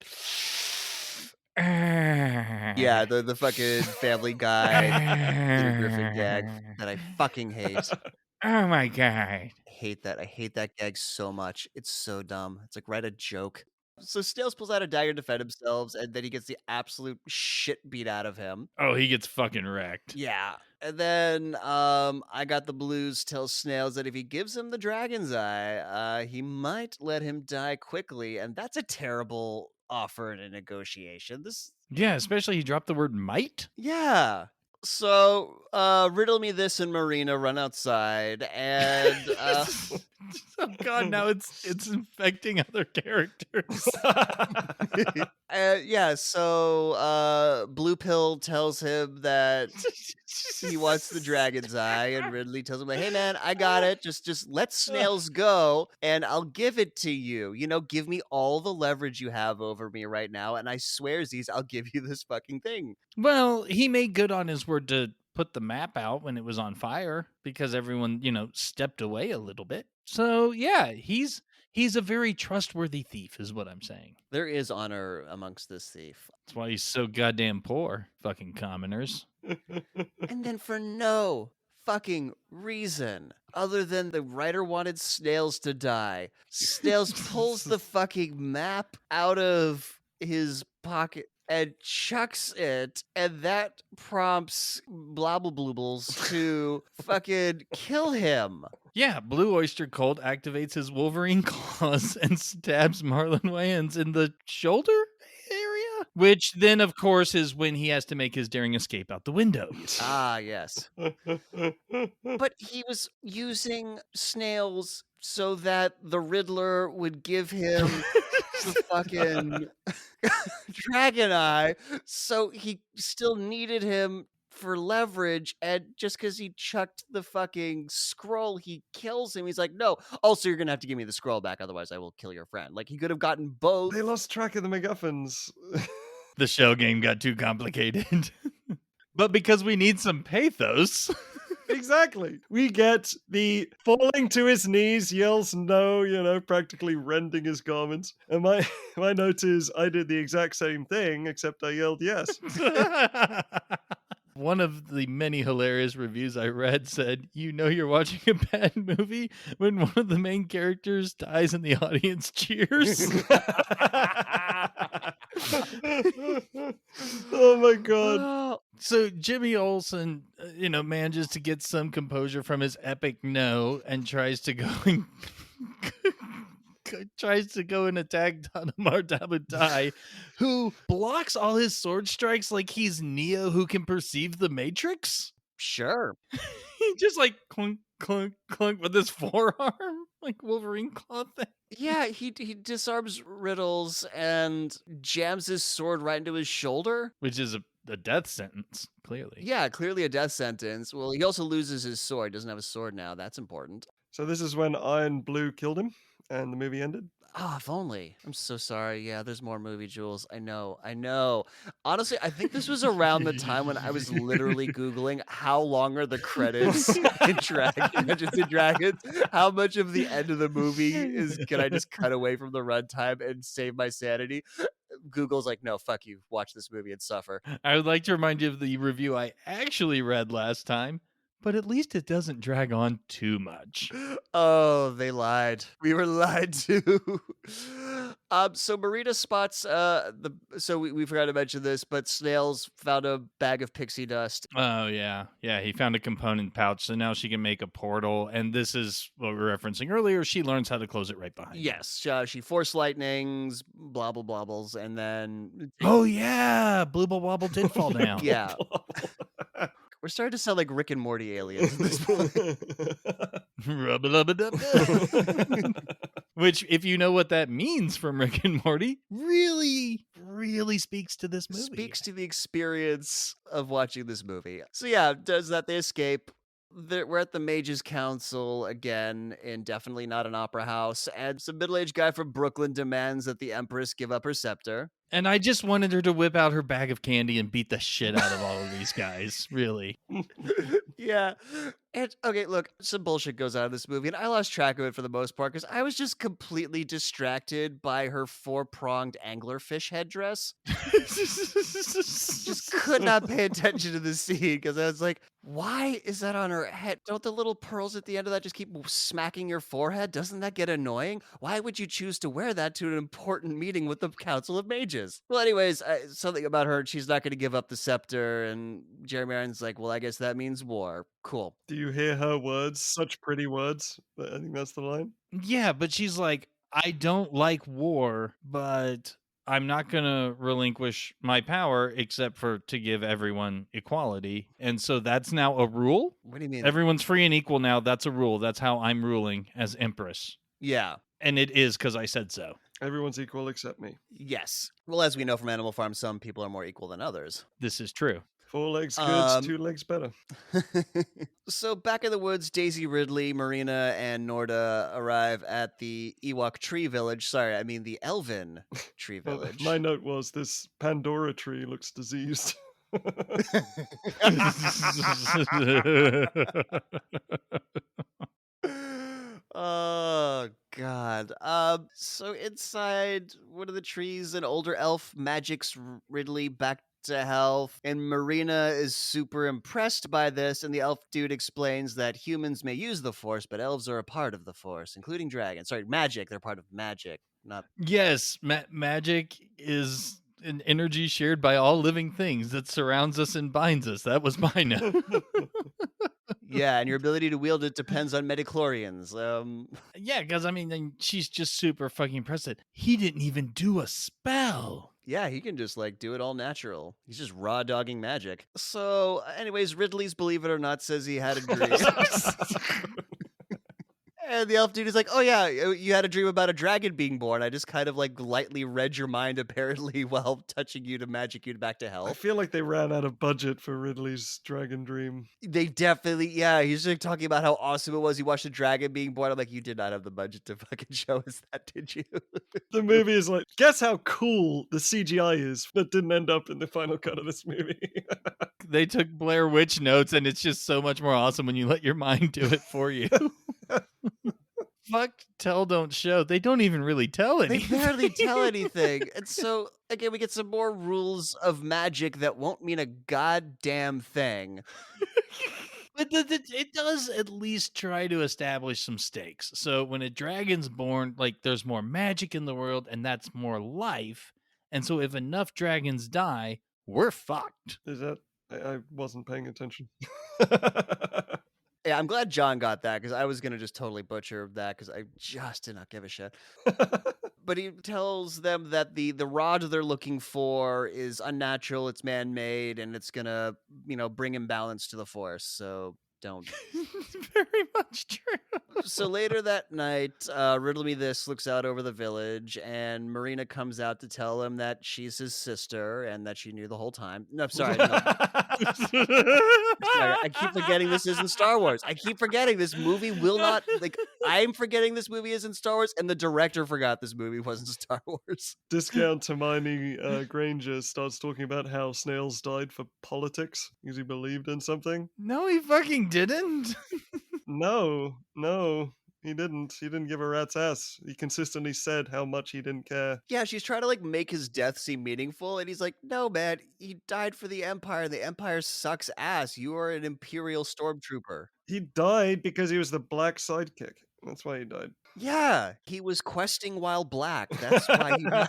[SPEAKER 1] Yeah, the fucking Family Guy Peter Griffin gag that I fucking hate.
[SPEAKER 3] Oh my god.
[SPEAKER 1] I hate that gag so much. It's so dumb. It's write a joke. So Snails pulls out a dagger to defend himself, and then he gets the absolute shit beat out of him.
[SPEAKER 3] Oh, he gets fucking wrecked.
[SPEAKER 1] Yeah. And then I Got the Blues tells Snails that if he gives him the dragon's eye, he might let him die quickly, and that's a terrible offer in a negotiation.
[SPEAKER 3] Yeah, especially he dropped the word might.
[SPEAKER 1] Yeah. So, Riddle Me This and Marina run outside, and
[SPEAKER 3] oh god, now it's infecting other characters.
[SPEAKER 1] yeah, so Blue Pill tells him that he wants the dragon's eye, and Ridley tells him hey man, I got it. Just let Snails go, and I'll give it to you. Give me all the leverage you have over me right now, and I swearsies, I'll give you this fucking thing.
[SPEAKER 3] Well, he made good on his word to put the map out when it was on fire because everyone, stepped away a little bit. So yeah, he's a very trustworthy thief, is what I'm saying.
[SPEAKER 1] There is honor amongst this thief.
[SPEAKER 3] That's why he's so goddamn poor, fucking commoners.
[SPEAKER 1] And then for no fucking reason other than the writer wanted Snails to die, Snails pulls the fucking map out of his pocket and chucks it, and that prompts Blobbleblubles to fucking kill him.
[SPEAKER 3] Yeah, Blue Oyster Cult activates his Wolverine claws and stabs Marlon Wayans in the shoulder area, which then, of course, is when he has to make his daring escape out the window.
[SPEAKER 1] Ah, yes. But he was using Snails so that the Riddler would give him the fucking dragon eye, so he still needed him for leverage, and just because he chucked the fucking scroll, he kills him. He's like, no, also you're gonna have to give me the scroll back, otherwise I will kill your friend. He could have gotten both.
[SPEAKER 2] They lost track of the MacGuffins.
[SPEAKER 3] The shell game got too complicated. But because we need some pathos.
[SPEAKER 2] Exactly. We get the falling to his knees, yells no, practically rending his garments. And my note is I did the exact same thing, except I yelled yes.
[SPEAKER 3] One of the many hilarious reviews I read said, you're watching a bad movie when one of the main characters dies and the audience cheers.
[SPEAKER 2] Oh my god.
[SPEAKER 3] So Jimmy Olsen, manages to get some composure from his epic no and tries to go and attack Danamar Dabutai, who blocks all his sword strikes like he's Neo who can perceive the Matrix.
[SPEAKER 1] Sure.
[SPEAKER 3] He just like clunk, clunk, clunk with his forearm, like Wolverine claw thing.
[SPEAKER 1] Yeah, he disarms Riddles and jams his sword right into his shoulder.
[SPEAKER 3] Which is a death sentence, clearly.
[SPEAKER 1] Yeah, clearly a death sentence. Well, he also loses his sword. Doesn't have a sword now. That's important.
[SPEAKER 2] So this is when Iron Blue killed him and the movie ended.
[SPEAKER 1] Oh, if only. I'm so sorry. Yeah, there's more movie, Jules. I know. Honestly, I think this was around the time when I was literally Googling how long are the credits in Dungeons and Dragons? How much of the end of the movie can I just cut away from the runtime and save my sanity? Google's like, no, fuck you. Watch this movie and suffer.
[SPEAKER 3] I would like to remind you of the review I actually read last time, but at least it doesn't drag on too much.
[SPEAKER 1] Oh, they lied. We were lied to. So Marina spots we forgot to mention this, but Snails found a bag of pixie dust.
[SPEAKER 3] Oh yeah. Yeah, he found a component pouch, so now she can make a portal, and this is what we were referencing earlier. She learns how to close it right behind her.
[SPEAKER 1] Yes, she force lightnings, blah blah blobbles, and then
[SPEAKER 3] Oh yeah, Blooble Wobble did fall down.
[SPEAKER 1] yeah. We're starting to sound like Rick and Morty aliens at this point.
[SPEAKER 3] Which, if you know what that means from Rick and Morty, really, really speaks to this movie.
[SPEAKER 1] Speaks to the experience of watching this movie. So yeah, does that, they escape. We're at the Mages Council again, in definitely not an opera house, and some middle-aged guy from Brooklyn demands that the Empress give up her scepter.
[SPEAKER 3] And I just wanted her to whip out her bag of candy and beat the shit out of all of these guys, really.
[SPEAKER 1] Yeah. And okay, look, some bullshit goes on in this movie, and I lost track of it for the most part because I was just completely distracted by her four-pronged anglerfish headdress. Just could not pay attention to the scene because I was like, why is that on her head? Don't the little pearls at the end of that just keep smacking your forehead? Doesn't that get annoying? Why would you choose to wear that to an important meeting with the Council of Mages? Well, anyways, something about her, she's not going to give up the scepter, and Jeremy Irons like, well, I guess that means war. Cool.
[SPEAKER 2] Do you hear her words? Such pretty words. I think that's the line.
[SPEAKER 3] Yeah, but she's like, I don't like war, but I'm not going to relinquish my power except for to give everyone equality. And so that's now a rule?
[SPEAKER 1] What do you mean?
[SPEAKER 3] Everyone's free and equal now. That's a rule. That's how I'm ruling as Empress.
[SPEAKER 1] Yeah.
[SPEAKER 3] And it is because I said so.
[SPEAKER 2] Everyone's equal except me.
[SPEAKER 1] Yes. Well, as we know from Animal Farm, some people are more equal than others.
[SPEAKER 3] This is true.
[SPEAKER 2] 4 legs good, 2 legs better.
[SPEAKER 1] So back in the woods, Daisy Ridley, Marina, and Norda arrive at the Ewok tree village. Sorry, I mean the Elven tree village.
[SPEAKER 2] My note was this Pandora tree looks diseased.
[SPEAKER 1] Oh God. So inside one of the trees, an older elf magics Ridley back to health, and Marina is super impressed by this, and the elf dude explains that humans may use the Force, but elves are a part of the Force, including dragons. Sorry, magic. They're part of magic, not...
[SPEAKER 3] Yes, magic is an energy shared by all living things that surrounds us and binds us. That was my note.
[SPEAKER 1] Yeah, and your ability to wield it depends on midichlorians.
[SPEAKER 3] Yeah, because I mean, she's just super fucking impressed. He didn't even do a spell.
[SPEAKER 1] Yeah, he can just like do it all natural. He's just raw dogging magic. So, anyways, Ridley's Believe It or Not says he had a dream. And the elf dude is like, "Oh yeah, you had a dream about a dragon being born. I just kind of like lightly read your mind, apparently, while touching you to magic you back to
[SPEAKER 2] I
[SPEAKER 1] health."
[SPEAKER 2] feel like they ran out of budget for Ridley's Dragon Dream.
[SPEAKER 1] They definitely, yeah. He's like talking about how awesome it was. He watched a dragon being born. I'm like, you did not have the budget to fucking show us that, did you?
[SPEAKER 2] The movie is like, guess how cool the CGI is that didn't end up in the final cut of this movie.
[SPEAKER 3] They took Blair Witch notes, and it's just so much more awesome when you let your mind do it for you. Fuck, tell, don't show. They don't even really tell
[SPEAKER 1] They
[SPEAKER 3] anything.
[SPEAKER 1] barely tell anything. And so, again, we get some more rules of magic that won't mean a goddamn thing.
[SPEAKER 3] But it does at least try to establish some stakes. So when a dragon's born, like there's more magic in the world, and that's more life. And so if enough dragons die, we're fucked.
[SPEAKER 2] Is that? I wasn't paying attention.
[SPEAKER 1] Yeah, I'm glad John got that because I was going to just totally butcher that because I just did not give a shit. But he tells them that the rod they're looking for is unnatural, it's man-made, and it's gonna, bring imbalance to the force. So don't.
[SPEAKER 3] Very much true.
[SPEAKER 1] So later that night, Riddle Me This looks out over the village, and Marina comes out to tell him that she's his sister and that she knew the whole time. No, I'm sorry. No. Sorry, I keep forgetting this isn't Star Wars. I keep forgetting this movie will not, I'm forgetting this movie isn't Star Wars, and the director forgot this movie wasn't Star Wars.
[SPEAKER 2] Discount Hermione Granger starts talking about how snails died for politics because he believed in something.
[SPEAKER 3] No, he fucking didn't.
[SPEAKER 2] No, he didn't. He didn't give a rat's ass. He consistently said how much he didn't care.
[SPEAKER 1] Yeah, she's trying to make his death seem meaningful, and he's like, "No, man, he died for the Empire, and the Empire sucks ass. You are an Imperial stormtrooper."
[SPEAKER 2] He died because he was the black sidekick. That's why he died.
[SPEAKER 1] Yeah, he was questing while black. That's why he died.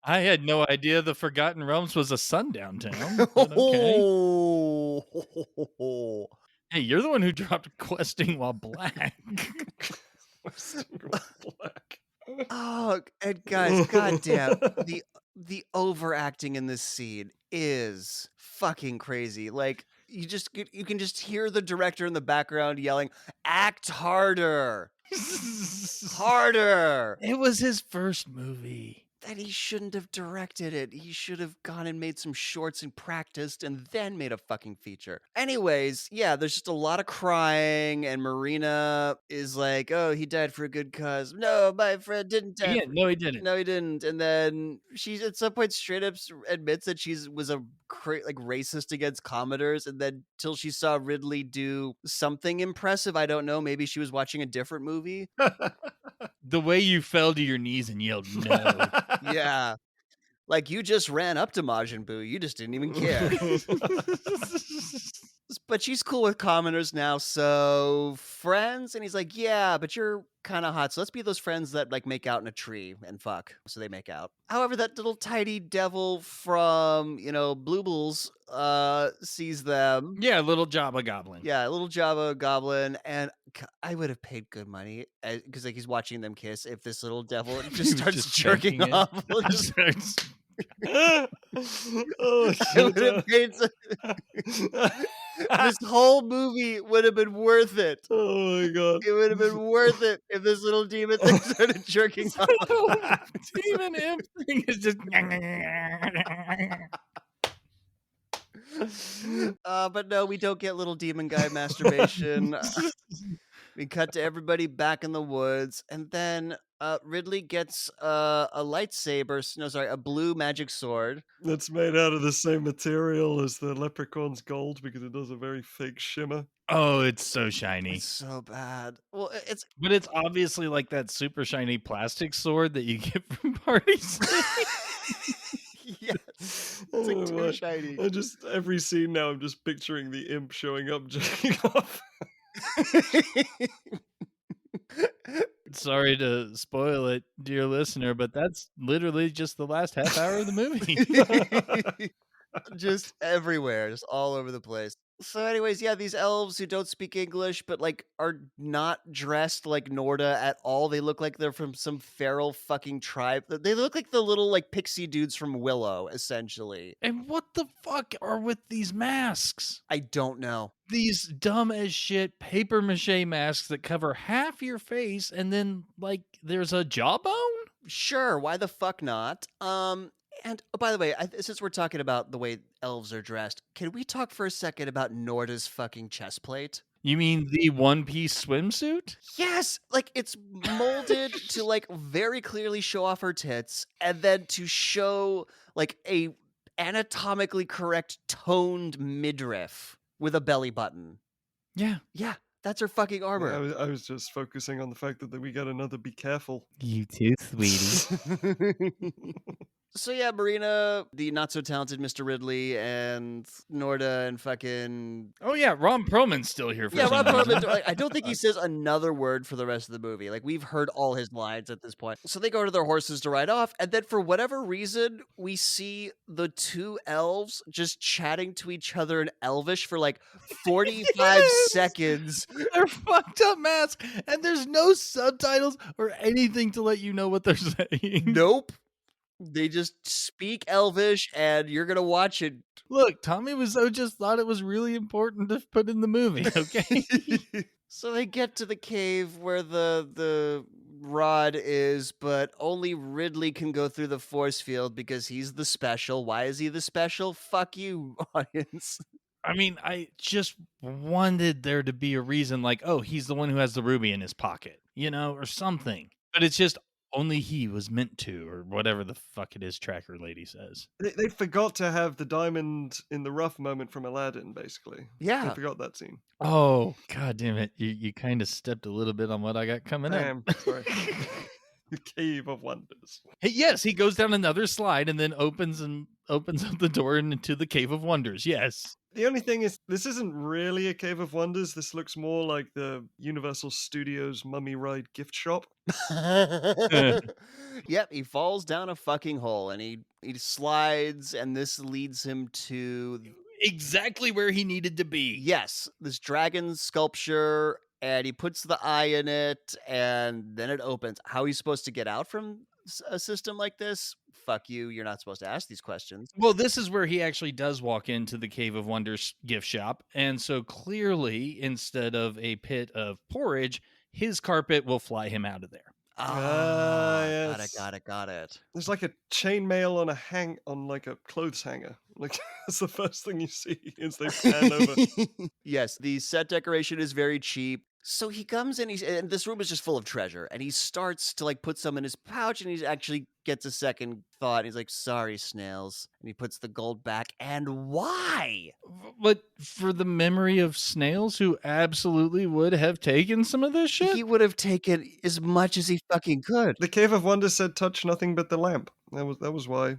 [SPEAKER 3] I had no idea the Forgotten Realms was a sundown town. But okay. Hey, you're the one who dropped questing while black.
[SPEAKER 2] Black.
[SPEAKER 1] Oh, and guys, goddamn, the overacting in this scene is fucking crazy. You can just hear the director in the background yelling, "Act harder, harder."
[SPEAKER 3] It was his first movie.
[SPEAKER 1] That he shouldn't have directed it. He should have gone and made some shorts and practiced and then made a fucking feature. Anyways, yeah, there's just a lot of crying, and Marina is like, "Oh, he died for a good cause." No, my friend didn't die.
[SPEAKER 3] No, he didn't.
[SPEAKER 1] No, he didn't. And then she at some point straight up admits that was a racist against commoners, and then till she saw Ridley do something impressive. I don't know. Maybe she was watching a different movie.
[SPEAKER 3] The way you fell to your knees and yelled no.
[SPEAKER 1] Yeah. Like you just ran up to Majin Buu. You just didn't even care. But she's cool with commoners now, so friends? And he's like, "Yeah, but you're kind of hot, so let's be those friends that make out in a tree and fuck." So they make out. However, that little tiny devil from, Blue Bulls sees them.
[SPEAKER 3] Yeah, little Jabba Goblin.
[SPEAKER 1] Yeah, little Java goblin, and I would have paid good money because he's watching them kiss. If this little devil
[SPEAKER 3] He
[SPEAKER 1] just
[SPEAKER 3] was
[SPEAKER 1] starts
[SPEAKER 3] just
[SPEAKER 1] jerking
[SPEAKER 3] spanking it.
[SPEAKER 1] off,
[SPEAKER 2] Oh,
[SPEAKER 1] I would have paid. This whole movie would have been worth it.
[SPEAKER 2] Oh my god.
[SPEAKER 1] It would have been worth it if this little demon thing started jerking off.
[SPEAKER 3] Demon imp thing is just.
[SPEAKER 1] But no, we don't get little demon guy masturbation. We cut to everybody back in the woods, and then Ridley gets a lightsaber. No, sorry, a blue magic sword.
[SPEAKER 2] That's made out of the same material as the leprechaun's gold because it does a very fake shimmer.
[SPEAKER 3] Oh, it's so shiny.
[SPEAKER 1] It's so bad. Well,
[SPEAKER 3] But it's obviously like that super shiny plastic sword that you get from parties.
[SPEAKER 1] yes, it's like too shiny.
[SPEAKER 2] I just every scene now I'm just picturing the imp showing up jerking off.
[SPEAKER 3] Sorry to spoil it, dear listener, but that's literally just the last half hour of the movie.
[SPEAKER 1] just everywhere, just all over the place. So, anyways, yeah, these elves who don't speak English, but like are not dressed like Norda at all. They look like they're from some feral fucking tribe. They look like the little like pixie dudes from Willow, essentially.
[SPEAKER 3] And what the fuck are with these masks?
[SPEAKER 1] I don't know.
[SPEAKER 3] These dumb as shit paper mache masks that cover half your face and then like there's a jawbone?
[SPEAKER 1] Sure, why the fuck not? And oh, by the way, since we're talking about the way elves are dressed, can we talk for a second about Norda's fucking chest plate?
[SPEAKER 3] You mean the one-piece swimsuit?
[SPEAKER 1] Yes, like it's molded to like very clearly show off her tits and then to show like a anatomically correct toned midriff with a belly button.
[SPEAKER 3] Yeah.
[SPEAKER 1] Yeah, that's her fucking
[SPEAKER 2] I
[SPEAKER 1] armor.
[SPEAKER 2] was just focusing on the fact that we get another be careful.
[SPEAKER 3] You too, sweetie.
[SPEAKER 1] So yeah, Marina, the not so talented Mr. Ridley, and Norda, and fucking
[SPEAKER 3] Oh yeah, Ron Perlman's still here for
[SPEAKER 1] yeah,
[SPEAKER 3] some
[SPEAKER 1] Rob
[SPEAKER 3] reason.
[SPEAKER 1] Perlman. Like, I don't think he says another word for the rest of the movie. Like we've heard all his lines at this point. So they go to their horses to ride off, and then for whatever reason, we see the two elves just chatting to each other in Elvish for like 45
[SPEAKER 3] Yes!
[SPEAKER 1] seconds.
[SPEAKER 3] They're fucked up masks, and there's no subtitles or anything to let you know what they're saying.
[SPEAKER 1] Nope. They just speak Elvish, and you're gonna watch it.
[SPEAKER 3] Look, Tommy Wiseau just thought it was really important to put in the movie, okay?
[SPEAKER 1] So they get to the cave where the rod is, but only Ridley can go through the force field because he's the special. Why is he the special? Fuck you, audience.
[SPEAKER 3] I mean, I just wanted there to be a reason like, oh, he's the one who has the ruby in his pocket, or something. But it's just only he was meant to, or whatever the fuck it is tracker lady says.
[SPEAKER 2] They forgot to have the diamond in the rough moment from Aladdin, basically.
[SPEAKER 1] Yeah.
[SPEAKER 2] They forgot that scene.
[SPEAKER 3] Oh, god damn it. You kind of stepped a little bit on what I got coming up.
[SPEAKER 2] Sorry. The Cave of Wonders.
[SPEAKER 3] Hey, yes, he goes down another slide and then opens up the door into the Cave of Wonders. Yes.
[SPEAKER 2] The only thing is, this isn't really a Cave of Wonders. This looks more like the Universal Studios Mummy Ride gift shop.
[SPEAKER 1] Yep, he falls down a fucking hole and he slides, and this leads him to
[SPEAKER 3] Exactly where he needed to be.
[SPEAKER 1] yes, this dragon sculpture, and he puts the eye in it, and then it opens. How he's supposed to get out from a system like this? Fuck you, you're not supposed to ask these questions.
[SPEAKER 3] Well, this is where he actually does walk into the Cave of Wonders gift shop. And so clearly, instead of a pit of porridge, his carpet will fly him out of there.
[SPEAKER 2] Yes.
[SPEAKER 1] Got it.
[SPEAKER 2] There's like a chainmail on like a clothes hanger. Like that's the first thing you see as they pan over.
[SPEAKER 1] Yes, the set decoration is very cheap. So he comes in, and this room is just full of treasure, and he starts to like put some in his pouch, and he actually gets a second thought. He's like, "Sorry, snails," and he puts the gold back. And why?
[SPEAKER 3] But for the memory of snails who absolutely would have taken some of this shit?
[SPEAKER 1] He would have taken as much as he fucking could.
[SPEAKER 2] The Cave of Wonders said, "Touch nothing but the lamp." That was why.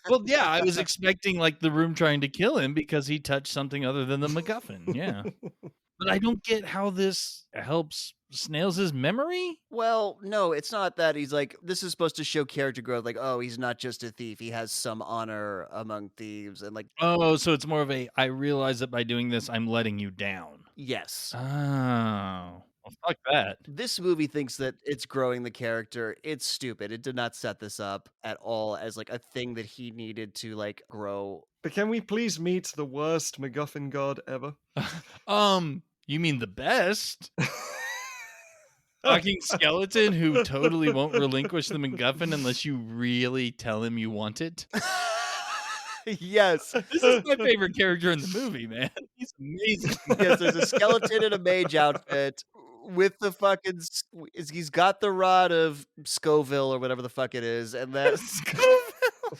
[SPEAKER 3] Well, yeah, I was expecting like the room trying to kill him because he touched something other than the MacGuffin. Yeah. But I don't get how this helps Snails' memory.
[SPEAKER 1] Well, no, it's not that. He's like, this is supposed to show character growth. Like, oh, he's not just a thief. He has some honor among thieves. And like,
[SPEAKER 3] Oh, so it's more of a, I realize that by doing this, I'm letting you down.
[SPEAKER 1] yes.
[SPEAKER 3] Oh, well, fuck that.
[SPEAKER 1] This movie thinks that it's growing the character. It's stupid. It did not set this up at all as like a thing that he needed to like grow.
[SPEAKER 2] But can we please meet the worst MacGuffin god ever?
[SPEAKER 3] You mean the best? Fucking skeleton who totally won't relinquish the MacGuffin unless you really tell him you want it.
[SPEAKER 1] Yes.
[SPEAKER 3] This is my favorite character in the movie, man. He's amazing.
[SPEAKER 1] Yes, there's a skeleton in a mage outfit with the fucking. He's got the rod of Scoville or whatever the fuck it is, and that.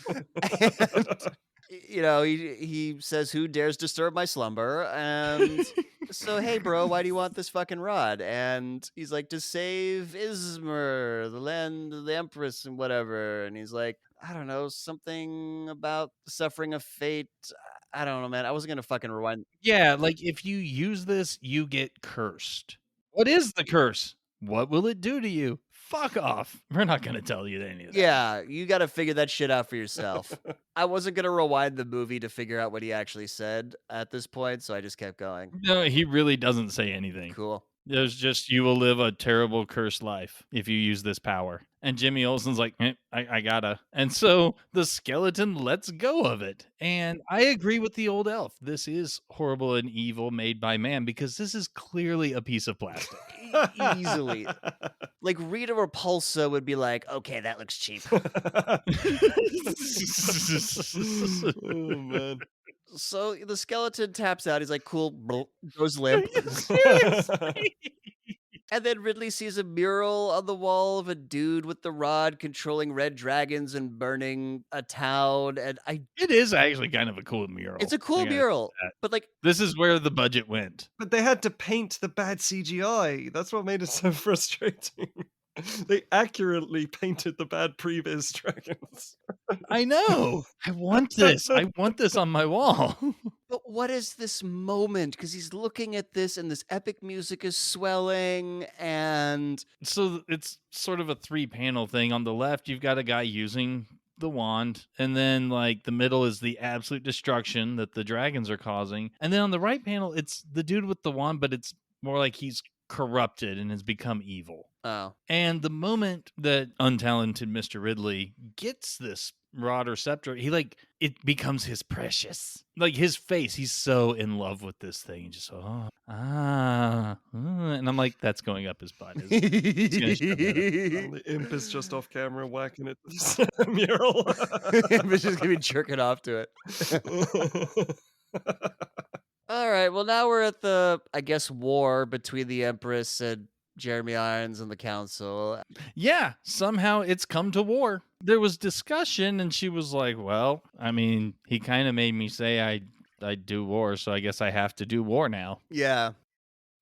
[SPEAKER 1] And, he says, "Who dares disturb my slumber?" And so, hey, bro, why do you want this fucking rod? And he's like, to save Izmir, the land of the Empress, and whatever. And he's like, I don't know, something about the suffering of fate. I don't know, man. I wasn't gonna fucking rewind.
[SPEAKER 3] Yeah, like if you use this, you get cursed. What is the curse? What will it do to you? fuck off. We're not going to tell you any of that.
[SPEAKER 1] Yeah, you gotta figure that shit out for yourself. I wasn't gonna rewind the movie to figure out what he actually said at this point, so I just kept going.
[SPEAKER 3] No, he really doesn't say anything.
[SPEAKER 1] Cool.
[SPEAKER 3] There's just, you will live a terrible cursed life if you use this power. And Jimmy Olsen's like, I gotta. And so the skeleton lets go of it. And I agree with the old elf. This is horrible and evil made by man because this is clearly a piece of plastic.
[SPEAKER 1] Easily. Like Rita Repulsa would be like, okay, that looks cheap.
[SPEAKER 2] Oh man.
[SPEAKER 1] So the skeleton taps out. He's like, cool, goes limp.
[SPEAKER 3] Seriously?
[SPEAKER 1] And then Ridley sees a mural on the wall of a dude with the rod controlling red dragons and burning a town. And
[SPEAKER 3] It is actually kind of a cool mural.
[SPEAKER 1] it's a cool
[SPEAKER 3] I gotta
[SPEAKER 1] mural,
[SPEAKER 3] say that.
[SPEAKER 1] but like,
[SPEAKER 3] This is where the budget went.
[SPEAKER 2] But they had to paint the bad CGI. That's what made it so frustrating. They accurately painted the bad previs dragons.
[SPEAKER 3] I know. I want this. I want this on my wall.
[SPEAKER 1] but what is this moment? Because he's looking at this and this epic music is swelling and
[SPEAKER 3] So it's sort of a 3-panel thing. On the left, you've got a guy using the wand, and then like the middle is the absolute destruction that the dragons are causing. And then on the right panel, it's the dude with the wand, but it's more like he's corrupted and has become evil.
[SPEAKER 1] oh.
[SPEAKER 3] And the moment that untalented Mr. Ridley gets this rod or scepter, he like, it becomes his precious. Like his face, he's so in love with this thing. Just and I'm like, that's going up his butt. It's gonna shove that
[SPEAKER 2] And the imp is just off camera whacking at this mural.
[SPEAKER 1] It's just gonna be jerking off to it. All right, well now we're at the, I guess, war between the Empress and Jeremy Irons and the Council.
[SPEAKER 3] Yeah, somehow it's come to war. There was discussion, and she was like, well, I mean, he kind of made me say I'd do war, so I guess I have to do war now.
[SPEAKER 1] Yeah,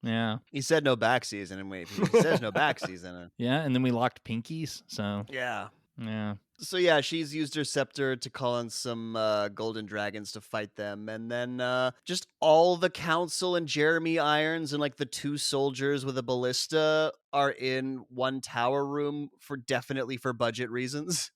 [SPEAKER 3] Yeah.
[SPEAKER 1] he said no back season, and wait, he says no back season.
[SPEAKER 3] Yeah, and then we locked pinkies, so
[SPEAKER 1] Yeah.
[SPEAKER 3] yeah.
[SPEAKER 1] So yeah, she's used her scepter to call in some golden dragons to fight them, and then just all the council and Jeremy Irons and like the 2 soldiers with a ballista are in one tower room definitely for budget reasons.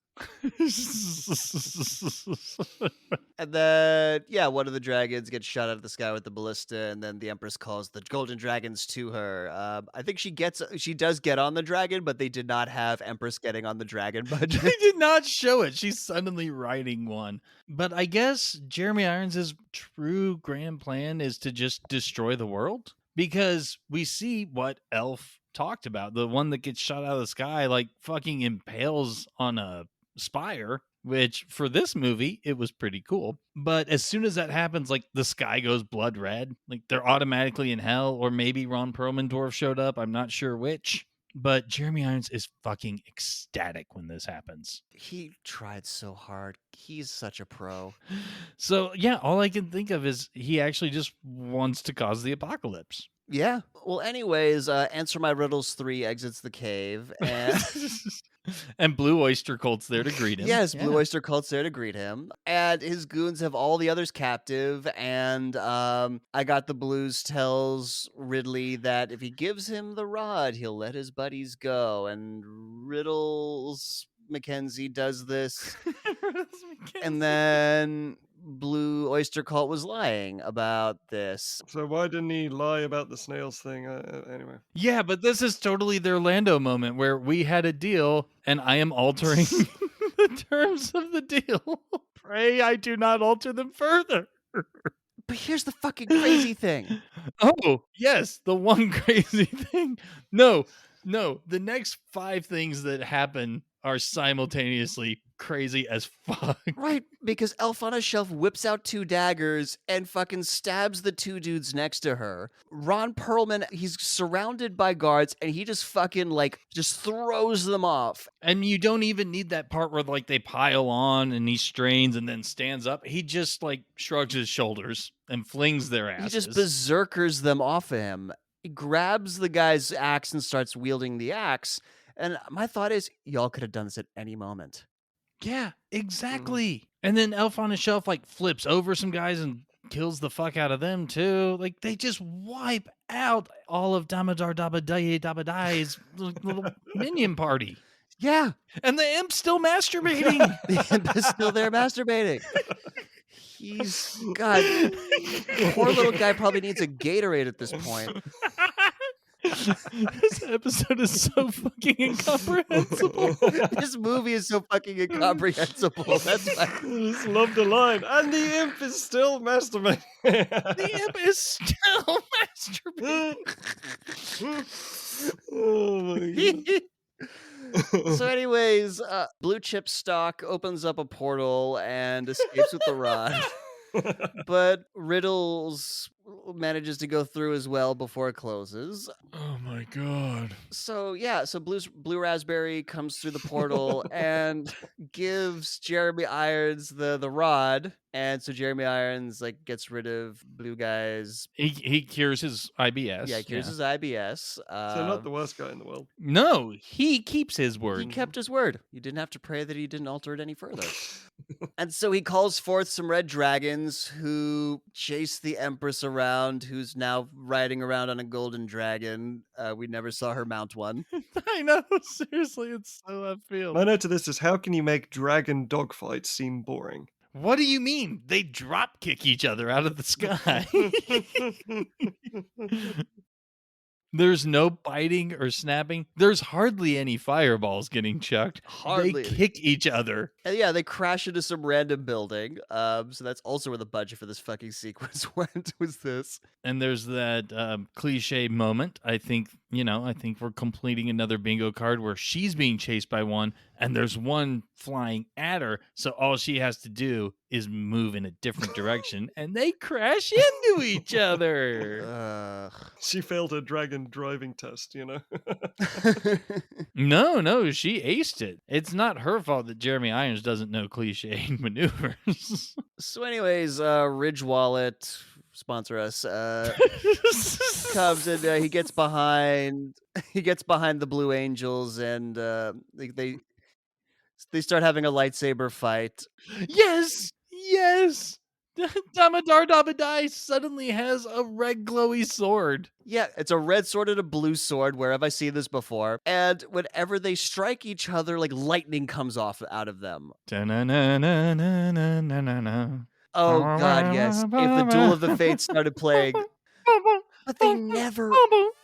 [SPEAKER 1] And then, yeah, one of the dragons gets shot out of the sky with the ballista, and then the Empress calls the golden dragons to her. I think she does get on the dragon, but they did not have Empress getting on the dragon budget.
[SPEAKER 3] They did not show it. She's suddenly riding one. But I guess Jeremy Irons' true grand plan is to just destroy the world. Because we see what Elf talked about. The one that gets shot out of the sky, like fucking impales on a spire, which for this movie, it was pretty cool. But as soon as that happens, like the sky goes blood red. Like they're automatically in hell. Or maybe Ron Perlman showed up. I'm not sure which. But Jeremy Irons is fucking ecstatic when this happens.
[SPEAKER 1] He tried so hard. He's such a pro.
[SPEAKER 3] So, yeah, all I can think of is he actually just wants to cause the apocalypse.
[SPEAKER 1] Yeah. Well, anyways, Answer My Riddles 3 exits the cave. And
[SPEAKER 3] And Blue Oyster Cult's there to greet him.
[SPEAKER 1] yes, Blue Oyster Cult's there to greet him. And his goons have all the others captive. And I Got the Blues tells Ridley that if he gives him the rod, he'll let his buddies go. And Riddles Mackenzie does this. And then Blue Oyster Cult was lying about this.
[SPEAKER 2] So why didn't he lie about the snails thing? Anyway.
[SPEAKER 3] Yeah, but this is totally their Lando moment where we had a deal and I am altering the terms of the deal. Pray I do not alter them further.
[SPEAKER 1] But here's the fucking crazy thing.
[SPEAKER 3] Oh, yes, the one crazy thing. No, the next 5 things that happen are simultaneously crazy as fuck.
[SPEAKER 1] Right, because Elf on a Shelf whips out 2 daggers and fucking stabs the 2 dudes next to her. Ron Perlman, he's surrounded by guards and he just fucking just throws them off.
[SPEAKER 3] And you don't even need that part where like they pile on and he strains and then stands up. He just like shrugs his shoulders and flings their asses.
[SPEAKER 1] He just berserkers them off of him. He grabs the guy's axe and starts wielding the axe. And my thought is, y'all could have done this at any moment.
[SPEAKER 3] Yeah, exactly. And then Elf on a Shelf like flips over some guys and kills the fuck out of them too. Like they just wipe out all of Damodar Dabadai's little minion party.
[SPEAKER 1] Yeah,
[SPEAKER 3] And the imp's still masturbating.
[SPEAKER 1] the imp is still there masturbating. God, poor little guy probably needs a Gatorade at this point.
[SPEAKER 3] This episode is so fucking incomprehensible.
[SPEAKER 1] This movie is so fucking incomprehensible. That's why.
[SPEAKER 2] I just love the line. And the imp is still masturbating.
[SPEAKER 3] The imp is still masturbating.
[SPEAKER 2] Oh my god.
[SPEAKER 1] So anyways, Blue Chip Stock opens up a portal and escapes with the rod. But Riddles manages to go through as well before it closes.
[SPEAKER 2] Oh my god.
[SPEAKER 1] So yeah, so Blue Raspberry comes through the portal and gives Jeremy Irons the rod, and so Jeremy Irons like gets rid of Blue Guy's.
[SPEAKER 3] He cures his IBS.
[SPEAKER 1] Yeah, he cures his IBS.
[SPEAKER 2] So not the worst guy in the world.
[SPEAKER 3] No, he keeps his word.
[SPEAKER 1] He kept his word. You didn't have to pray that he didn't alter it any further. And so he calls forth some red dragons who chase the Empress around, who's now riding around on a golden dragon. We never saw her mount one.
[SPEAKER 3] I know, seriously, it's so left field.
[SPEAKER 2] My note to this is, how can you make dragon dogfights seem boring?
[SPEAKER 3] What do you mean? They drop kick each other out of the sky. There's no biting or snapping. There's hardly any fireballs getting chucked.
[SPEAKER 1] Hardly
[SPEAKER 3] They
[SPEAKER 1] any.
[SPEAKER 3] kick each other.
[SPEAKER 1] And yeah, they crash into some random building. So that's also where the budget for this fucking sequence went, was this.
[SPEAKER 3] And there's that cliche moment. I think we're completing another bingo card where she's being chased by one and there's one flying at her. So all she has to do is move in a different direction and they crash into each other.
[SPEAKER 2] She failed her dragon driving test, you know?
[SPEAKER 3] No, she aced it. It's not her fault that Jeremy Irons doesn't know cliche maneuvers.
[SPEAKER 1] So anyways, Ridge Wallet, sponsor us, comes and he gets behind the Blue Angels and they start having a lightsaber fight.
[SPEAKER 3] Yes. Damodar Dabadai suddenly has a red glowy sword.
[SPEAKER 1] Yeah, it's a red sword and a blue sword. Where have I seen this before? And whenever they strike each other, like lightning comes off out of them. Oh god, yes. If the Duel of the Fates started playing. But they never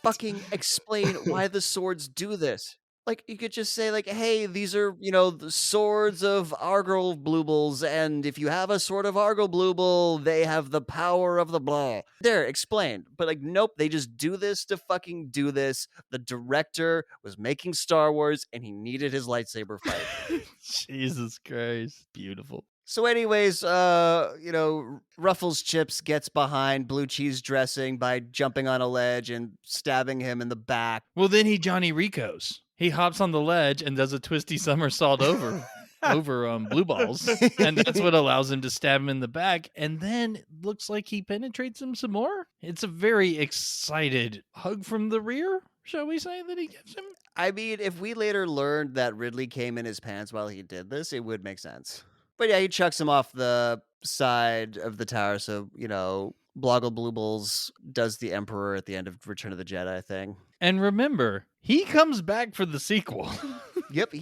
[SPEAKER 1] fucking explain why the swords do this. Like, you could just say, like, hey, these are, the swords of Argyle Bluebles, and if you have a sword of Argyle Blueble, they have the power of the blah. There, explained. But, like, nope, they just do this to fucking do this. The director was making Star Wars, and he needed his lightsaber fight.
[SPEAKER 3] Jesus Christ. Beautiful.
[SPEAKER 1] So anyways, Ruffles Chips gets behind Blue Cheese Dressing by jumping on a ledge and stabbing him in the back.
[SPEAKER 3] Well, then he Johnny Ricos. He hops on the ledge and does a twisty somersault over Blue Balls. And that's what allows him to stab him in the back. And then it looks like he penetrates him some more. It's a very excited hug from the rear, shall we say, that he gives him.
[SPEAKER 1] I mean, if we later learned that Ridley came in his pants while he did this, it would make sense. But yeah, he chucks him off the side of the tower. So, Bloggle Blueballs does the Emperor at the end of Return of the Jedi thing.
[SPEAKER 3] And remember, he comes back for the sequel.
[SPEAKER 1] Yep.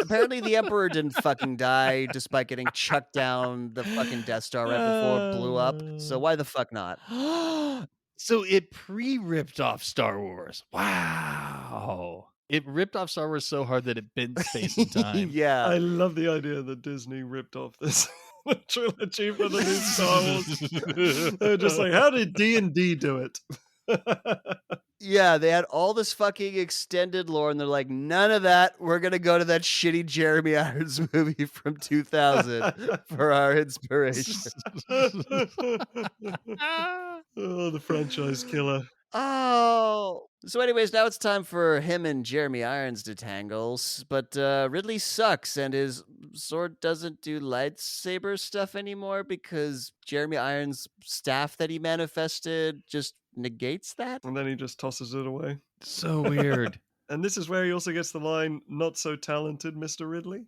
[SPEAKER 1] Apparently the Emperor didn't fucking die despite getting chucked down the fucking Death Star right before it blew up. So why the fuck not?
[SPEAKER 3] So it pre-ripped off Star Wars. Wow. It ripped off Star Wars so hard that it bent space and time.
[SPEAKER 1] Yeah.
[SPEAKER 2] I love the idea that Disney ripped off this trilogy for the new Star Wars. They're just like, how did D&D do it?
[SPEAKER 1] Yeah, they had all this fucking extended lore, and they're like, none of that. We're going to go to that shitty Jeremy Irons movie from 2000 for our inspiration.
[SPEAKER 2] Oh, the franchise killer.
[SPEAKER 1] Oh. So anyways, now it's time for him and Jeremy Irons to tangle, but Ridley sucks, and his sword doesn't do lightsaber stuff anymore because Jeremy Irons' staff that he manifested just negates that.
[SPEAKER 2] And then he just tosses it away.
[SPEAKER 3] So weird.
[SPEAKER 2] And this is where he also gets the line, "Not so talented, Mr. Ridley."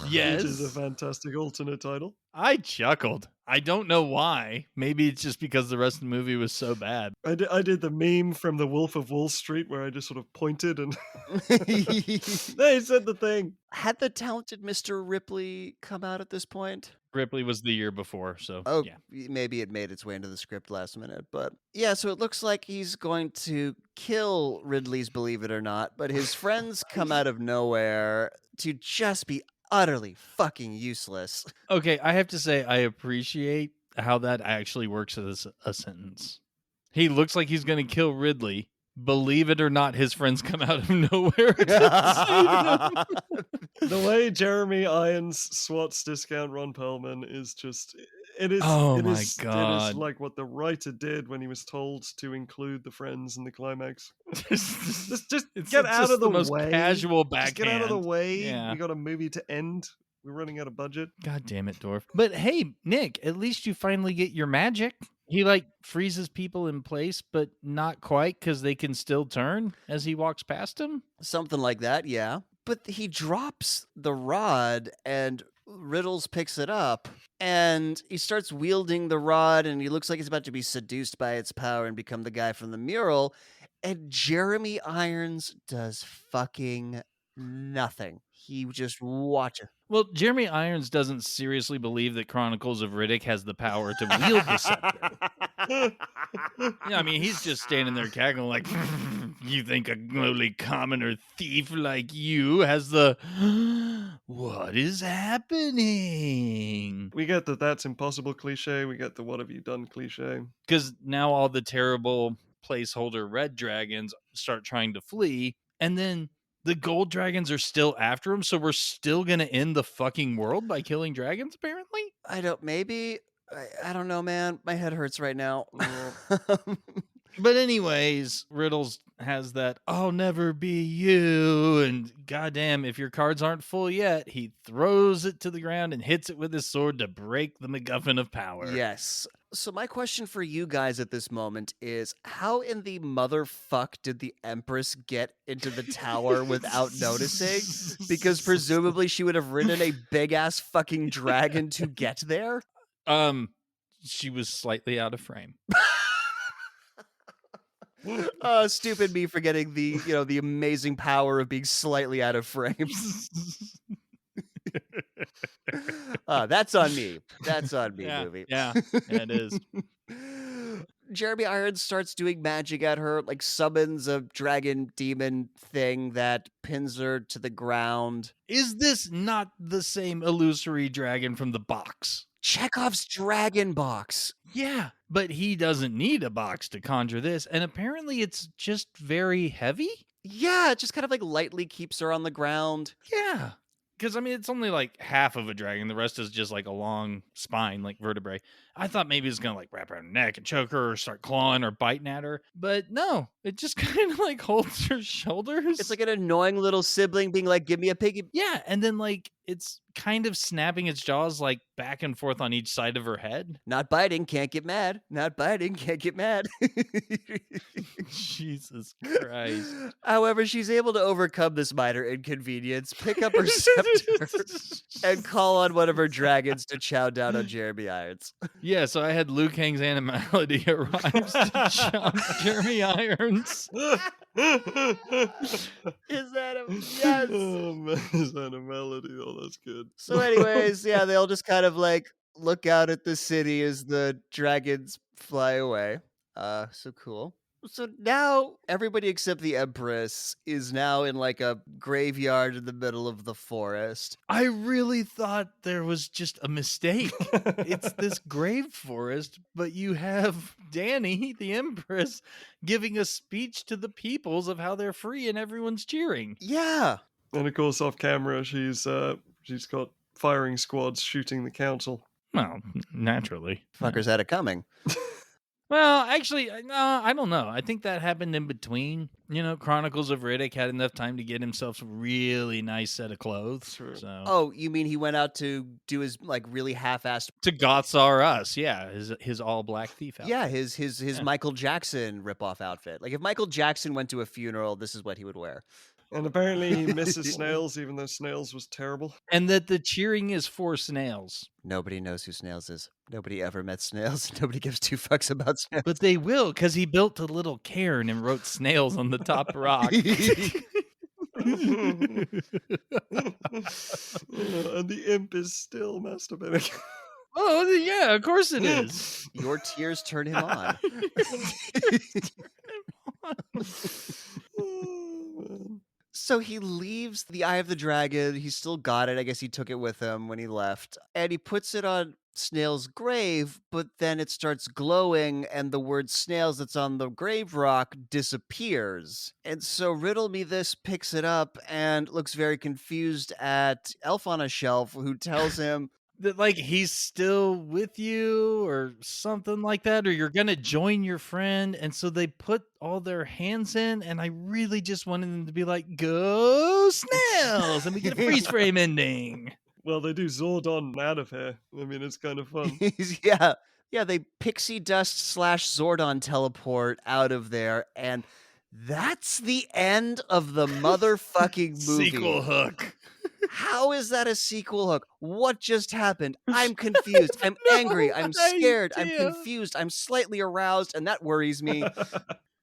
[SPEAKER 3] Yes.
[SPEAKER 2] Which is a fantastic alternate title.
[SPEAKER 3] I chuckled. I don't know why. Maybe it's just because the rest of the movie was so bad.
[SPEAKER 2] I did the meme from The Wolf of Wall Street where I just sort of pointed and they said the thing.
[SPEAKER 1] Had the talented Mr. Ripley come out at this point?
[SPEAKER 3] Ripley was the year before, so
[SPEAKER 1] Oh,
[SPEAKER 3] yeah.
[SPEAKER 1] maybe it made its way into the script last minute, but yeah, so it looks like he's going to kill Ridley's Believe It or Not, but his friends come out of nowhere to just be utterly fucking useless.
[SPEAKER 3] Okay, I have to say I appreciate how that actually works as a sentence. He looks like he's going to kill Ridley. Believe it or not, his friends come out of nowhere to save him.
[SPEAKER 2] The way Jeremy Irons swats discount Ron Perlman is just it is
[SPEAKER 3] Oh
[SPEAKER 2] it
[SPEAKER 3] my
[SPEAKER 2] is it is
[SPEAKER 3] God.
[SPEAKER 2] like what the writer did when he was told to include the friends in the climax. Just
[SPEAKER 3] It's
[SPEAKER 2] get out
[SPEAKER 3] just
[SPEAKER 2] of the
[SPEAKER 3] most
[SPEAKER 2] way.
[SPEAKER 3] casual
[SPEAKER 2] Just get out of the
[SPEAKER 3] backhand.
[SPEAKER 2] way.
[SPEAKER 3] Yeah.
[SPEAKER 2] We got a movie to end. We're running out of budget.
[SPEAKER 3] God damn it, Dwarf. But hey, Nick, at least you finally get your magic. He like freezes people in place, but not quite because they can still turn as he walks past him.
[SPEAKER 1] Something like that, yeah. But he drops the rod and Riddles picks it up and he starts wielding the rod and he looks like he's about to be seduced by its power and become the guy from the mural. And Jeremy Irons does fucking nothing. He just watches.
[SPEAKER 3] Well, Jeremy Irons doesn't seriously believe that Chronicles of Riddick has the power to wield the scepter. Yeah, I mean, he's just standing there cackling like, you think a lowly commoner thief like you has the... What is happening?
[SPEAKER 2] We get the that's impossible cliche. We get the what have you done cliche.
[SPEAKER 3] Because now all the terrible placeholder red dragons start trying to flee, and then the gold dragons are still after him, so we're still gonna end the fucking world by killing dragons, apparently?
[SPEAKER 1] I don't, maybe. I don't know, man. My head hurts right now.
[SPEAKER 3] But anyways, Riddles has that I'll never be you, and goddamn, if your cards aren't full yet, he throws it to the ground and hits it with his sword to break the MacGuffin of power.
[SPEAKER 1] Yes. So my question for you guys at this moment is, how in the motherfuck did the Empress get into the tower without noticing? Because presumably she would have ridden a big ass fucking dragon to get there.
[SPEAKER 3] She was slightly out of frame.
[SPEAKER 1] Stupid me forgetting the amazing power of being slightly out of frame. That's on me. That's on me, movie.
[SPEAKER 3] Yeah, it is.
[SPEAKER 1] Jeremy Irons starts doing magic at her, like summons a dragon demon thing that pins her to the ground.
[SPEAKER 3] Is this not the same illusory dragon from the box?
[SPEAKER 1] Chekhov's dragon box.
[SPEAKER 3] Yeah, but he doesn't need a box to conjure this, and apparently it's just very heavy?
[SPEAKER 1] Yeah, it just kind of like lightly keeps her on the ground.
[SPEAKER 3] Yeah. Because, I mean, it's only like half of a dragon. The rest is just like a long spine, like vertebrae. I thought maybe it's going to like wrap around her neck and choke her or start clawing or biting at her. But no, it just kind of like holds her shoulders.
[SPEAKER 1] It's like an annoying little sibling being like, give me a piggy.
[SPEAKER 3] Yeah, and then like it's kind of snapping its jaws like back and forth on each side of her head.
[SPEAKER 1] Not biting, can't get mad. Not biting, can't get mad.
[SPEAKER 3] Jesus Christ.
[SPEAKER 1] However, she's able to overcome this minor inconvenience, pick up her scepter, and call on one of her dragons to chow down on Jeremy Irons.
[SPEAKER 3] Yeah, so I had Liu Kang's animality arrives to chomp Jeremy Irons.
[SPEAKER 1] Is that a yes?
[SPEAKER 2] Oh man, is that a melody? Oh, that's good.
[SPEAKER 1] So, anyways, yeah, they'll just kind of like look out at the city as the dragons fly away. So cool. So now everybody except the Empress is now in like a graveyard in the middle of the forest.
[SPEAKER 3] I really thought there was just a mistake. It's this grave forest, but you have Danny, the Empress, giving a speech to the peoples of how they're free and everyone's cheering.
[SPEAKER 1] Yeah.
[SPEAKER 2] And of course, off camera, she's got firing squads shooting the council.
[SPEAKER 3] Well, naturally.
[SPEAKER 1] Fuckers had it coming.
[SPEAKER 3] Well, actually, no, I don't know. I think that happened in between. You know, Chronicles of Riddick had enough time to get himself a really nice set of clothes.
[SPEAKER 2] True.
[SPEAKER 3] So.
[SPEAKER 1] Oh, you mean he went out to do his like really half-assed?
[SPEAKER 3] To Goths R Us, yeah, his all black thief outfit.
[SPEAKER 1] Yeah, his Michael Jackson ripoff outfit. Like if Michael Jackson went to a funeral, this is what he would wear.
[SPEAKER 2] And apparently he misses Snails, even though Snails was terrible.
[SPEAKER 3] And that the cheering is for Snails.
[SPEAKER 1] Nobody knows who Snails is. Nobody ever met Snails. Nobody gives two fucks about Snails.
[SPEAKER 3] But they will, because he built a little cairn and wrote Snails on the top rock.
[SPEAKER 2] And the imp is still masturbating.
[SPEAKER 3] Oh, yeah, of course it is.
[SPEAKER 1] Your tears turn him on.
[SPEAKER 2] Oh, man.
[SPEAKER 1] So he leaves the Eye of the Dragon. He's still got it. I guess he took it with him when he left. And he puts it on Snail's grave, but then it starts glowing, and the word Snails that's on the grave rock disappears. And so Riddle Me This picks it up and looks very confused at Elf on a Shelf, who tells him,
[SPEAKER 3] That, like, he's still with you or something like that, or you're gonna join your friend. And so they put all their hands in, and I really just wanted them to be like, go Snails, and we get a freeze frame ending.
[SPEAKER 2] Well, they do Zordon out of here. I mean, it's kind of fun.
[SPEAKER 1] yeah. Yeah, they pixie dust / Zordon teleport out of there, and that's the end of the motherfucking movie.
[SPEAKER 3] Sequel hook.
[SPEAKER 1] How is that a sequel hook? What just happened? I'm confused. I'm angry. I'm scared. I'm
[SPEAKER 3] idea.
[SPEAKER 1] confused. I'm slightly aroused, and that worries me.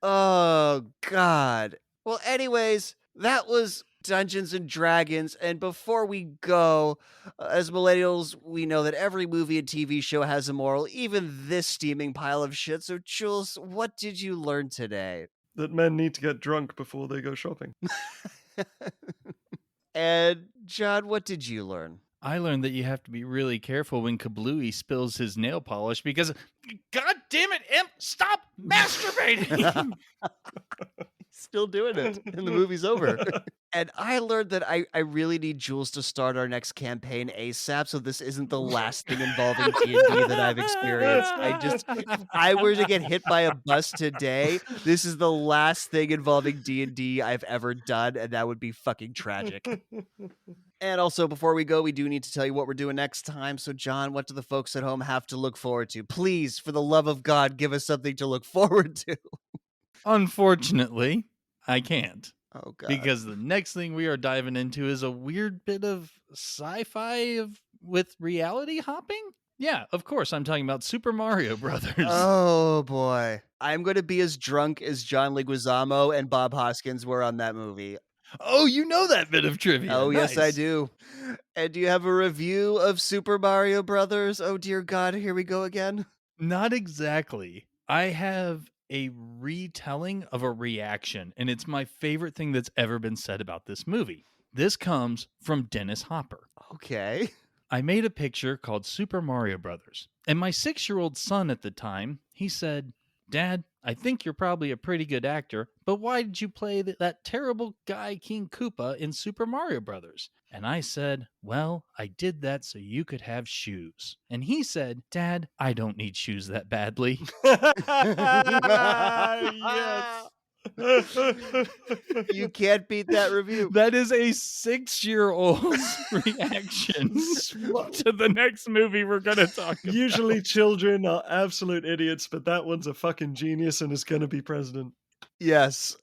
[SPEAKER 1] Oh, God. Well, anyways, that was Dungeons and Dragons. And before we go, as millennials, we know that every movie and TV show has a moral, even this steaming pile of shit. So, Jules, what did you learn today?
[SPEAKER 2] That men need to get drunk before they go shopping.
[SPEAKER 1] And, John, what did you learn?
[SPEAKER 3] I learned that you have to be really careful when Kablooey spills his nail polish because, God damn it, Imp, stop masturbating!
[SPEAKER 1] Still doing it, and the movie's over. And I learned that I really need Jules to start our next campaign ASAP, so this isn't the last thing involving D&D that I've experienced. If I were to get hit by a bus today, this is the last thing involving D&D I've ever done, and that would be fucking tragic. And also, before we go, we do need to tell you what we're doing next time. So, John, what do the folks at home have to look forward to? Please, for the love of God, give us something to look forward to.
[SPEAKER 3] Unfortunately, I can't.
[SPEAKER 1] Oh, God.
[SPEAKER 3] Because the next thing we are diving into is a weird bit of sci-fi with reality hopping. Yeah, of course, I'm talking about Super Mario Brothers.
[SPEAKER 1] Oh, boy. I'm going to be as drunk as John Leguizamo and Bob Hoskins were on that movie.
[SPEAKER 3] Oh, you know that bit of trivia.
[SPEAKER 1] Oh,
[SPEAKER 3] Nice.
[SPEAKER 1] yes, I do. And do you have a review of Super Mario Brothers? Oh, dear God, here we go again.
[SPEAKER 3] Not exactly. I have a retelling of a reaction, and it's my favorite thing that's ever been said about this movie. This comes from Dennis Hopper.
[SPEAKER 1] Okay.
[SPEAKER 3] I made a picture called Super Mario Brothers, and my 6-year-old son at the time, he said, "Dad, I think you're probably a pretty good actor, but why did you play that terrible guy King Koopa in Super Mario Brothers?" And I said, "Well, I did that so you could have shoes." And he said, "Dad, I don't need shoes that badly."
[SPEAKER 2] Yes.
[SPEAKER 1] You can't beat that review.
[SPEAKER 3] That is a 6-year-old's reaction to the next movie we're going to talk about.
[SPEAKER 2] Usually children are absolute idiots, but that one's a fucking genius and is going to be president.
[SPEAKER 1] Yes.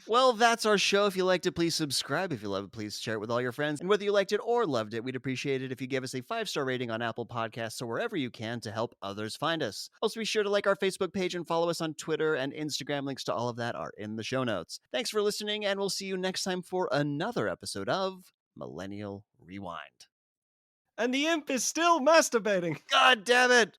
[SPEAKER 1] Well, that's our show. If you liked it, please subscribe. If you love it, please share it with all your friends. And whether you liked it or loved it, we'd appreciate it if you gave us a 5-star rating on Apple Podcasts or wherever you can to help others find us. Also, be sure to like our Facebook page and follow us on Twitter and Instagram. Links to all of that are in the show notes. Thanks for listening, and we'll see you next time for another episode of Millennial Rewind.
[SPEAKER 2] And the imp is still masturbating.
[SPEAKER 1] God damn it!